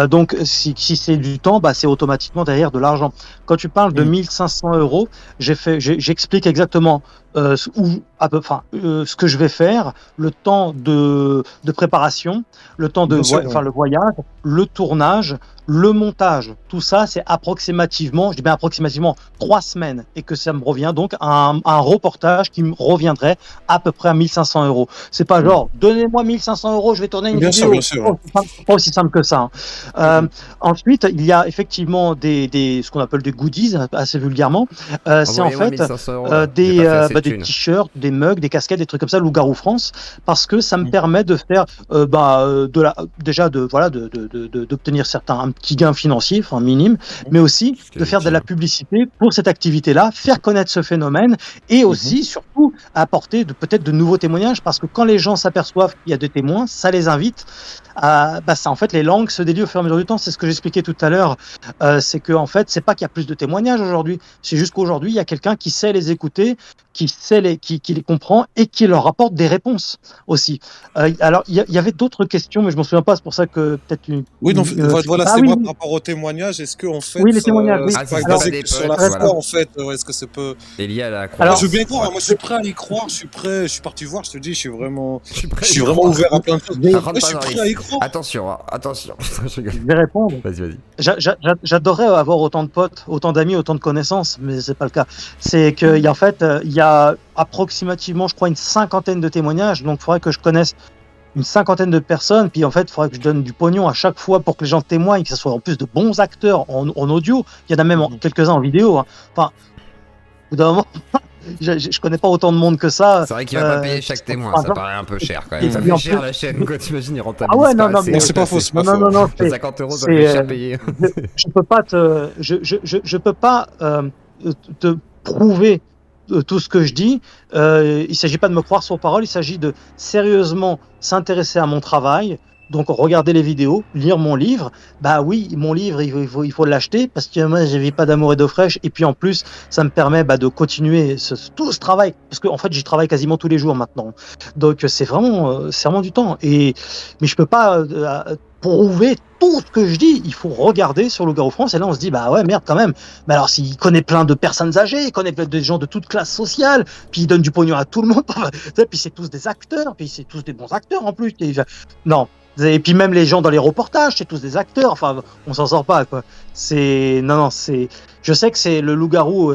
Donc si c'est du temps, bah c'est automatiquement derrière de l'argent. Quand tu parles de 1500 €, j'explique exactement ce que je vais faire, le temps de préparation, le temps de Bien sûr, le voyage, le tournage, le montage, tout ça c'est approximativement, je dis bien approximativement 3 semaines, et que ça me revient donc à un reportage qui me reviendrait à peu près à 1500 €. C'est pas genre donnez-moi 1500 €, je vais tourner une Bien vidéo. sûr, bien sûr, ouais. C'est pas aussi simple que ça. Hein. Ensuite, il y a effectivement ce qu'on appelle des goodies, assez vulgairement. C'est en Envoyez-moi fait 1500 €, là. J'ai des pas fait assez de des thunes. t-shirts, des mugs, des casquettes, des trucs comme ça, Loup-garou France, parce que ça me Mm. permet de faire d'obtenir un petit gain financier, enfin minime, mais aussi Ce qui est de faire de la légitime. publicité pour cette activité-là, faire connaître ce phénomène et aussi, surtout, apporter peut-être de nouveaux témoignages, parce que quand les gens s'aperçoivent qu'il y a des témoins, ça les invite en fait, les langues se délient au fur et à mesure du temps. C'est ce que j'expliquais tout à l'heure. C'est que, en fait, c'est pas qu'il y a plus de témoignages aujourd'hui. C'est juste qu'aujourd'hui, il y a quelqu'un qui sait les écouter, qui les comprend et qui leur apporte des réponses aussi. Alors, il y avait d'autres questions, mais je m'en souviens pas. C'est pour ça que peut-être Oui, donc voilà, ah c'est oui, moi oui. par rapport au témoignage. Est-ce que en fait, Oui, les témoignages, oui. c'est Ah, pas si c'est basé des que sur potes, la voilà. foi en fait Est-ce que ça peut Et lié à la Alors, croyance. Je veux bien croire. Ouais. Moi, je suis prêt à y croire. Je suis prêt. Je suis parti voir. Je te dis, je suis vraiment prêt je suis à y vraiment croire. ouvert à plein de choses. Je Ça rentre Ouais, je pas suis dans prêt les- à y croire. Attention, attention. Je rigole. Je vais répondre. Vas-y. J'adorerais avoir autant de potes, autant d'amis, autant de connaissances, mais c'est pas le cas. C'est que, en fait, il y a approximativement, je crois, une cinquantaine de témoignages, donc il faudrait que je connaisse une cinquantaine de personnes, puis en fait, il faudrait que je donne du pognon à chaque fois pour que les gens témoignent, que ce soit en plus de bons acteurs en audio. Il y en a même quelques-uns en vidéo. Hein. Enfin, au bout d'un moment, je connais pas autant de monde que ça. C'est vrai qu'il va pas payer chaque témoin, ça paraît un peu cher quand même. Et Ça puis, fait en cher plus- la chaîne, quoi. T'imagines, il rentabilise Ah ouais, pas non, assez. mais- Non, c'est pas faux. C'est pas Non, faux. non, non, C'est 50 €, ça c'est, fait cher payer. je peux pas je peux pas te prouver tout ce que je dis. Il s'agit pas de me croire sur parole, il s'agit de sérieusement s'intéresser à mon travail. Donc regarder les vidéos, lire mon livre. Bah oui, mon livre, il faut l'acheter parce que moi, je vis pas d'amour et d'eau fraîche. Et puis en plus, ça me permet de continuer tout ce travail, parce que en fait, j'y travaille quasiment tous les jours maintenant. Donc c'est vraiment du temps. Mais je peux pas prouver tout ce que je dis. Il faut regarder sur Loup-garou France, et là on se dit bah ouais, merde quand même. Mais alors s'il connaît plein de personnes âgées, il connaît plein de gens de toute classe sociale, puis il donne du pognon à tout le monde, puis c'est tous des acteurs, puis c'est tous des bons acteurs en plus. Non. Et puis même les gens dans les reportages, c'est tous des acteurs. Enfin, on s'en sort pas, quoi. Je sais que c'est le loup-garou.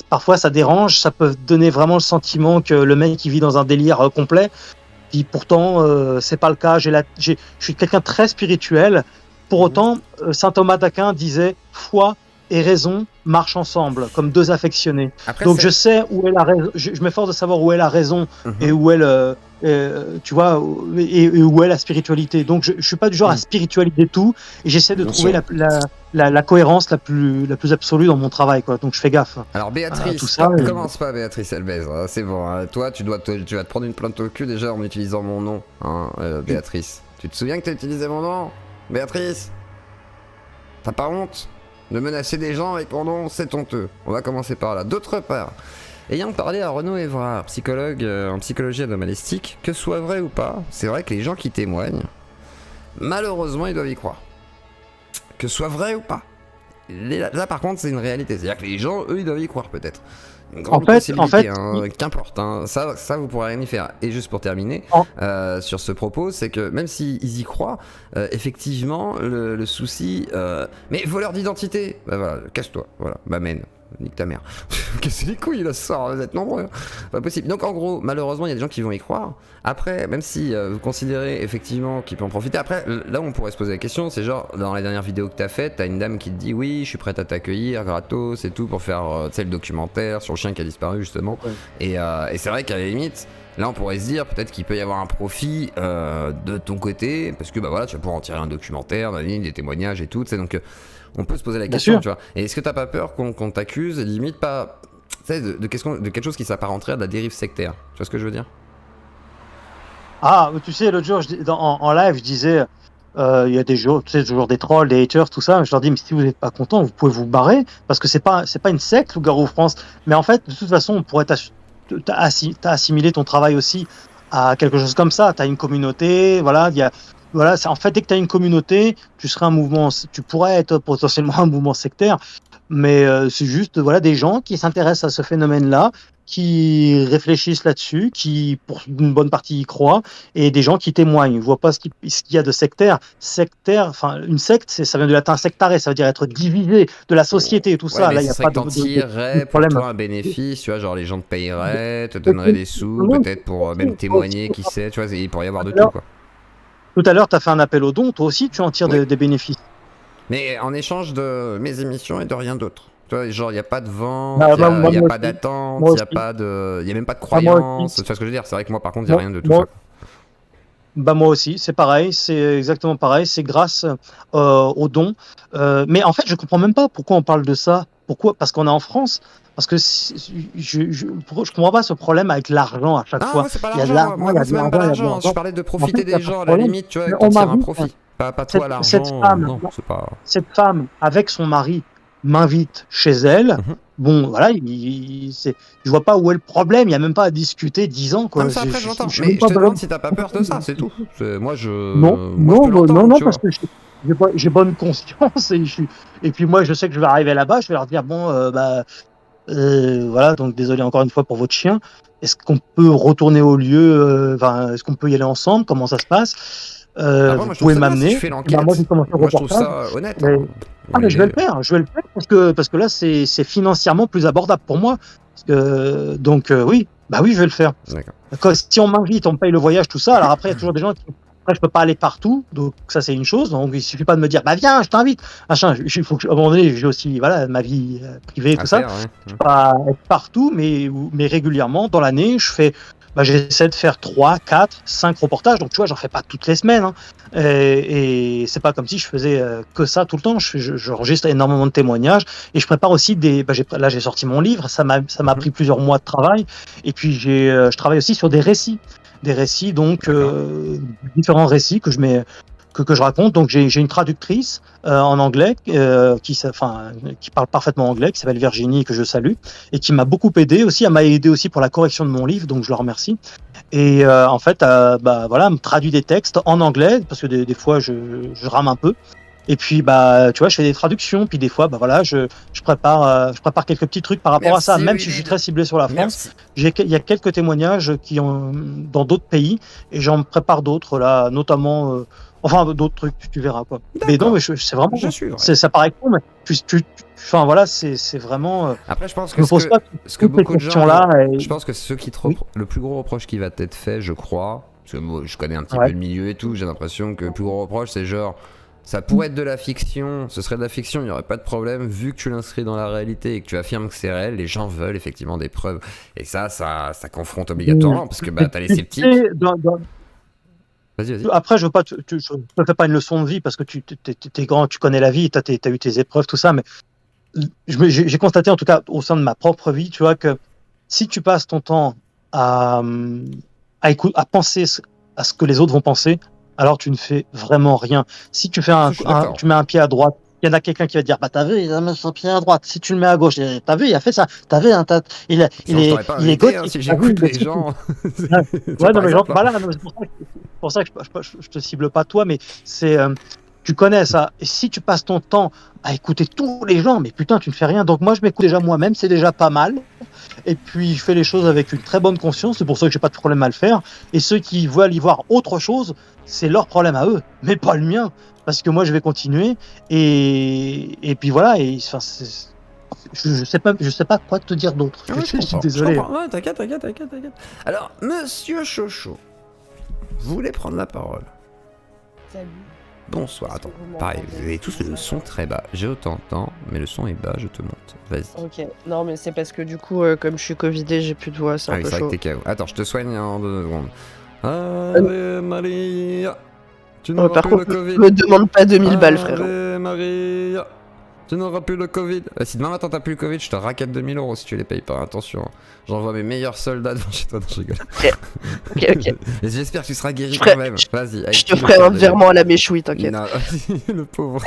Parfois, ça dérange. Ça peut donner vraiment le sentiment que le mec il vit dans un délire complet. Puis pourtant, c'est pas le cas. Je suis quelqu'un de très spirituel. Pour autant, saint Thomas d'Aquin disait foi, et raison marchent ensemble, comme deux affectionnés. Après, Donc je sais où est la raison, je m'efforce de savoir où est la raison et où est tu vois, et où est la spiritualité. Donc je suis pas du genre à spiritualiser tout, et j'essaie de Bien trouver sûr. la cohérence la plus absolue dans mon travail, quoi. Donc je fais gaffe. Alors Béatrice, tout ça, commence pas Béatrice Elbez, hein, c'est bon, hein. Toi tu vas te prendre une plainte au cul déjà en utilisant mon nom, hein, Béatrice. Tu te souviens que t'as utilisé mon nom, Béatrice? T'as pas honte de menacer des gens avec mon nom? C'est honteux. On va commencer par là. D'autre part, ayant parlé à Renaud Évrard, psychologue en psychologie anomalistique, que ce soit vrai ou pas, c'est vrai que les gens qui témoignent, malheureusement ils doivent y croire. Que ce soit vrai ou pas. Là par contre c'est une réalité, c'est-à-dire que les gens eux ils doivent y croire peut-être. Une grande possibilité, hein, qu'importe, hein, ça vous pourrez rien y faire. Et juste pour terminer sur ce propos, c'est que même s'ils y croient, effectivement le souci, mais voleur d'identité, bah voilà, cache-toi, voilà, m'amène. Nique ta mère. Cassez les couilles là ce soir, vous êtes nombreux. Pas possible. Donc en gros, malheureusement, il y a des gens qui vont y croire. Après, même si vous considérez effectivement qu'ils peuvent en profiter, après, là où on pourrait se poser la question, c'est genre, dans les dernières vidéos que t'as faites, t'as une dame qui te dit oui, je suis prête à t'accueillir gratos et tout pour faire le documentaire sur le chien qui a disparu justement. Ouais. Et c'est vrai qu'à la limite, là on pourrait se dire peut-être qu'il peut y avoir un profit de ton côté, parce que bah voilà, tu vas pouvoir en tirer un documentaire, des témoignages et tout, tu sais, donc on peut se poser la question, tu vois. Et est-ce que t'as pas peur qu'on t'accuse, limite pas, tu sais, de quelque chose qui s'apparenterait à de la dérive sectaire? Tu vois ce que je veux dire? Ah, tu sais, l'autre jour, en live, je disais, il y a des jours, tu sais, toujours des trolls, des haters, tout ça. Je leur dis, mais si vous n'êtes pas content, vous pouvez vous barrer, parce que c'est pas une secte, Loup-Garou France. Mais en fait, de toute façon, on pourrait t'as assimilé ton travail aussi à quelque chose comme ça. T'as une communauté, voilà, voilà, en fait, dès que tu as une communauté, tu pourrais être potentiellement un mouvement sectaire, mais c'est juste voilà, des gens qui s'intéressent à ce phénomène-là, qui réfléchissent là-dessus, qui, pour une bonne partie, y croient, et des gens qui témoignent. Ils ne voient pas ce qu'il y a de sectaire. Enfin, une secte, ça vient du latin sectare, ça veut dire être divisé de la société et tout ça. Là, il n'y a pas de problème. Pour toi un bénéfice, tu vois, genre les gens te payeraient, te donneraient des sous, peut-être pour même témoigner, qui sait, tu vois, il pourrait y avoir de tout, quoi. Tout à l'heure, tu as fait un appel aux dons, toi aussi, tu en tires des bénéfices. Mais en échange de mes émissions et de rien d'autre. Tu vois, genre, il n'y a pas de vente, il n'y a pas d'attente, il n'y a même pas de croyance. Tu vois ce que je veux dire? C'est vrai que moi, par contre, il n'y a rien de tout ça. Bah moi aussi, c'est pareil, c'est exactement pareil, c'est grâce aux dons. Mais en fait, je comprends même pas pourquoi on parle de ça. Pourquoi? Parce qu'on est en France. Parce que je comprends pas ce problème avec l'argent à chaque fois. Ah, c'est pas l'argent, moi, c'est même pas l'argent. Je parlais de profiter des gens, à la limite, tu vois, t'en tires un profit. Pas toi, l'argent. Cette femme, avec son mari, m'invite chez elle. Bon, voilà, je vois pas où est le problème, il n'y a même pas à discuter 10 ans, quoi. Non, ça, après, j'entends. Mais je te demande si t'as pas peur de ça, c'est tout. Moi, non, parce que j'ai bonne conscience, et puis moi, je sais que je vais arriver là-bas, je vais leur dire, bon, voilà, donc désolé encore une fois pour votre chien. Est-ce qu'on peut retourner au lieu, est-ce qu'on peut y aller ensemble? Comment ça se passe? Vous pouvez m'amener. Moi, je trouve ça honnête. Mais je vais le faire parce que là, c'est financièrement plus abordable pour moi. Donc, oui, je vais le faire. Si on m'invite, on me paye le voyage, tout ça. Alors après, il y a toujours des gens qui. Après, je peux pas aller partout, donc ça c'est une chose. Donc il suffit pas de me dire, viens, je t'invite. Machin, il faut que à un moment donné, j'ai aussi ma vie privée, tout ça. Je peux pas être partout, mais régulièrement dans l'année, j'essaie de faire 3, 4, 5 reportages. Donc tu vois, j'en fais pas toutes les semaines. Hein. Et c'est pas comme si je faisais que ça tout le temps. J'enregistre énormément de témoignages et je prépare aussi là, j'ai sorti mon livre. Ça m'a pris plusieurs mois de travail. Et puis je travaille aussi sur des récits. Donc différents récits que je raconte. Donc j'ai une traductrice en anglais qui parle parfaitement anglais, qui s'appelle Virginie, que je salue, et qui m'a beaucoup aidé aussi. Elle m'a aidé aussi pour la correction de mon livre, donc je la remercie. Et en fait, elle me traduit des textes en anglais, parce que des fois je rame un peu. Et puis tu vois, je fais des traductions, puis des fois je prépare quelques petits trucs par rapport à ça, même si je suis très ciblé sur la France. Il y a quelques témoignages qui ont dans d'autres pays, et j'en prépare d'autres là, notamment d'autres trucs, tu verras quoi. Mais non, mais c'est vraiment ça paraît con, mais c'est vraiment après je pense que ce que beaucoup de gens là, je pense que ceux qui le plus gros reproche qui va t'être fait, je crois, parce que moi je connais un petit peu le milieu et tout, j'ai l'impression que le plus gros reproche c'est genre Ça pourrait être de la fiction, ce serait de la fiction, il n'y aurait pas de problème, vu que tu l'inscris dans la réalité et que tu affirmes que c'est réel, les gens veulent effectivement des preuves. Et ça confronte obligatoirement, parce que t'as les sceptiques. Vas-y. Après, je te fais pas une leçon de vie parce que tu es grand, tu connais la vie, tu as eu tes épreuves, tout ça, mais j'ai constaté en tout cas au sein de ma propre vie, tu vois, que si tu passes ton temps à penser à ce que les autres vont penser, alors tu ne fais vraiment rien. Si tu fais tu mets un pied à droite, il y en a quelqu'un qui va te dire bah t'as vu, il a mis son pied à droite. Si tu le mets à gauche, t'as vu, il a fait ça. T'as vu, il est gauche. Si j'écoute les gens. Ouais, non mais genre, voilà, c'est pour ça que je te cible pas toi, mais c'est tu connais ça. Et si tu passes ton temps à écouter tous les gens, mais putain, tu ne fais rien. Donc moi, je m'écoute déjà moi-même, c'est déjà pas mal. Et puis, je fais les choses avec une très bonne conscience. C'est pour ça que j'ai pas de problème à le faire. Et ceux qui veulent y voir autre chose, c'est leur problème à eux, mais pas le mien. Parce que moi, je vais continuer. Et puis voilà. Et enfin, je sais pas quoi te dire d'autre. Je suis désolé. Ouais, t'inquiète. Alors, Monsieur Chocho, vous voulez prendre la parole? Salut. Bonsoir, attends. Pareil, vous avez tous le son très bas. J'ai autant de temps, mais le son est bas, je te monte. Vas-y. Ok, non mais c'est parce que du coup, comme je suis covidé, j'ai plus de voix, c'est un peu c'est vrai chaud. que t'es KO. Attends, je te soigne en 2 secondes. Ave Maria, tu n'auras Par plus contre, le Covid. me demande pas 2000 balles, frère. Ave Maria, tu n'auras plus le Covid. Si demain matin t'as plus le Covid, je te raquette 2000 € si tu les payes pas. Attention, j'envoie mes meilleurs soldats devant chez toi. Non, je rigole. Ok. Et j'espère que tu seras guéri quand même. Vas-y. Je te ferai un virement à la méchoui, t'inquiète. Non, le pauvre.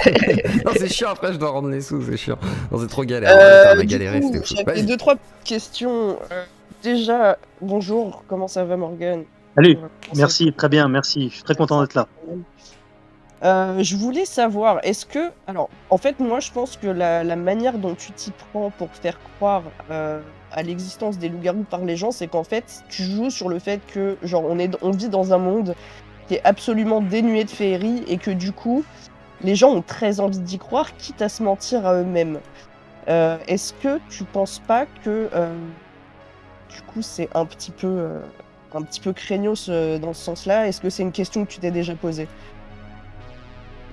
Non, c'est chiant, après je dois rendre les sous, c'est chiant. Non, c'est trop galère. On a galéré, c'était fou. J'avais 2-3 questions. Déjà, bonjour, comment ça va, Morgane? Salut, merci, très bien, merci. Je suis très content d'être là. Je voulais savoir, est-ce que... Alors, en fait, moi, je pense que la manière dont tu t'y prends pour faire croire à l'existence des loups-garous par les gens, c'est qu'en fait, tu joues sur le fait que, genre, on vit dans un monde qui est absolument dénué de féerie et que, du coup, les gens ont très envie d'y croire, quitte à se mentir à eux-mêmes. Est-ce que tu penses pas que, du coup, c'est un petit peu craignos dans ce sens-là? Est-ce que c'est une question que tu t'es déjà posée?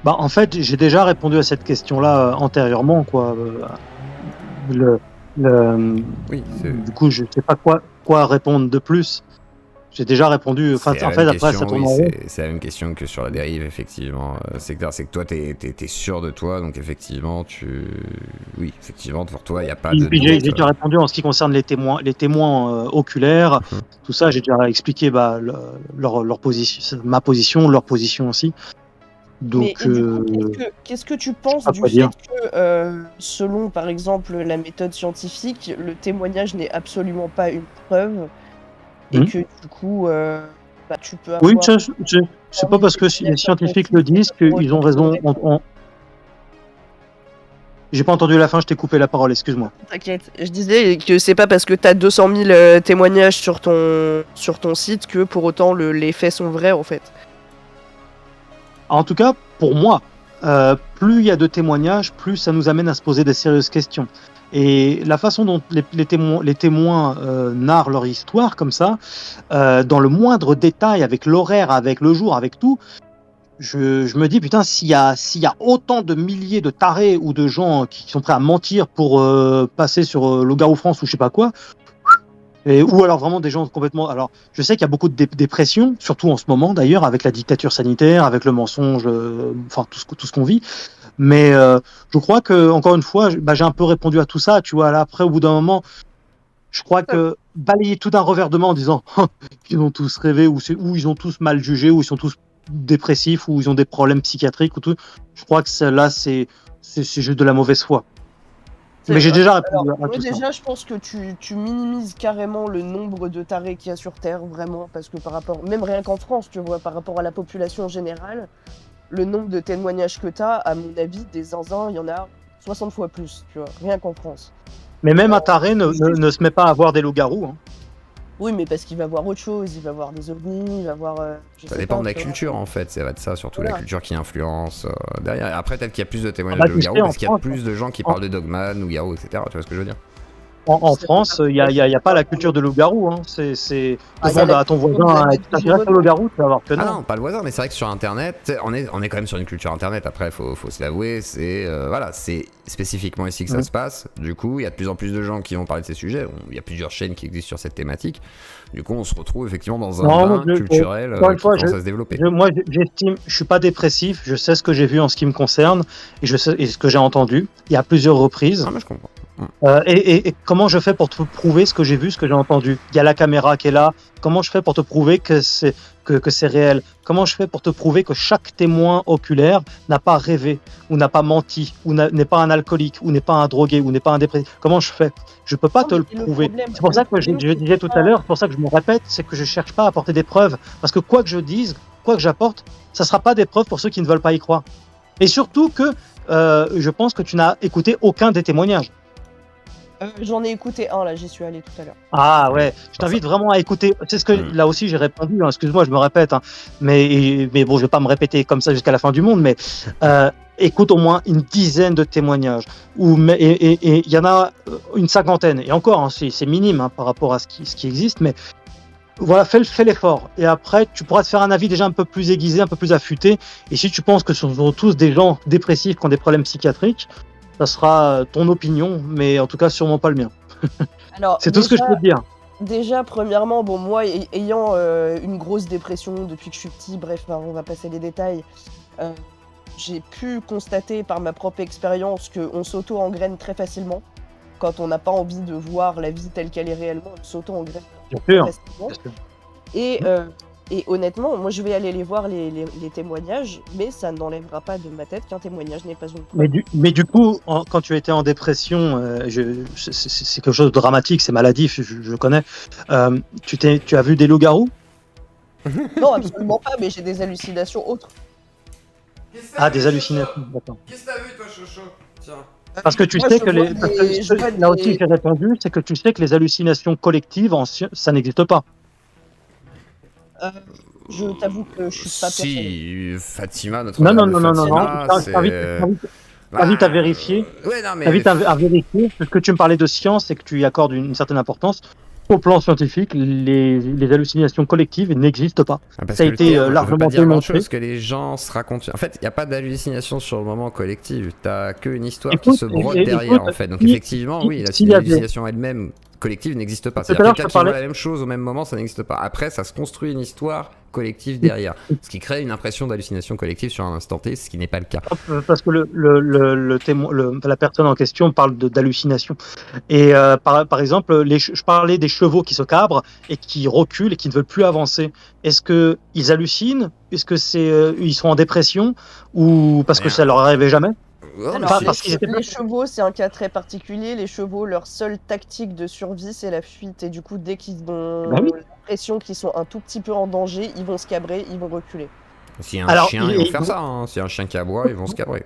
Bah, en fait, j'ai déjà répondu à cette question-là antérieurement, quoi. Oui, du coup, je sais pas quoi répondre de plus. J'ai déjà répondu. Enfin, en fait, après, ça tourne en rond. C'est la même question que sur la dérive, effectivement. C'est clair, c'est que toi, t'es sûr de toi, donc effectivement, oui, effectivement, pour toi, il n'y a pas de. J'ai déjà répondu en ce qui concerne les témoins oculaires, tout ça. J'ai déjà expliqué leur position, ma position, leur position aussi. Donc, qu'est-ce que tu penses du fait que, selon par exemple la méthode scientifique, le témoignage n'est absolument pas une preuve et que du coup, tu peux avoir... Oui, c'est pas parce que les scientifiques le disent qu'ils ont raison. J'ai pas entendu la fin, je t'ai coupé la parole, excuse-moi. T'inquiète, je disais que c'est pas parce que t'as 200 000 témoignages sur ton site que pour autant les faits sont vrais en fait. En tout cas, pour moi, plus il y a de témoignages, plus ça nous amène à se poser des sérieuses questions. Et la façon dont les témoins narrent leur histoire comme ça, dans le moindre détail, avec l'horaire, avec le jour, avec tout, je me dis, putain, s'il y a autant de milliers de tarés ou de gens qui sont prêts à mentir pour passer sur Loup-garou France ou je sais pas quoi, ou alors vraiment des gens complètement... Alors, je sais qu'il y a beaucoup de dépression, surtout en ce moment d'ailleurs, avec la dictature sanitaire, avec le mensonge, enfin tout ce qu'on vit. Mais je crois que, encore une fois, j'ai un peu répondu à tout ça. Tu vois, là, après, au bout d'un moment, je crois que balayer tout d'un revers de main en disant qu'ils ont tous rêvé, ou ils ont tous mal jugé, ou ils sont tous dépressifs, ou ils ont des problèmes psychiatriques, ou tout. Je crois que là, c'est juste de la mauvaise foi. Mais j'ai déjà répondu à tout ça. Déjà, je pense que tu minimises carrément le nombre de tarés qu'il y a sur Terre, vraiment, parce que par rapport, même rien qu'en France, tu vois, par rapport à la population générale, le nombre de témoignages que t'as, à mon avis, des zinzins, il y en a 60 fois plus, tu vois, rien qu'en France. Mais même un taré ne se met pas à voir des loups-garous. Hein. Oui, mais parce qu'il va voir autre chose, il va voir des ovnis, il va voir... ça dépend de la culture, en fait, ça va de ça, surtout la culture qui influence derrière. Après, peut-être qu'il y a plus de témoignages de loups-garous parce qu'il y a plus de gens qui parlent de Dogman, loups-garous, etc. Tu vois ce que je veux dire? En C'est France, il y a pas la culture de loup-garou. Hein. C'est Ah, demande il y a à ton la voisin, culture de tu t'intéresses au loup-garou, tu vas voir que Ah non. non, pas le voisin, mais c'est vrai que sur Internet, on est quand même sur une culture Internet. Après, faut se l'avouer, voilà, c'est spécifiquement ici que ça se passe. Du coup, il y a de plus en plus de gens qui vont parler de ces sujets. Il y a plusieurs chaînes qui existent sur cette thématique. Du coup, on se retrouve effectivement dans un Non, bain culturel encore une qui fois, commence à se développer. moi, j'estime, je suis pas dépressif, je sais ce que j'ai vu en ce qui me concerne et je sais et ce que j'ai entendu. Il y a plusieurs reprises. Ah, mais je comprends. Et comment je fais pour te prouver ce que j'ai vu, ce que j'ai entendu? Il y a la caméra qui est là. Comment je fais pour te prouver que c'est réel? Comment je fais pour te prouver que chaque témoin oculaire n'a pas rêvé, ou n'a pas menti, ou n'est pas un alcoolique, ou n'est pas un drogué, ou n'est pas un dépressif? Comment je fais? Je peux pas Non, te le mais le prouver. problème- C'est pour ça le que je problème, disais tout à l'heure, c'est pour ça que je me répète, c'est que je cherche pas à apporter des preuves. Parce que quoi que je dise, quoi que j'apporte, ça sera pas des preuves pour ceux qui ne veulent pas y croire. Et surtout que je pense que tu n'as écouté aucun des témoignages. J'en ai écouté un là, j'y suis allé tout à l'heure. Ah ouais, je t'invite vraiment à écouter. C'est ce que là aussi j'ai répondu. Hein, excuse-moi, je me répète, hein, mais bon, je vais pas me répéter comme ça jusqu'à la fin du monde. Mais écoute au moins une dizaine de témoignages. Et il y en a une cinquantaine. Et encore, hein, c'est minime hein, par rapport à ce qui existe. Mais voilà, fais l'effort. Et après, tu pourras te faire un avis déjà un peu plus aiguisé, un peu plus affûté. Et si tu penses que ce sont tous des gens dépressifs qui ont des problèmes psychiatriques, ça sera ton opinion, mais en tout cas sûrement pas le mien. Alors, C'est tout ce que je peux te dire. Déjà, premièrement, bon, moi, ayant une grosse dépression depuis que je suis petit, bref, on va passer les détails, j'ai pu constater par ma propre expérience qu'on s'auto-engraine très facilement. Quand on n'a pas envie de voir la vie telle qu'elle est réellement, on s'auto-engraine Bien très sûr. facilement. Bien sûr. Et honnêtement, moi, je vais aller les voir les témoignages, mais ça n'enlèvera pas de ma tête qu'un témoignage n'est pas une preuve. Mais du coup, quand tu étais en dépression, c'est quelque chose de dramatique, c'est maladif, je connais. Tu as vu des loups-garous? Non, absolument pas, mais j'ai des hallucinations autres. Ah, des hallucinations, d'accord. Qu'est-ce que t'as vu, toi, Chocho? Tiens. Parce que tu Moi, sais je que vois les. des- parce que je vois là aussi, des- j'ai répondu, c'est que tu sais que les hallucinations collectives, ça n'existe pas. Je t'avoue que je suis pas persuadée. Si, Fatima, notre Non, dame non, de non, non, non. Fatima, Je t'invite à vérifier. Ouais, non, mais... T'invite à vérifier, parce que tu me parlais de science et que tu y accordes une certaine importance. Au plan scientifique, les hallucinations collectives n'existent pas. Ah, parce Ça a que le été terme veut largement pas dire démontré. grand-chose, que les gens se racontent. En fait, il n'y a pas d'hallucination sur le moment collectif. T'as qu'une histoire Écoute, qui se brode et- derrière, écoute, en fait. Donc, si- effectivement, oui, s'il y avait- l'hallucination elle-même collective n'existe pas. Tout à C'est-à-dire l'heure, quelqu'un je qui voit parlais- la même chose au même moment, ça n'existe pas. Après, ça se construit une histoire collective derrière, ce qui crée une impression d'hallucination collective sur un instant T, ce qui n'est pas le cas. Parce que la personne en question parle d'hallucination. Et par exemple, je parlais des chevaux qui se cabrent et qui reculent et qui ne veulent plus avancer. Est-ce qu'ils hallucinent? Est-ce que ils sont en dépression? Ou parce que Rien. ça leur arrivait jamais? Oh, mais Alors, si. parce qu'ils étaient les chevaux, c'est un cas très particulier. Les chevaux, leur seule tactique de survie, c'est la fuite. Et du coup, dès qu'ils ont Bah oui. l'impression qu'ils sont un tout petit peu en danger, ils vont se cabrer, ils vont reculer. S'il y a un Alors, chien, ils vont faire ça. Hein. S'il y a un chien qui aboie, ils vont se cabrer.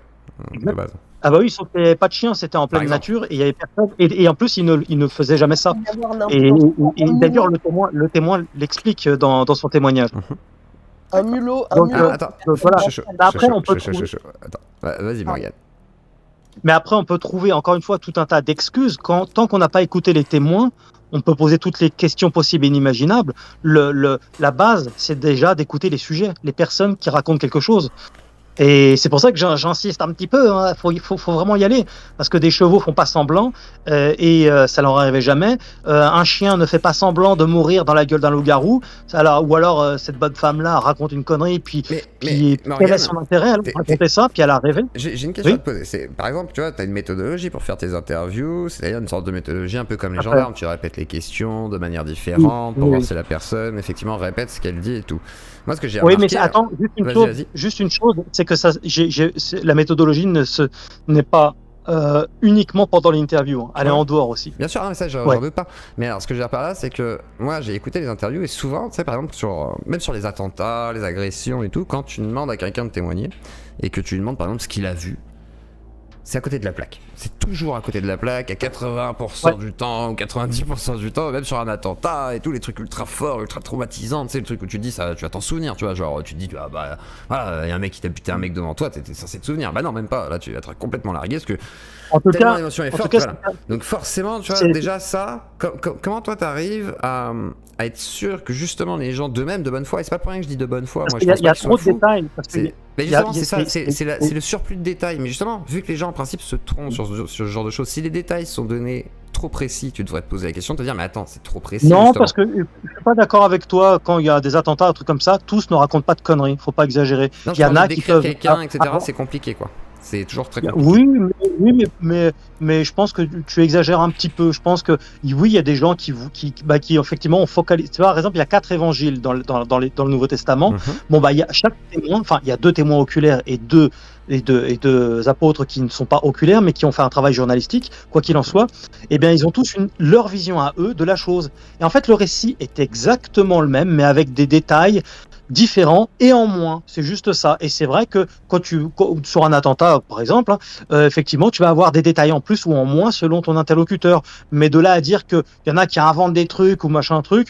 De base. Ah bah oui, sauf qu'il n'y avait pas de chien, c'était en pleine exemple. nature et il y avait personne. Et en plus, ils ne faisaient jamais ça. Il va y avoir Et, et un d'ailleurs, mulot, le témoin l'explique dans son témoignage. un mulot, Donc, attends. Donc voilà. Chocho, Après, Chocho, on peut Chocho, trouver- Chocho. Attends, vas-y, Morgane. Mais après, on peut trouver encore une fois tout un tas d'excuses. Tant qu'on n'a pas écouté les témoins, on peut poser toutes les questions possibles et inimaginables. La base, c'est déjà d'écouter les sujets, les personnes qui racontent quelque chose. Et c'est pour ça que j'insiste un petit peu. Hein. Il faut vraiment y aller, parce que des chevaux font pas semblant et ça leur arrivait jamais. Un chien ne fait pas semblant de mourir dans la gueule d'un loup-garou. Ou alors cette bonne femme-là raconte une connerie, puis quel Morgane, est son intérêt? Elle t'es- raconter ça, puis elle a rêvé. J'ai une question Oui. à te poser. Par exemple, tu vois, tu as une méthodologie pour faire tes interviews, c'est-à-dire une sorte de méthodologie un peu comme les Après. gendarmes. Tu répètes les questions de manière différente pour Oui. voir si la personne, effectivement, répète ce qu'elle dit et tout. Moi, ce que j'ai Oui, remarqué... mais attends, Vas-y. juste une chose, c'est que la méthodologie n'est pas uniquement pendant l'interview. Hein. Elle est Ouais. en dehors aussi. Bien sûr, hein, mais ça, j'en Ouais. doute pas. Mais alors, ce que je veux dire par là, c'est que moi, j'ai écouté les interviews et souvent, tu sais, par exemple, même sur les attentats, les agressions et tout, quand tu demandes à quelqu'un de témoigner et que tu lui demandes, par exemple, ce qu'il a vu, c'est à côté de la plaque. C'est toujours à côté de la plaque, à 80% du temps, ou 90% du temps, même sur un attentat et tous les trucs ultra forts, ultra traumatisants, tu sais, le truc où tu te dis, ça, tu vas t'en souvenir, tu vois, genre, tu te dis, ah bah, voilà, y a un mec qui t'a buté un mec devant toi, t'es censé te souvenir. Bah non, même pas, là, tu vas être complètement largué, parce que En tout tellement cas, l'émotion est en tout forte, cas, voilà. Donc forcément, tu vois, c'est- déjà ça, comment toi t'arrives à être sûr que justement les gens d'eux-mêmes, de bonne foi, et c'est pas pour rien que je dis de bonne foi, parce moi je qu'il y a, pense il y a pas qu'ils trop soient de fous. détails. Parce que Mais il y a- justement, il y a- c'est ça, c'est- c'est le surplus de détails. Mais justement, vu que les gens en principe se trompent sur ce genre de choses, si les détails sont donnés trop précis, tu devrais te poser la question, te dire, mais attends, c'est trop précis. Non, justement. parce que je suis pas d'accord avec toi. Quand il y a des attentats, un truc comme ça, tous ne racontent pas de conneries. Faut pas exagérer. Non, Il y en a qui décrire peuvent. quelqu'un, etc., avoir- c'est compliqué, quoi. C'est toujours très compliqué. Oui, mais je pense que tu exagères un petit peu. Je pense que oui, il y a des gens qui effectivement ont focalisé. Tu vois, par exemple, il y a 4 évangiles dans le Nouveau Testament. Mhm. Bon, bah, il y a chaque témoin, enfin, il y a 2 témoins oculaires et deux apôtres qui ne sont pas oculaires, mais qui ont fait un travail journalistique, quoi qu'il en soit. Eh bien, ils ont tous leur vision à eux de la chose. Et en fait, le récit est exactement le même, mais avec des détails différents et en moins. C'est juste ça. Et c'est vrai que sur un attentat, par exemple, effectivement, tu vas avoir des détails en plus ou en moins selon ton interlocuteur. Mais de là à dire qu'il y en a qui inventent des trucs ou machin truc,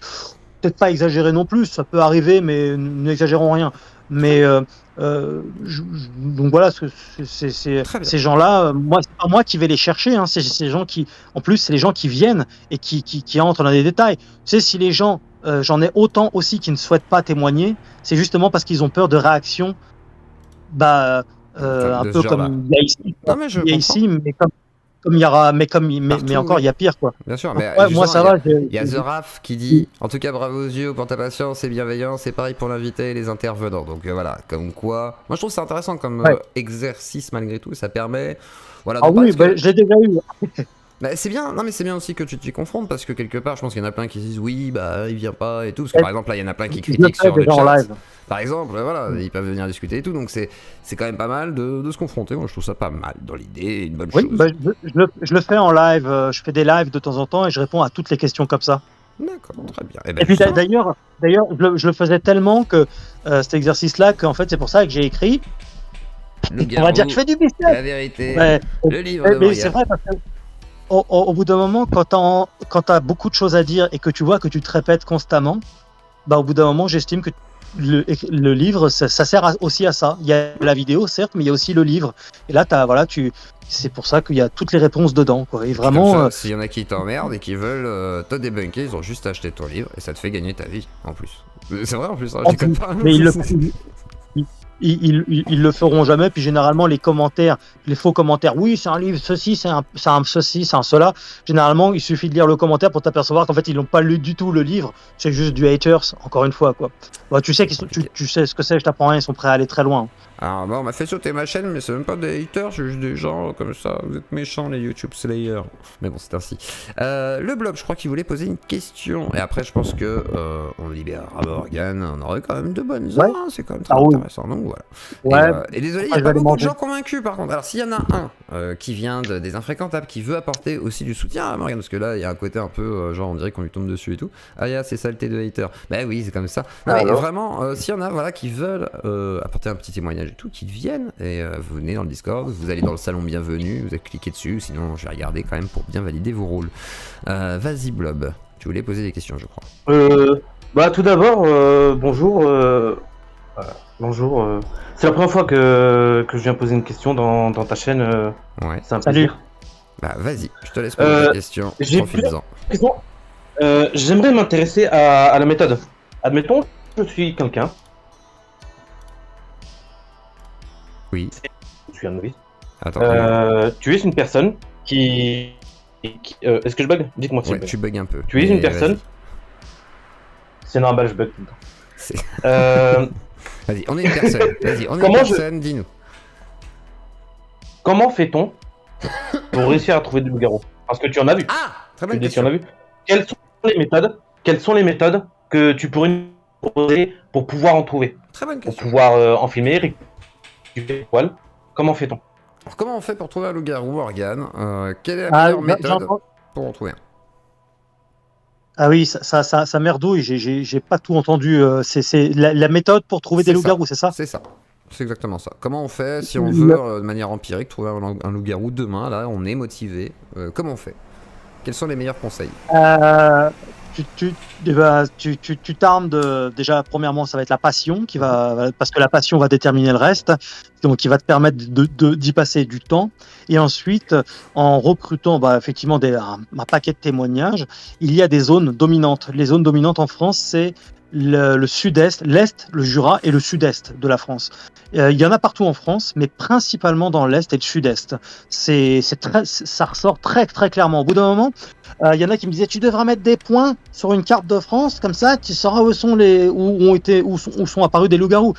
peut-être pas exagérer non plus. Ça peut arriver, mais n'exagérons rien. Mais donc voilà, Très bien. ces gens-là, moi, c'est pas moi qui vais les chercher. Hein, c'est ces gens qui, en plus, c'est les gens qui viennent et qui entrent dans les détails. Tu sais, si les gens, j'en ai autant aussi qui ne souhaitent pas témoigner, c'est justement parce qu'ils ont peur de réactions, un De ce peu genre-là. comme il y a ici. Non, mais je Il y a comprends. ici, mais il y aura, mais Partout, encore, oui. il y a pire, quoi. Bien sûr, mais Ouais, moi, justement, ça va. il y a The Raf qui dit en tout cas bravo aux yeux pour ta patience et bienveillance, c'est pareil pour l'invité et les intervenants. Donc voilà, comme quoi. Moi je trouve ça intéressant comme Ouais. exercice malgré tout, ça permet. Voilà, Ah de parler oui, parce que- je l'ai déjà eu. Bah, c'est bien, non mais c'est bien aussi que tu t'y confrontes parce que quelque part je pense qu'il y en a plein qui se disent oui bah il vient pas et tout parce que Ouais. par exemple là il y en a plein qui Je le critiquent fais sur le déjà en chat live. par exemple voilà ils peuvent venir discuter et tout donc c'est quand même pas mal de se confronter. Moi je trouve ça pas mal dans l'idée, une bonne Oui, chose. je le fais en live. Je fais des lives de temps en temps et je réponds à toutes les questions comme ça. D'accord, très bien. Et puis justement, d'ailleurs, je le faisais tellement que cet exercice-là, qu'en fait, c'est pour ça que j'ai écrit. On va Loup-garou, dire que je fais du business. la vérité, Ouais. le livre de Mais Morgane. c'est vrai parce que au bout d'un moment, quand t'as beaucoup de choses à dire et que tu vois que tu te répètes constamment, bah au bout d'un moment, j'estime que le livre, ça sert aussi à ça. Il y a la vidéo, certes, mais il y a aussi le livre. Et là, c'est pour ça qu'il y a toutes les réponses dedans, quoi. Et vraiment, Comme ça, s'il y en a qui t'emmerdent et qui veulent te débunker, ils ont juste acheté ton livre et ça te fait gagner ta vie en plus. C'est vrai en plus, hein, je En déconne plus, pas. mais ils le feront jamais. Puis généralement, les commentaires, les faux commentaires, oui, c'est un livre, ceci, c'est un ceci, c'est un cela. Généralement, il suffit de lire le commentaire pour t'apercevoir qu'en fait, ils n'ont pas lu du tout le livre. C'est juste du haters, encore une fois, quoi. Bah, tu sais tu sais ce que c'est, je t'apprends rien, ils sont prêts à aller très loin. Alors bon, on m'a fait sauter ma chaîne, mais c'est même pas des haters, c'est juste des gens comme ça. Vous êtes méchants les YouTube Slayers. Mais bon, c'est ainsi. Le blob, je crois qu'il voulait poser une question. Et après, je pense que on libérera Morgane. On aurait quand même de bonnes heures. Ouais. Hein, c'est quand même très Ah oui. intéressant. Donc voilà. Ouais. Et désolé, il Après, n'y je a pas vais aller beaucoup de manger. gens convaincus par contre. Alors s'il y en a un qui vient des Infréquentables, qui veut apporter aussi du soutien à Morgane, parce que là, il y a un côté un peu genre on dirait qu'on lui tombe dessus et tout. Ah, il y a ces saletés de haters. Bah oui, c'est comme ça. Non, mais Alors vraiment, s'il y en a voilà, qui veulent apporter un petit témoignage et tout, qui viennent. Et vous venez dans le Discord, vous allez dans le salon bienvenue, vous cliquez dessus, sinon je vais regarder quand même pour bien valider vos rôles. Vas-y Blob, tu voulais poser des questions je crois. Tout d'abord, bonjour. Bonjour. C'est la première fois que je viens poser une question dans ta chaîne. Ouais. C'est un Salut. plaisir. Bah vas-y, je te laisse poser des questions, j'ai profites-en. Question. J'aimerais m'intéresser à la méthode. Admettons, je suis quelqu'un. Oui. Je suis un novice. Attends, Tu es une personne qui est-ce que je bug? Dites-moi si ouais, je bug. tu bugs un peu. Tu es mais une personne. vas-y. C'est normal, je bug tout le temps. C'est- Euh, Vas-y, on est une personne, vas-y, on est une Comment je- personne, dis-nous. Comment fait-on pour réussir à trouver des loups-garous? Parce que tu en as vu. Ah, très Tu bonne dis que tu en question. as vu. Quelles sont les méthodes que tu pourrais nous proposer pour pouvoir en trouver? Très bonne Pour question. pouvoir en filmer, récupérer les poils. Comment fait-on? Alors, comment on fait pour trouver un loup-garou, Morgane quelle est la Ah, meilleure méthode j'entends- pour en trouver un? Ah oui, ça merdouille. J'ai pas tout entendu. C'est la méthode pour trouver des C'est ça. loups-garous, c'est ça? C'est ça. C'est exactement ça. Comment on fait si on veut, de manière empirique, trouver un loup-garou demain, là, on est motivé. Comment on fait? Quels sont les meilleurs conseils? Tu t'armes déjà, premièrement, ça va être la passion parce que la passion va déterminer le reste, donc qui va te permettre d'y passer du temps. Et ensuite, en recrutant effectivement un paquet de témoignages, il y a des zones dominantes. Les zones dominantes en France, c'est le sud-est, l'est, le Jura et le sud-est de la France. Il y en a partout en France, mais principalement dans l'est et le sud-est. Ça ressort très très clairement. Au bout d'un moment, il y en a qui me disaient tu devrais mettre des points sur une carte de France, comme ça tu sauras où sont apparus des loups-garous.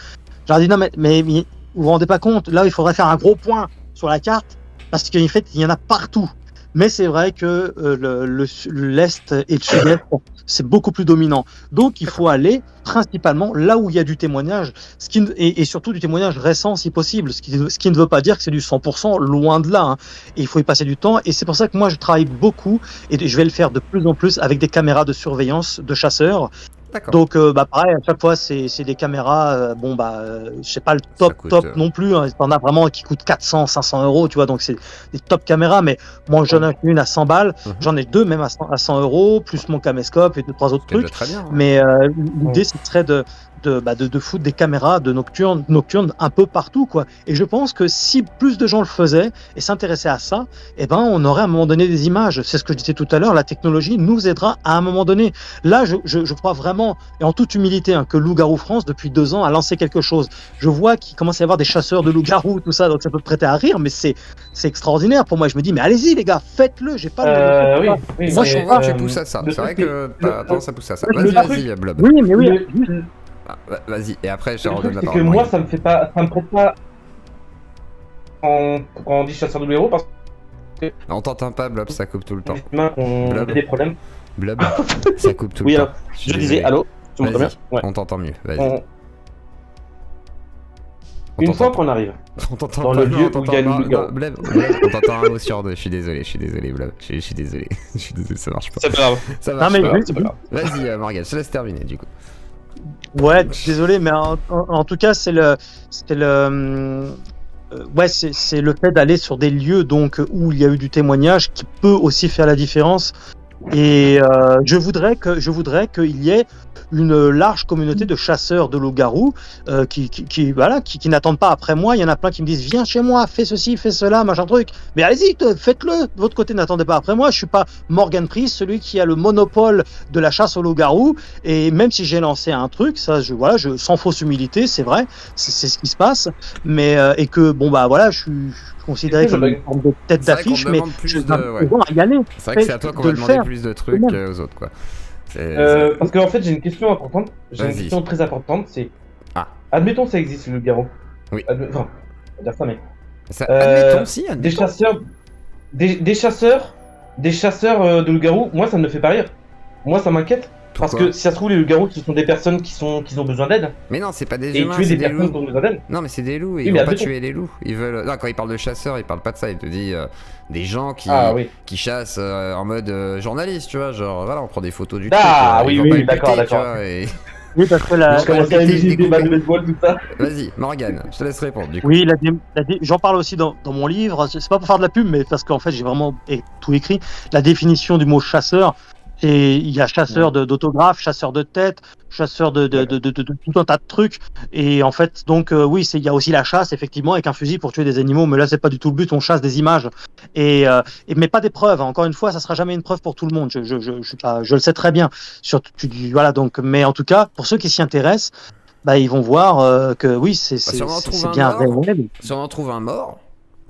Je leur ai dit non mais vous vous rendez pas compte, là il faudrait faire un gros point sur la carte parce qu'en fait il y en a partout. Mais c'est vrai que l'Est et le Sud-Est, c'est beaucoup plus dominant. Donc il faut aller principalement là où il y a du témoignage, et surtout du témoignage récent si possible, ce qui ne veut pas dire que c'est du 100%, loin de là. Hein. Et il faut y passer du temps, et c'est pour ça que moi je travaille beaucoup, et je vais le faire de plus en plus avec des caméras de surveillance de chasseurs. Donc pareil, à chaque fois c'est des caméras, je sais pas le top non plus, hein. T'en as vraiment qui coûtent 400, 500 euros, tu vois, donc c'est des top caméras, mais moi j'en ai une à 100 balles, j'en ai deux même à 100 euros, plus mon caméscope et 2-3 autres trucs, très bien, hein. Mais l'idée ce serait de foutre des caméras nocturnes un peu partout, quoi. Et je pense que si plus de gens le faisaient et s'intéressaient à ça, on aurait à un moment donné des images. C'est ce que je disais tout à l'heure, la technologie nous aidera à un moment donné. Là, je crois vraiment, et en toute humilité, que Loup-Garou France, depuis 2 ans, a lancé quelque chose. Je vois qu'il commence à y avoir des chasseurs de loups-garous, tout ça, donc ça peut prêter à rire, mais c'est extraordinaire pour moi. Je me dis, mais allez-y les gars, faites-le, j'ai pas oui, moi je vois que tu pousses à ça. C'est vrai que t'as tendance à pousser à ça. Vas-y, Blob. Oui, mais oui. Vas-y, et après je redonne la parole. C'est que moi, ça me prête pas quand on dit chasseur de loup-garou parce que. On t'entend pas, Blob, ça coupe tout le temps. On a des problèmes. Blob, ça coupe tout le temps. Alors, je disais, allô, tu m'entends bien? On t'entend mieux, vas-y. Une fois qu'on arrive on t'entend dans le lieu où il y a une loup-garou. Blob, on t'entend un mot sur 2, je suis désolé, Blob. Je suis désolé, ça marche pas. C'est pas grave. Ça marche pas. Vas-y, Morgane, je te laisse terminer du coup. Ouais, désolé, mais en tout cas, c'est le fait d'aller sur des lieux donc où il y a eu du témoignage qui peut aussi faire la différence. Et je voudrais qu'il y ait une large communauté de chasseurs de loups-garous qui n'attendent pas après moi. Il y en a plein qui me disent viens chez moi, fais ceci, fais cela, machin truc. Mais allez-y, faites-le. De votre côté, n'attendez pas après moi. Je suis pas Morgan Priest, celui qui a le monopole de la chasse aux loups-garous. Et même si j'ai lancé un truc, ça, sans fausse humilité, c'est vrai, c'est ce qui se passe. Mais et que je suis considéré comme une forme de tête d'affiche, mais je vais y aller. C'est vrai que c'est à toi qu'on va demander plus de trucs aux autres, quoi. Parce qu'en fait, j'ai une question importante. J'ai une question très importante. C'est. Admettons, ça existe le loup-garou. Oui. Enfin, on va dire ça, mais. Admettons, si, admettons. Des chasseurs de loup-garou, moi, ça ne me fait pas rire. Moi, ça m'inquiète. Parce que si ça se trouve, les loups-garous, ce sont des personnes qui ont besoin d'aide. Mais non, c'est pas des humains, c'est des personnes qui ont besoin d'aide. Non, mais c'est des loups, ils vont pas tuer les loups. Ils veulent. Non, quand ils parlent de chasseurs, ils parlent pas de ça. Ils te disent des gens qui chassent en mode journaliste, tu vois. Genre, voilà, on prend des photos du truc. Oui, d'accord. Oui, parce que Vas-y, Morgane, je te laisse répondre. Du coup. Oui, j'en parle aussi dans mon livre. C'est pas pour faire de la pub, mais parce qu'en fait, j'ai vraiment tout écrit. La définition du mot chasseur. Et il y a chasseur d'autographes, chasseur de tête, chasseur de tout un tas de trucs. Et en fait, donc oui, il y a aussi la chasse, effectivement, avec un fusil pour tuer des animaux. Mais là, c'est pas du tout le but. On chasse des images, mais pas des preuves. Hein. Encore une fois, ça sera jamais une preuve pour tout le monde. Je le sais très bien. Voilà. Donc, mais en tout cas, pour ceux qui s'y intéressent, ils vont voir que oui, c'est bien réel. Si on en trouve un mort.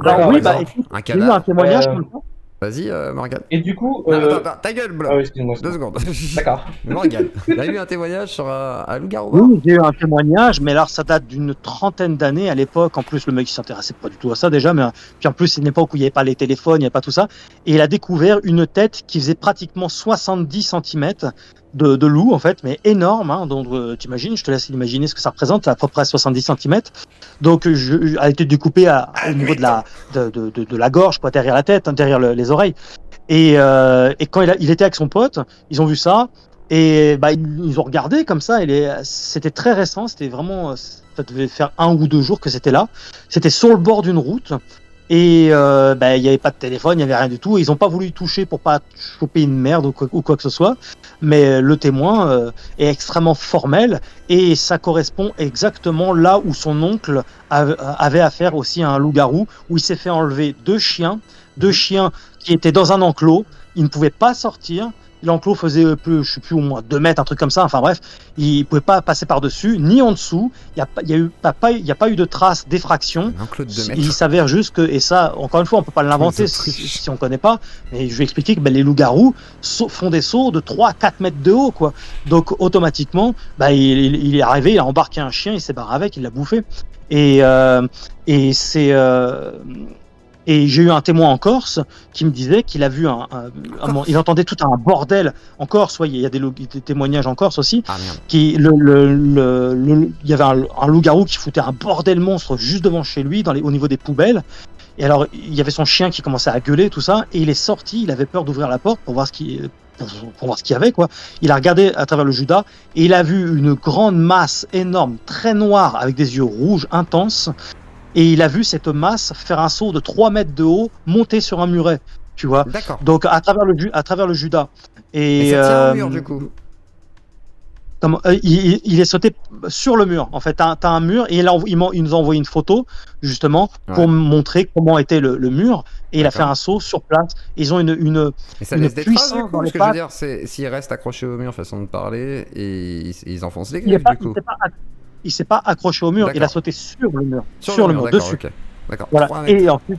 Écoute, un cadavre. Il y a eu un témoignage comme ça. Vas-y, Morgane. Et du coup. Attends, ta gueule, Blob. Ah oui, excuse-moi. 2 secondes. D'accord. Morgane, il y a eu un témoignage sur un loup-garou. Oui, j'ai eu un témoignage, mais alors ça date d'une 30aine d'années à l'époque. En plus, le mec il s'intéressait pas du tout à ça déjà, mais puis en plus, c'est une époque où il n'y avait pas les téléphones, il n'y avait pas tout ça. Et il a découvert une tête qui faisait pratiquement 70 cm de loup, en fait, mais énorme. Hein, donc, t'imagines, je te laisse imaginer ce que ça représente, à peu près 70 cm. Donc, elle a été découpée au niveau de la gorge, quoi, derrière la tête, hein, derrière les oreilles. Et quand il était avec son pote, ils ont vu ça et ils ont regardé comme ça. C'était très récent, c'était vraiment ça devait faire 1 ou 2 jours que c'était là. C'était sur le bord d'une route. Et il n'y avait pas de téléphone, il n'y avait rien du tout. Ils n'ont pas voulu y toucher pour pas choper une merde ou quoi que ce soit. Mais le témoin est extrêmement formel et ça correspond exactement là où son oncle avait affaire aussi à un loup-garou, où il s'est fait enlever 2 chiens qui étaient dans un enclos. Ils ne pouvaient pas sortir. L'enclos faisait je sais plus, au moins 2 mètres, un truc comme ça. Enfin bref, il ne pouvait pas passer par-dessus, ni en dessous. Il n'y a pas eu de traces d'effraction. Un enclos de 2 mètres. Il s'avère juste que, et ça, encore une fois, on ne peut pas l'inventer si on ne connaît pas, mais je vais expliquer que les loups-garous font des sauts de 3-4 mètres de haut, quoi. Donc automatiquement, il est arrivé, il a embarqué un chien, il s'est barré avec, il l'a bouffé. Et j'ai eu un témoin en Corse qui me disait qu'il a vu il entendait tout un bordel en Corse. Il y a des témoignages en Corse aussi. Ah merde. Il y avait un loup-garou qui foutait un bordel monstre juste devant chez lui, au niveau des poubelles. Et alors, il y avait son chien qui commençait à gueuler, tout ça, et il est sorti. Il avait peur d'ouvrir la porte pour voir ce qu'il y avait, quoi. Il a regardé à travers le judas et il a vu une grande masse énorme, très noire, avec des yeux rouges intenses. Et il a vu cette masse faire un saut de 3 mètres de haut, monter sur un muret, tu vois. D'accord. Donc à travers le judas. Et ça tient au mur, du coup. Il est sauté sur le mur. En fait, t'as un mur et il nous a envoyé une photo justement pour montrer comment était le mur. Et il a fait un saut sur place. Ils ont une Et ça laisse des traces, du puissance coup. dans les Ce que je veux pattes. dire, c'est s'ils restent accrochés au mur, façon de parler, et ils enfoncent les Il est griffes, pas- du coup. il s'est pas accroché au mur. Il a D'accord. sauté sur le mur, D'accord, dessus. ok. D'accord. Voilà. 3 mètres. Et ensuite,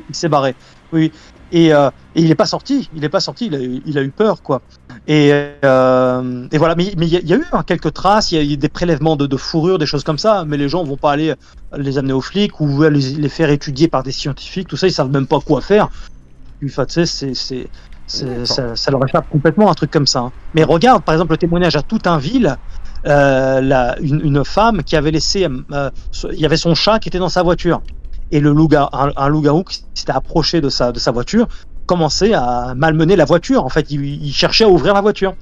il s'est barré. Oui. Et il n'est pas sorti. Il a eu peur, quoi. Et voilà. Mais il y a eu quelques traces. Il y a eu des prélèvements de fourrure, des choses comme ça. Mais les gens vont pas aller les amener aux flics ou les faire étudier par des scientifiques. Tout ça, ils savent même pas quoi faire. Enfin, tu sais, ça leur échappe complètement, un truc comme ça. Hein. Mais regarde, par exemple, le témoignage à Toutainville. Une femme qui avait laissé, il y avait son chat qui était dans sa voiture et un loup-garou qui s'était approché de sa voiture commençait à malmener la voiture. En fait, il cherchait à ouvrir la voiture.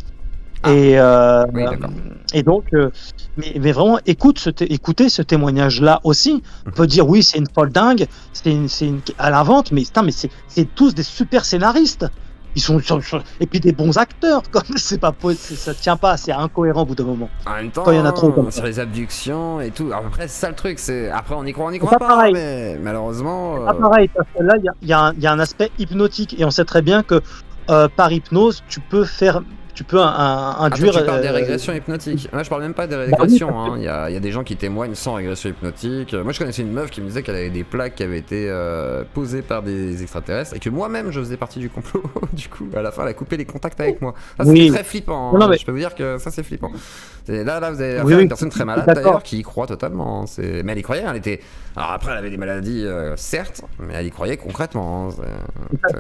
Oui, d'accord. Et donc, mais vraiment, écoutez ce témoignage-là aussi. On peut dire oui, c'est une folle dingue, elle invente, mais putain, mais c'est tous des super scénaristes. Ils sont et puis des bons acteurs. Comme c'est pas ça tient pas, c'est incohérent au bout d'un moment. En même temps, Quand il y en a trop comme sur les abductions et tout. Alors après, c'est ça le truc. Après, on y croit pas pas. pareil. Mais malheureusement. C'est pas pareil, parce que là, il y a un aspect hypnotique et on sait très bien que par hypnose, tu peux induire. Tu parles des régressions hypnotiques. Moi, je parle même pas des régressions. Hein. Il y a des gens qui témoignent sans régression hypnotique. Moi, je connaissais une meuf qui me disait qu'elle avait des plaques qui avaient été posées par des extraterrestres et que moi-même, je faisais partie du complot. Du coup, à la fin, elle a coupé les contacts avec moi. Ça, c'était très flippant. Non, mais... Je peux vous dire que ça, c'est flippant. Là, vous avez Oui, une personne très malade d'accord. d'ailleurs qui y croit totalement. Mais elle y croyait. Alors après, elle avait des maladies, certes, mais elle y croyait concrètement. Hein.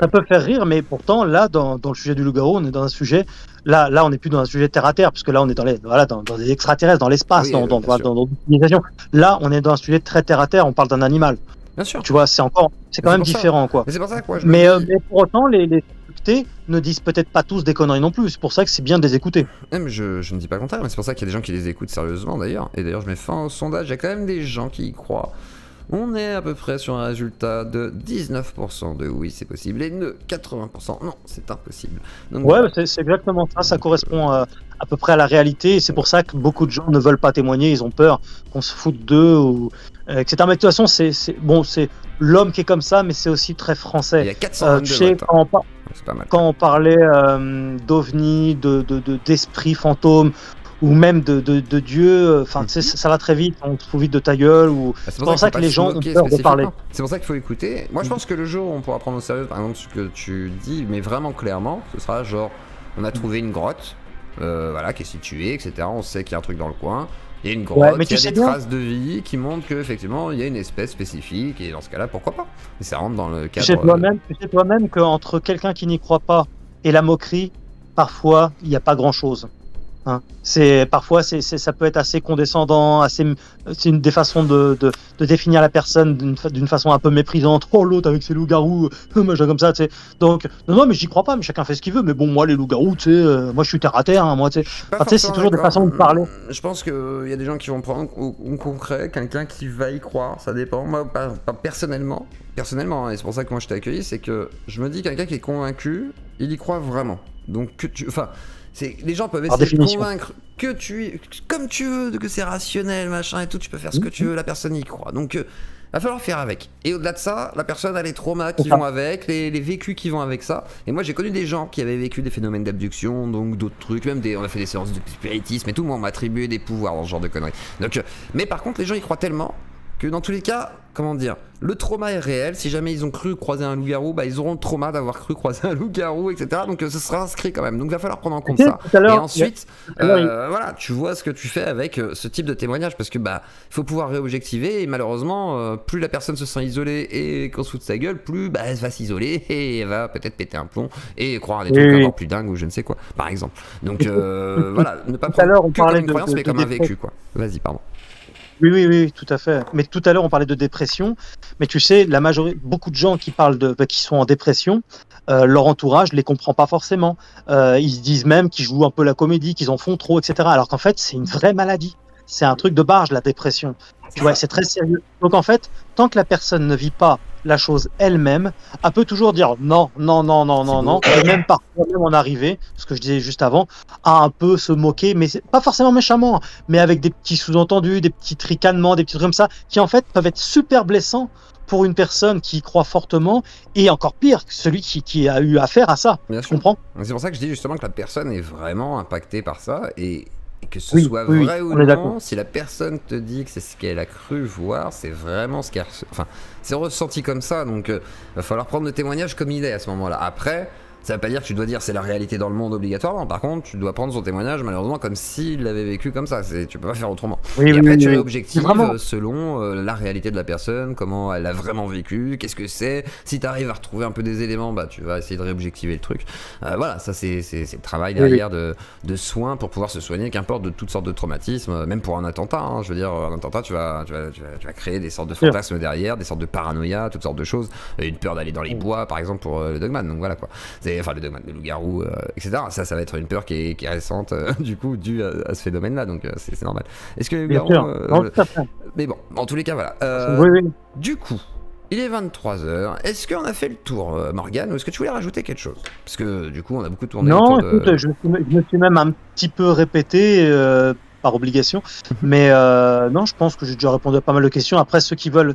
Ça peut faire rire, mais pourtant, là, dans le sujet du loup-garou, on est dans un sujet. Là, on n'est plus dans un sujet terre à terre, parce que là, on est dans des extraterrestres, dans l'espace, Oui, dans l'utilisation. Là, on est dans un sujet très terre à terre. On parle d'un animal. Bien sûr. Tu vois, c'est quand même différent, quoi. Mais c'est pour ça que moi, mais pour autant, les écoutés ne disent peut-être pas tous des conneries non plus. C'est pour ça que c'est bien de les écouter. Mais je ne dis pas le contraire, mais c'est pour ça qu'il y a des gens qui les écoutent sérieusement d'ailleurs. Et d'ailleurs, je mets fin au sondage. Il y a quand même des gens qui y croient. On est à peu près sur un résultat de 19% de oui, c'est possible, et de 80% non, c'est impossible. Donc, ouais, c'est exactement ça. Ça correspond à peu près à la réalité. Et c'est pour ça que beaucoup de gens ne veulent pas témoigner. Ils ont peur qu'on se foute d'eux, etc. Mais de toute façon, c'est l'homme qui est comme ça, mais c'est aussi très français. Il y a 422 tu sais, votes. C'est pas mal. Quand on parlait d'ovnis, d'esprits fantômes, ou même de Dieu, enfin, tu sais, ça va très vite, on te fout vite de ta gueule, ou c'est pour ça que les gens ont peur de parler. C'est pour ça qu'il faut écouter. Moi, je pense que le jour où on pourra prendre au sérieux, par exemple, ce que tu dis, mais vraiment clairement, ce sera genre, on a trouvé une grotte, voilà, qui est située, etc. On sait qu'il y a un truc dans le coin. Il y a une grotte, mais il y a des traces de vie qui montrent qu'effectivement il y a une espèce spécifique, et dans ce cas-là, pourquoi pas? Mais ça rentre dans le cadre. Tu sais toi-même qu'entre quelqu'un qui n'y croit pas et la moquerie, parfois, il n'y a pas grand-chose. Hein. Parfois, ça peut être assez condescendant, c'est une des façons de définir la personne d'une façon un peu méprisante. Oh, l'autre avec ses loups-garous, machin comme ça, tu sais. Donc, non, mais j'y crois pas, mais chacun fait ce qu'il veut. Mais bon, moi, les loups-garous, tu sais, moi, je suis terre à terre, hein, moi, tu sais. Pas Enfin, tu sais, c'est forcément toujours des d'accord. façons de parler. Je pense qu'il y a des gens qui vont prendre au concret, quelqu'un qui va y croire, ça dépend. Moi, pas personnellement, hein, et c'est pour ça que moi je t'ai accueilli, c'est que je me dis quelqu'un qui est convaincu, il y croit vraiment. Donc, les gens peuvent Par essayer de définition. convaincre comme tu veux, que c'est rationnel, machin et tout, tu peux faire ce que tu veux, la personne y croit. Donc, va falloir faire avec. Et au-delà de ça, la personne a les traumas qui vont avec, les vécus qui vont avec ça. Et moi, j'ai connu des gens qui avaient vécu des phénomènes d'abduction, donc d'autres trucs, on a fait des séances de spiritisme et tout, moi, on m'a attribué des pouvoirs dans ce genre de conneries. Donc, mais par contre, les gens y croient tellement que dans tous les cas, comment dire, le trauma est réel. Si jamais ils ont cru croiser un loup-garou, bah ils auront le trauma d'avoir cru croiser un loup-garou, etc. Donc ce sera inscrit quand même. Donc il va falloir prendre en compte ça. Tout à Et l'heure, ensuite, tout à l'heure, voilà, tu vois ce que tu fais avec ce type de témoignage, parce que bah il faut pouvoir réobjectiver. Et malheureusement, plus la personne se sent isolée et qu'on se fout de sa gueule, plus bah, elle va s'isoler et elle va peut-être péter un plomb et croire à des trucs encore plus dingues ou je ne sais quoi, par exemple. Donc voilà, ne pas Tout à l'heure, prendre on que comme parlait une croyance, mais comme un vécu, quoi. Vas-y, pardon. Oui, tout à fait. Mais tout à l'heure, on parlait de dépression. Mais tu sais, beaucoup de gens qui qui sont en dépression, leur entourage les comprend pas forcément. Ils se disent même qu'ils jouent un peu la comédie, qu'ils en font trop, etc. Alors qu'en fait, c'est une vraie maladie. C'est un truc de barge, la dépression. Tu vois, c'est très sérieux. Donc en fait, tant que la personne ne vit pas la chose elle-même, elle peut toujours dire non, et même parfois même en arriver, ce que je disais juste avant, à un peu se moquer, mais pas forcément méchamment, mais avec des petits sous-entendus, des petits ricanements, des petits trucs comme ça, qui en fait peuvent être super blessants pour une personne qui y croit fortement, et encore pire, celui qui a eu affaire à ça. Bien Tu sûr. comprends? C'est pour ça que je dis justement que la personne est vraiment impactée par ça et que ce Oui, soit oui, vrai ou on est non, d'accord. si la personne te dit que c'est ce qu'elle a cru voir, c'est vraiment ce qu'elle enfin, c'est ressenti comme ça, donc va falloir prendre le témoignage comme il est à ce moment-là. Après, ça veut pas dire que tu dois dire c'est la réalité dans le monde obligatoirement. Par contre, tu dois prendre son témoignage malheureusement comme s'il l'avait vécu comme ça. Tu peux pas faire autrement. Oui, Et après, tu oui. réobjectives Vraiment. selon la réalité de la personne, comment elle a vraiment vécu, qu'est-ce que c'est. Si tu arrives à retrouver un peu des éléments, bah tu vas essayer de réobjectiver le truc. Voilà, ça c'est le travail derrière de soins pour pouvoir se soigner, qu'importe de toutes sortes de traumatismes, même pour un attentat. Hein, je veux dire, un attentat, tu vas créer des sortes de fantasmes derrière, des sortes de paranoïa, toutes sortes de choses, une peur d'aller dans les bois, par exemple pour le Dogman. Donc voilà quoi. Enfin le Dogman, le loup-garou, etc. Ça va être une peur qui est récente, du coup, due à ce phénomène-là. Donc c'est normal. Est-ce que le Bien loup-garou, sûr. Non, tout à fait. mais bon, en tous les cas, voilà. Oui. Du coup, il est 23h. Est-ce qu'on a fait le tour, Morgane, ou est-ce que tu voulais rajouter quelque chose? Parce que du coup, on a beaucoup tourné Non, autour de... écoute, je me suis même un petit peu répété par obligation, mais non, je pense que j'ai déjà répondu à pas mal de questions. Après, ceux qui veulent,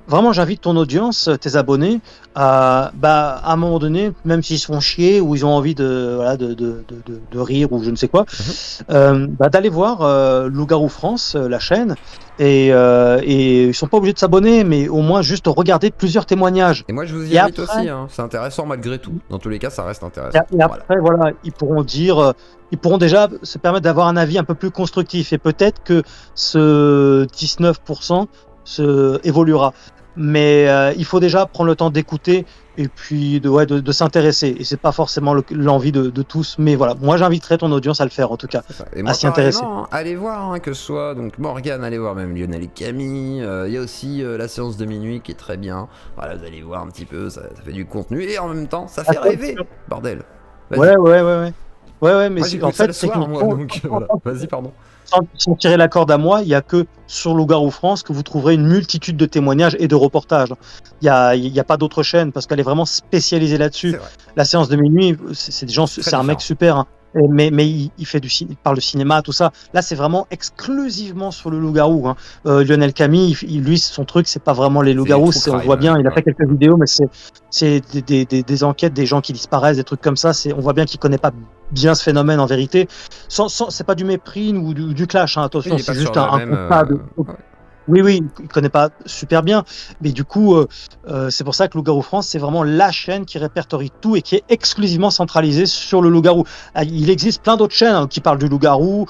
vraiment, j'invite ton audience, tes abonnés, à un moment donné, même s'ils se font chier ou ils ont envie de rire ou je ne sais quoi, d'aller voir Loup-garou France, la chaîne, et ils sont pas obligés de s'abonner, mais au moins juste regarder plusieurs témoignages. Et moi, je vous y Et invite après- aussi, hein. C'est intéressant malgré tout. Dans tous les cas, ça reste intéressant. Et après, voilà, ils pourront dire, ils pourront déjà se permettre d'avoir un avis un peu plus constructif. Et peut-être que ce 19% évoluera. Mais il faut déjà prendre le temps d'écouter et puis de s'intéresser. Et c'est pas forcément l'envie de tous. Mais voilà, moi j'inviterai ton audience à le faire en tout cas. C'est ça. Et moi, s'y intéresser. pareillement, hein, allez voir, hein, que ce soit donc Morgane, allez voir même Lionel et Camille. Il y a aussi la séance de minuit qui est très bien. Voilà, vous allez voir un petit peu, ça fait du contenu et en même temps, ça fait rêver, bordel. Vas-y. Ouais, mais Moi, en j'écoute ça fait, le c'est soir, moi, que donc voilà. Vas-y, pardon. sans tirer la corde à moi, il y a que sur Loup-garou France que vous trouverez une multitude de témoignages et de reportages. Il y a pas d'autre chaîne parce qu'elle est vraiment spécialisée là-dessus. C'est vrai. La séance de minuit, c'est des gens, c'est un mec super, hein. Mais il parle de cinéma, tout ça. Là, c'est vraiment exclusivement sur le loup-garou, hein. Lionel Camille, lui, son truc, c'est pas vraiment les loups-garous. true On crime, voit bien, il a ouais. fait quelques vidéos, mais c'est des enquêtes, des gens qui disparaissent, des trucs comme ça. On voit bien qu'il connaît pas bien ce phénomène en vérité. C'est pas du mépris ou du clash, hein. Attention, Il est pas c'est juste sur la un même, constat de. ouais. Oui, il connaît pas super bien, mais du coup, c'est pour ça que Loup-garou France, c'est vraiment la chaîne qui répertorie tout et qui est exclusivement centralisée sur le loup-garou. Il existe plein d'autres chaînes, hein, qui parlent du loup-garou,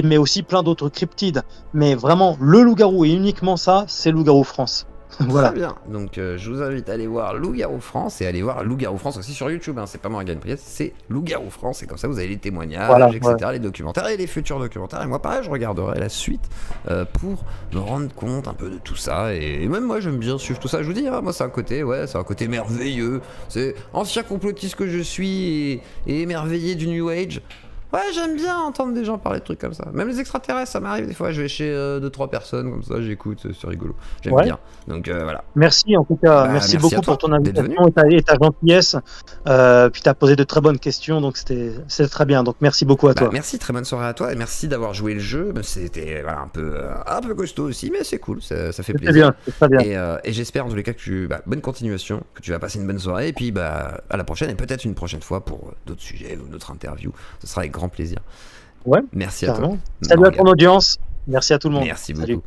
mais aussi plein d'autres cryptides. Mais vraiment, le loup-garou et uniquement ça, c'est Loup-garou France. Voilà. Très bien. Donc je vous invite à aller voir Loup-Garou France et aller voir Loup-Garou France aussi sur YouTube. Hein. C'est pas Morgan Priest, c'est Loup-Garou France. Et comme ça, vous avez les témoignages, Voilà, etc., les documentaires et les futurs documentaires. Et moi, pareil, je regarderai la suite pour me rendre compte un peu de tout ça. Et même moi, j'aime bien suivre tout ça. Je vous dis, hein, moi, c'est un côté merveilleux. C'est ancien complotiste que je suis et émerveillé du New Age. Ouais, j'aime bien entendre des gens parler de trucs comme ça. Même les extraterrestres, ça m'arrive des fois. Je vais chez 2-3 personnes comme ça, j'écoute, c'est rigolo. J'aime bien. Donc voilà. Merci en tout cas, Bah, merci merci beaucoup à toi pour ton d'être invitation et ta gentillesse. Puis tu as posé de très bonnes questions, donc c'était très bien. Donc merci beaucoup à toi. Merci, très bonne soirée à toi et merci d'avoir joué le jeu. C'était voilà, un peu costaud aussi, mais c'est cool, ça fait plaisir. Bien, c'est très bien. Et j'espère en tous les cas que bonne continuation, que tu vas passer une bonne soirée et puis à la prochaine et peut-être une prochaine fois pour d'autres sujets ou d'autres interviews. Ce sera avec grand plaisir. Ouais. Merci à toi. Salut à ton audience. Merci à tout le monde. Merci Salut. beaucoup.